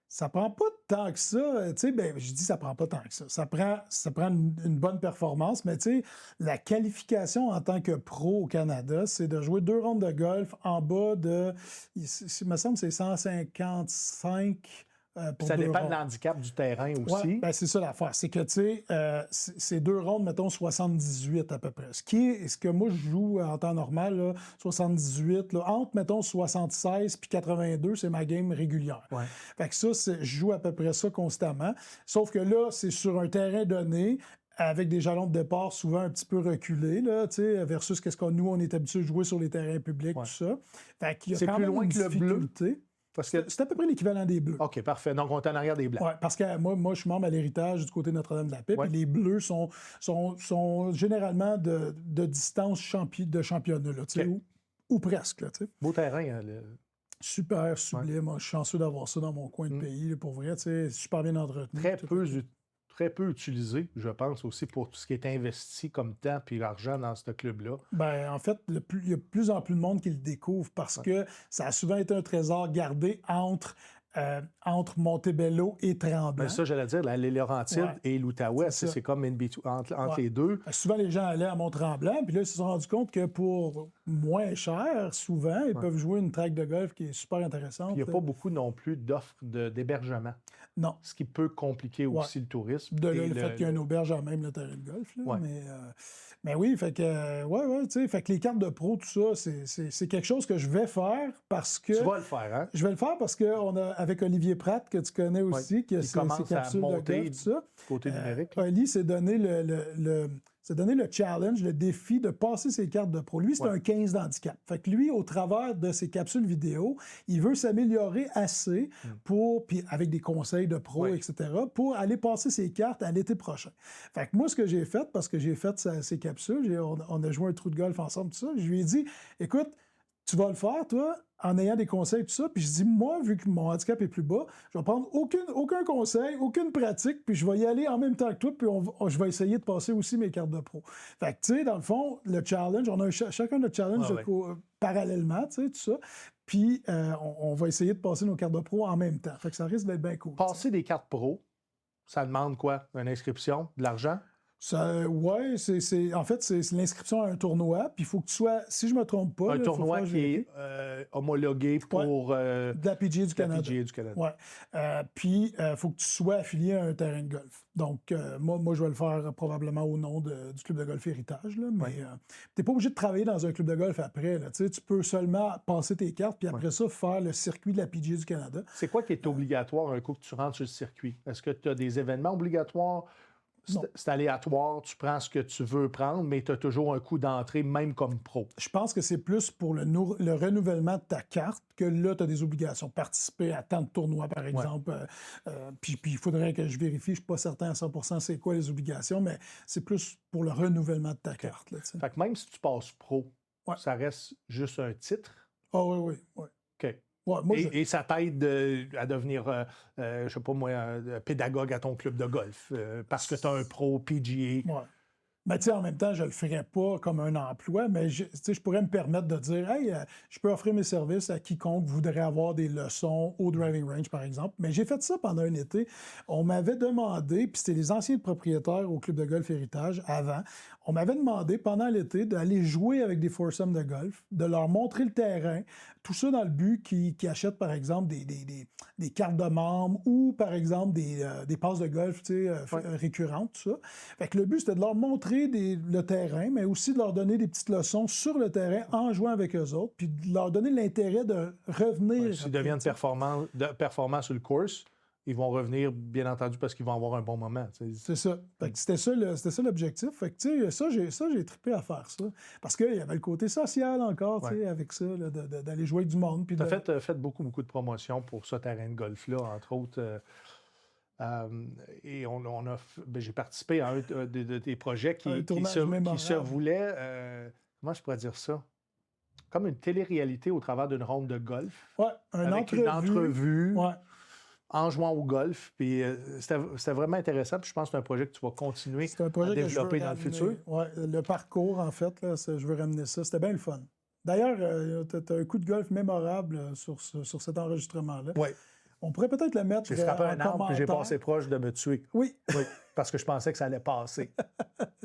Ça prend pas tant que ça. Tu sais, ben, je dis ça prend pas tant que ça. Ça prend une bonne performance, mais tu sais, la qualification en tant que pro au Canada, c'est de jouer 2 rondes de golf en bas de, il me semble que c'est 155 pour ça dépend rondes. de l'handicap du terrain aussi. Ouais, ben c'est ça l'affaire. C'est que, tu sais, c'est 2 rondes, mettons 78 à peu près. Ce que moi, je joue en temps normal, là, 78, là, entre, mettons, 76 puis 82, c'est ma game régulière. Ouais. Fait que ça, je joue à peu près ça constamment. Sauf que là, c'est sur un terrain donné, avec des jalons de départ souvent un petit peu reculés, là, versus qu'est-ce que nous, on est habitué de jouer sur les terrains publics, tout ça. Fait qu'il y a c'est quand plus même loin une que le bleu. Parce que c'est à peu près l'équivalent des Bleus. OK, parfait. Donc, on est en arrière des Blancs. Oui, parce que moi, je suis membre à l'héritage du côté de Notre-Dame-de-la-Paix, puis les Bleus sont généralement de distance de championnat, là, ou presque. Là, beau terrain. Super, sublime. Moi, je suis chanceux d'avoir ça dans mon coin de pays, là, pour vrai. Super bien entretenu. Très peu utilisé, je pense, aussi pour tout ce qui est investi comme temps et argent dans ce club-là. Ben, en fait, il y a de plus en plus de monde qui le découvre parce que ça a souvent été un trésor gardé entre Montebello et Tremblant. Ben ça, j'allais dire, les Laurentides et l'Outaouais, c'est comme entre les deux. Souvent, les gens allaient à Mont-Tremblant, puis là, ils se sont rendus compte que pour moins cher, souvent, ils peuvent jouer une track de golf qui est super intéressante. Il n'y a pas beaucoup non plus d'offres d'hébergement. Non. Ce qui peut compliquer aussi le tourisme. De là, le fait qu'il y a une auberge à même le terrain de golf. Là, mais oui, fait que, tu sais, fait que les cartes de pro, tout ça, c'est quelque chose que je vais faire parce que... Tu vas le faire, hein? Je vais le faire parce qu'on a, avec Olivier Pratt, que tu connais aussi, qui a ses capsules de golf, tout ça. Côté numérique. Oli s'est donné le challenge, le défi de passer ses cartes de pro. Lui, c'est un 15 d'handicap. Fait que lui, au travers de ses capsules vidéo, il veut s'améliorer assez puis avec des conseils de pro, etc., pour aller passer ses cartes à l'été prochain. Fait que moi, ce que j'ai fait, parce que j'ai fait ses capsules, on a joué un trou de golf ensemble, tout ça, je lui ai dit, écoute, tu vas le faire, toi, en ayant des conseils, tout ça. Puis je dis, moi, vu que mon handicap est plus bas, je vais prendre aucun conseil, aucune pratique, puis je vais y aller en même temps que toi, puis je vais essayer de passer aussi mes cartes de pro. Fait que, tu sais, dans le fond, le challenge, on a chacun notre challenge parallèlement, tu sais, tout ça. Puis on va essayer de passer nos cartes de pro en même temps. Fait que ça risque d'être bien cool. Passer des cartes pro, ça demande quoi? Une inscription? De l'argent? Oui, en fait, c'est l'inscription à un tournoi. Puis il faut que tu sois, si je ne me trompe pas... Un tournoi qui est homologué pour... de la PGA du Canada. Ouais. Puis il faut que tu sois affilié à un terrain de golf. Donc, moi, je vais le faire probablement au nom du Club de golf Héritage. Là, mais tu n'es pas obligé de travailler dans un club de golf après. Là, tu peux seulement passer tes cartes, puis après ça, faire le circuit de la PGA du Canada. C'est quoi qui est obligatoire un coup que tu rentres sur le circuit? Est-ce que tu as des événements obligatoires? C'est aléatoire, tu prends ce que tu veux prendre, mais tu as toujours un coût d'entrée, même comme pro. Je pense que c'est plus pour le renouvellement de ta carte que là, tu as des obligations. Participer à tant de tournois, par exemple. Puis il faudrait que je vérifie, je ne suis pas certain à 100% c'est quoi les obligations, mais c'est plus pour le renouvellement de ta carte. Là, fait que même si tu passes pro, ça reste juste un titre? Ah oui. OK. Ouais, et ça t'aide à devenir, je ne sais pas moi, pédagogue à ton club de golf parce que tu as un pro PGA. Ouais. Mais tu sais, en même temps, je le ferais pas comme un emploi, mais je pourrais me permettre de dire, hey, je peux offrir mes services à quiconque voudrait avoir des leçons au driving range, par exemple. Mais j'ai fait ça pendant un été. On m'avait demandé, puis c'était les anciens propriétaires au Club de golf Héritage avant, on m'avait demandé pendant l'été d'aller jouer avec des foursomes de golf, de leur montrer le terrain, tout ça dans le but qu'ils achètent, par exemple, des cartes de membres ou, par exemple, des passes de golf récurrentes, tout ça. Fait que le but, c'était de leur montrer le terrain, mais aussi de leur donner des petites leçons sur le terrain en jouant avec eux autres, puis de leur donner l'intérêt de revenir. S'ils deviennent performants sur le course, ils vont revenir, bien entendu, parce qu'ils vont avoir un bon moment. C'est ça. Fait que c'était ça l'objectif. Fait que, tu sais, j'ai trippé à faire ça. Parce qu'il y avait le côté social encore, tu sais, avec ça, d'aller jouer avec du monde. Tu as fait beaucoup de promotions pour ce terrain de golf-là, entre autres. Et j'ai participé à un de tes projets qui se voulait... comment je pourrais dire ça? comme une télé-réalité au travers d'une ronde de golf. Ouais, Avec une entrevue. Ouais. En jouant au golf. Puis c'était vraiment intéressant. Puis je pense que c'est un projet que tu vas continuer C'est un projet à que je veux développer dans le ramener. futur. Ouais, le parcours, en fait, là, je veux ramener ça. C'était bien le fun. D'ailleurs, tu as un coup de golf mémorable sur cet enregistrement-là. Oui. On pourrait peut-être le mettre J'ai frappé en un arbre puis j'ai commentaire. passé proche de me tuer. Oui, Oui, parce que je pensais que ça allait passer.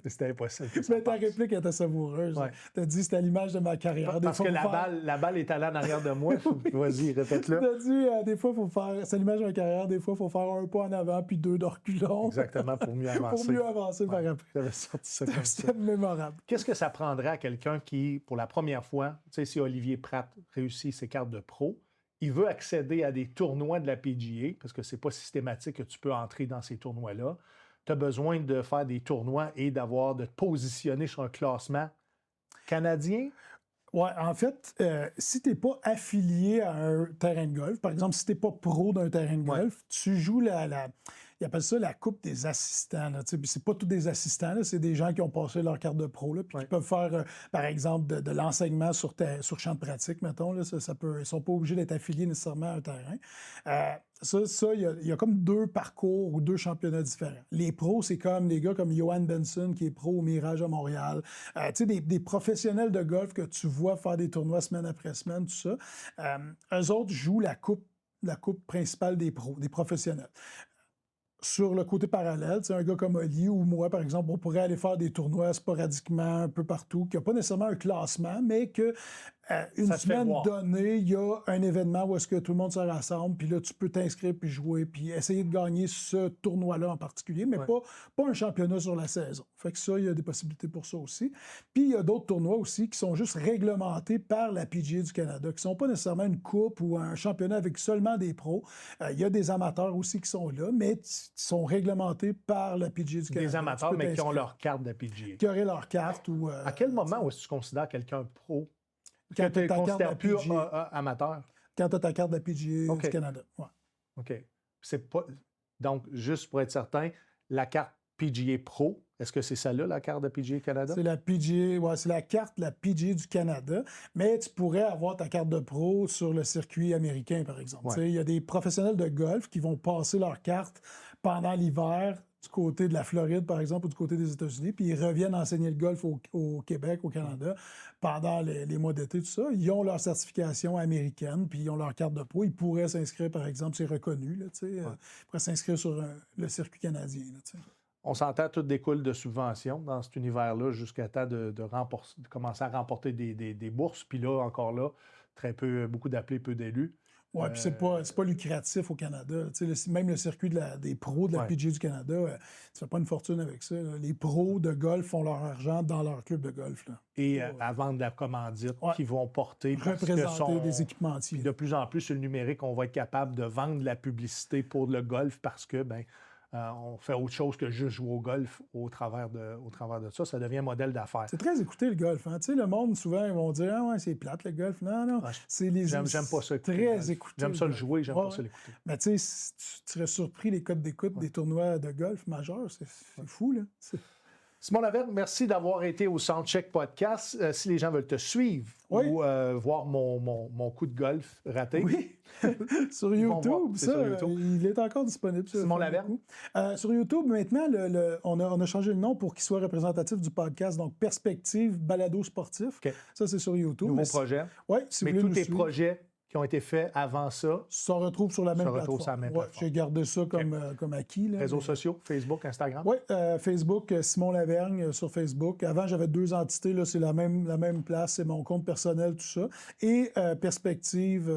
C'était impossible. que ça mais ta passe. réplique était savoureuse. Ouais. Tu as dit c'était à l'image de ma carrière. Des Parce fois, que faut faire- la balle est allée en arrière de moi. Vas-y, répète-le. Tu as dit, des fois, il faut faire. C'est à l'image de ma carrière. Des fois, il faut faire un pas en avant puis 2 de reculons. Exactement, pour mieux avancer. Pour mieux avancer par après. J'avais sorti ça comme ça. C'était mémorable. Qu'est-ce que ça prendrait à quelqu'un qui, pour la première fois, tu sais, si Olivier Pratt réussit ses cartes de pro, il veut accéder à des tournois de la PGA, parce que c'est pas systématique que tu peux entrer dans ces tournois-là. Tu as besoin de faire des tournois et de te positionner sur un classement canadien. Oui, en fait, si tu n'es pas affilié à un terrain de golf, par exemple, si tu n'es pas pro d'un terrain de golf, tu joues ils appellent ça la coupe des assistants. Là, puis c'est pas tous des assistants, là, c'est des gens qui ont passé leur carte de pro, là, puis qui peuvent faire, par exemple, de l'enseignement sur champ de pratique, mettons. Là, ça peut, ils ne sont pas obligés d'être affiliés nécessairement à un terrain. Il y a comme 2 parcours ou 2 championnats différents. Les pros, c'est comme les gars comme Johan Benson, qui est pro au Mirage à Montréal. Des professionnels de golf que tu vois faire des tournois semaine après semaine, tout ça. Eux autres jouent la coupe principale des pros, des professionnels. Sur le côté parallèle, un gars comme Oli ou moi, par exemple, on pourrait aller faire des tournois sporadiquement un peu partout, qui n'a pas nécessairement un classement, mais que une semaine donnée, il y a un événement où est-ce que tout le monde se rassemble, puis là, tu peux t'inscrire puis jouer, puis essayer de gagner ce tournoi-là en particulier, mais pas un championnat sur la saison. Fait que ça, il y a des possibilités pour ça aussi. Puis il y a d'autres tournois aussi qui sont juste réglementés par la PGA du Canada, qui ne sont pas nécessairement une coupe ou un championnat avec seulement des pros. Il y a des amateurs aussi qui sont là, mais qui sont réglementés par la PGA du Canada. Des amateurs, mais qui ont leur carte de la PGA. Qui auraient leur carte ou... à quel moment est-ce que tu considères quelqu'un pro? Quand tu tu ta carte de la plus PGA. amateur? Quand tu as ta carte de la PGA du Canada. Ouais. OK. C'est pas... Donc, juste pour être certain, la carte PGA Pro, est-ce que c'est celle-là, la carte de PGA Canada? C'est la PGA, c'est la carte de la PGA du Canada, mais tu pourrais avoir ta carte de pro sur le circuit américain, par exemple. Il y a des professionnels de golf qui vont passer leur carte pendant l'hiver du côté de la Floride, par exemple, ou du côté des États-Unis, puis ils reviennent enseigner le golf au Québec, au Canada, pendant les mois d'été, tout ça. Ils ont leur certification américaine, puis ils ont leur carte de pro. Ils pourraient s'inscrire, par exemple, c'est reconnu, là, ils pourraient s'inscrire sur le circuit canadien. Là, on s'entend, tout découle de subventions dans cet univers-là jusqu'à temps de commencer à remporter des bourses. Puis là, encore là, beaucoup d'appelés, peu d'élus. Oui, puis c'est pas lucratif au Canada. Même le circuit des pros de la PGA du Canada, tu ne fais pas une fortune avec ça. Là. Les pros de golf font leur argent dans leur club de golf. Là. Et à vendre de la commandite qu'ils vont porter. Représenter des équipementiers. De plus en plus, sur le numérique, on va être capable de vendre de la publicité pour le golf parce que, on fait autre chose que juste jouer au golf au travers de ça. Ça devient un modèle d'affaires. C'est très écouté, le golf. Hein? Le monde, souvent, ils vont dire « Ah ouais, c'est plate, le golf. » Non. C'est j'aime pas ça. Très écouté. J'aime ça le jouer, j'aime pas ça l'écouter. Mais tu serais surpris les codes d'écoute des tournois de golf majeurs. C'est fou, là. Simon Lavergne, merci d'avoir été au Soundcheck Podcast. Si les gens veulent te suivre ou voir mon coup de golf raté. Oui, sur YouTube, il est encore disponible. Simon Lavergne. Sur YouTube, maintenant, on a changé le nom pour qu'il soit représentatif du podcast, donc Perspective Balado Sportif. Okay. Ça, c'est sur YouTube. Nouveau projet. Oui, si mais vous voulez tous tes projets qui ont été faits avant ça se retrouvent sur la même plateforme. J'ai gardé ça comme acquis. Là, réseaux sociaux, Facebook, Instagram? Oui, Facebook, Simon Lavergne sur Facebook. Avant, j'avais 2 entités. Là, c'est la même place. C'est mon compte personnel, tout ça. Et Perspective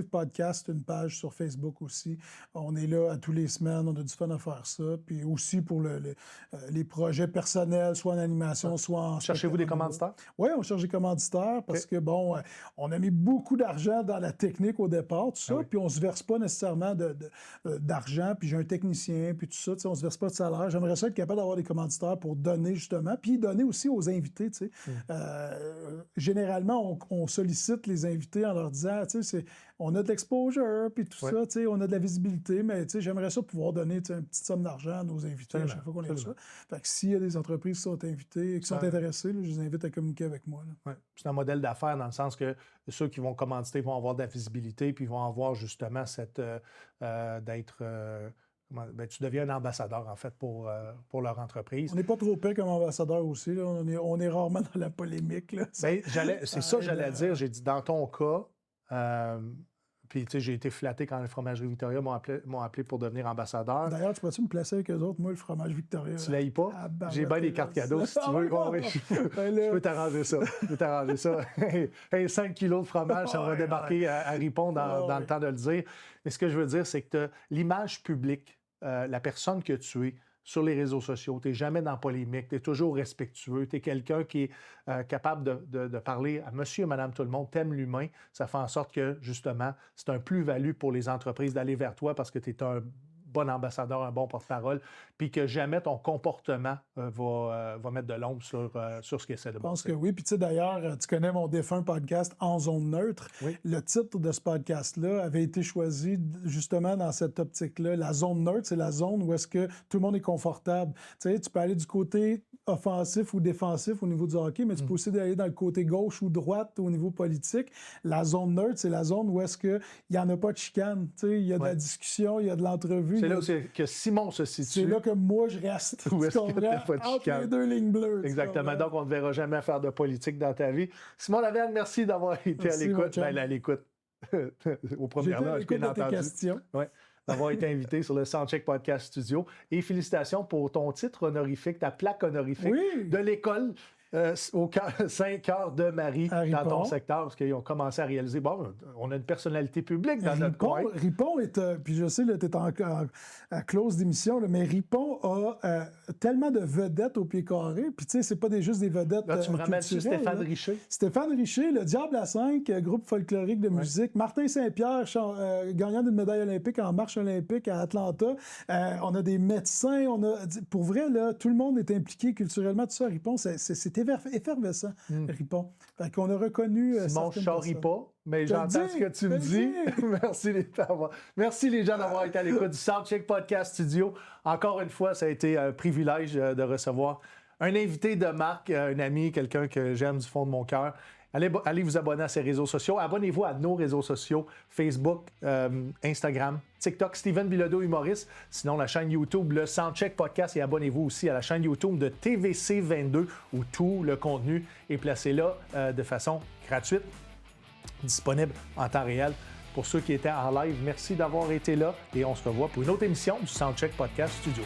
Podcast, une page sur Facebook aussi. On est là à tous les semaines. On a du fun à faire ça. Puis aussi pour les projets personnels, soit en animation, soit en... Cherchez-vous des commanditaires? Oui, on cherche des commanditaires parce que, on a mis beaucoup d'argent d'argent dans la technique au départ, tout ça, oui. puis on se verse pas nécessairement d'argent, puis j'ai un technicien, puis tout ça, tu sais, on se verse pas de salaire. J'aimerais ça être capable d'avoir des commanditaires pour donner justement, puis donner aussi aux invités, tu sais. Généralement, on sollicite les invités en leur disant, tu sais, on a de l'exposure, puis tout ça, tu sais, on a de la visibilité, mais tu sais, j'aimerais ça pouvoir donner une petite somme d'argent à nos invités à chaque fois qu'on est ça. Fait que s'il y a des entreprises qui sont invitées et qui sont intéressées, là, je les invite à communiquer avec moi. Ouais. C'est un modèle d'affaires dans le sens que ceux qui vont commanditer vont avoir de la visibilité, puis vont avoir justement cette d'être... tu deviens un ambassadeur, en fait, pour leur entreprise. On n'est pas trop pire comme ambassadeur aussi. Là. On est rarement dans la polémique. Là. C'est ça que j'allais dire. J'ai dit, dans ton cas, puis tu sais, j'ai été flatté quand le Fromagerie Victoria m'ont appelé pour devenir ambassadeur. D'ailleurs, tu peux-tu me placer avec eux autres, moi, le Fromage Victoria? Tu l'haïs pas? J'ai bien des cartes cadeaux, si tu veux. Je peux t'arranger ça. 5 kilos de fromage, ça va débarquer à Ripon dans le temps de le dire. Mais ce que je veux dire, c'est que l'image publique, la personne que tu es sur les réseaux sociaux, tu n'es jamais dans la polémique, tu es toujours respectueux, tu es quelqu'un qui est capable de parler à monsieur et madame tout le monde, t'aimes l'humain, ça fait en sorte que, justement, c'est un plus-value pour les entreprises d'aller vers toi parce que tu es un bon ambassadeur, un bon porte-parole, puis que jamais ton comportement va mettre de l'ombre sur ce qu'il essaie de bâtir. Je pense que oui. Puis tu sais, d'ailleurs, tu connais mon défunt podcast En zone neutre. Oui. Le titre de ce podcast-là avait été choisi justement dans cette optique-là. La zone neutre, c'est la zone où est-ce que tout le monde est confortable. Tu sais, tu peux aller du côté offensif ou défensif au niveau du hockey, mais tu peux aussi aller dans le côté gauche ou droite au niveau politique. La zone neutre, c'est la zone où est-ce qu'il n'y en a pas de chicane. Tu sais, il y a de la discussion, il y a de l'entrevue. C'est là où que Simon se situe. C'est là que moi, je reste. Où est-ce que t'as pas de entre chicane? les deux lignes bleues. Exactement. Donc, on ne te verra jamais faire de politique dans ta vie. Simon Lavergne, merci d'avoir été à l'écoute. À l'écoute. Au premier rang, bien entendu. Ouais. D'avoir été invité sur le Soundcheck Podcast Studio. Et félicitations pour ton titre honorifique, ta plaque honorifique de l'école. Au 5 heures de Marie dans ton secteur, parce qu'ils ont commencé à réaliser, bon, on a une personnalité publique dans notre coin. Ripon est, puis je sais, tu es en close d'émission, mais Ripon a tellement de vedettes au pied carré, puis tu sais, c'est pas juste des vedettes. Là, tu me ramènes sur Stéphane Richer. Stéphane Richer, le Diable à 5, groupe folklorique de musique. Martin Saint-Pierre, gagnant d'une médaille olympique en marche olympique à Atlanta. On a des médecins, pour vrai, là, tout le monde est impliqué culturellement, tout ça. Ripon, c'était effervescent, Ripon. Fait qu'on a reconnu. Simon, je charrie pas, mais j'entends ce que tu me dis. Merci les gens d'avoir été à l'écoute du Soundcheck Podcast Studio. Encore une fois, ça a été un privilège de recevoir un invité de marque, un ami, quelqu'un que j'aime du fond de mon cœur. Allez vous abonner à ses réseaux sociaux. Abonnez-vous à nos réseaux sociaux, Facebook, Instagram, TikTok, Steven Bilodeau humoriste. Sinon, la chaîne YouTube, le Soundcheck Podcast. Et abonnez-vous aussi à la chaîne YouTube de TVC22 où tout le contenu est placé là de façon gratuite, disponible en temps réel. Pour ceux qui étaient en live, merci d'avoir été là et on se revoit pour une autre émission du Soundcheck Podcast Studio.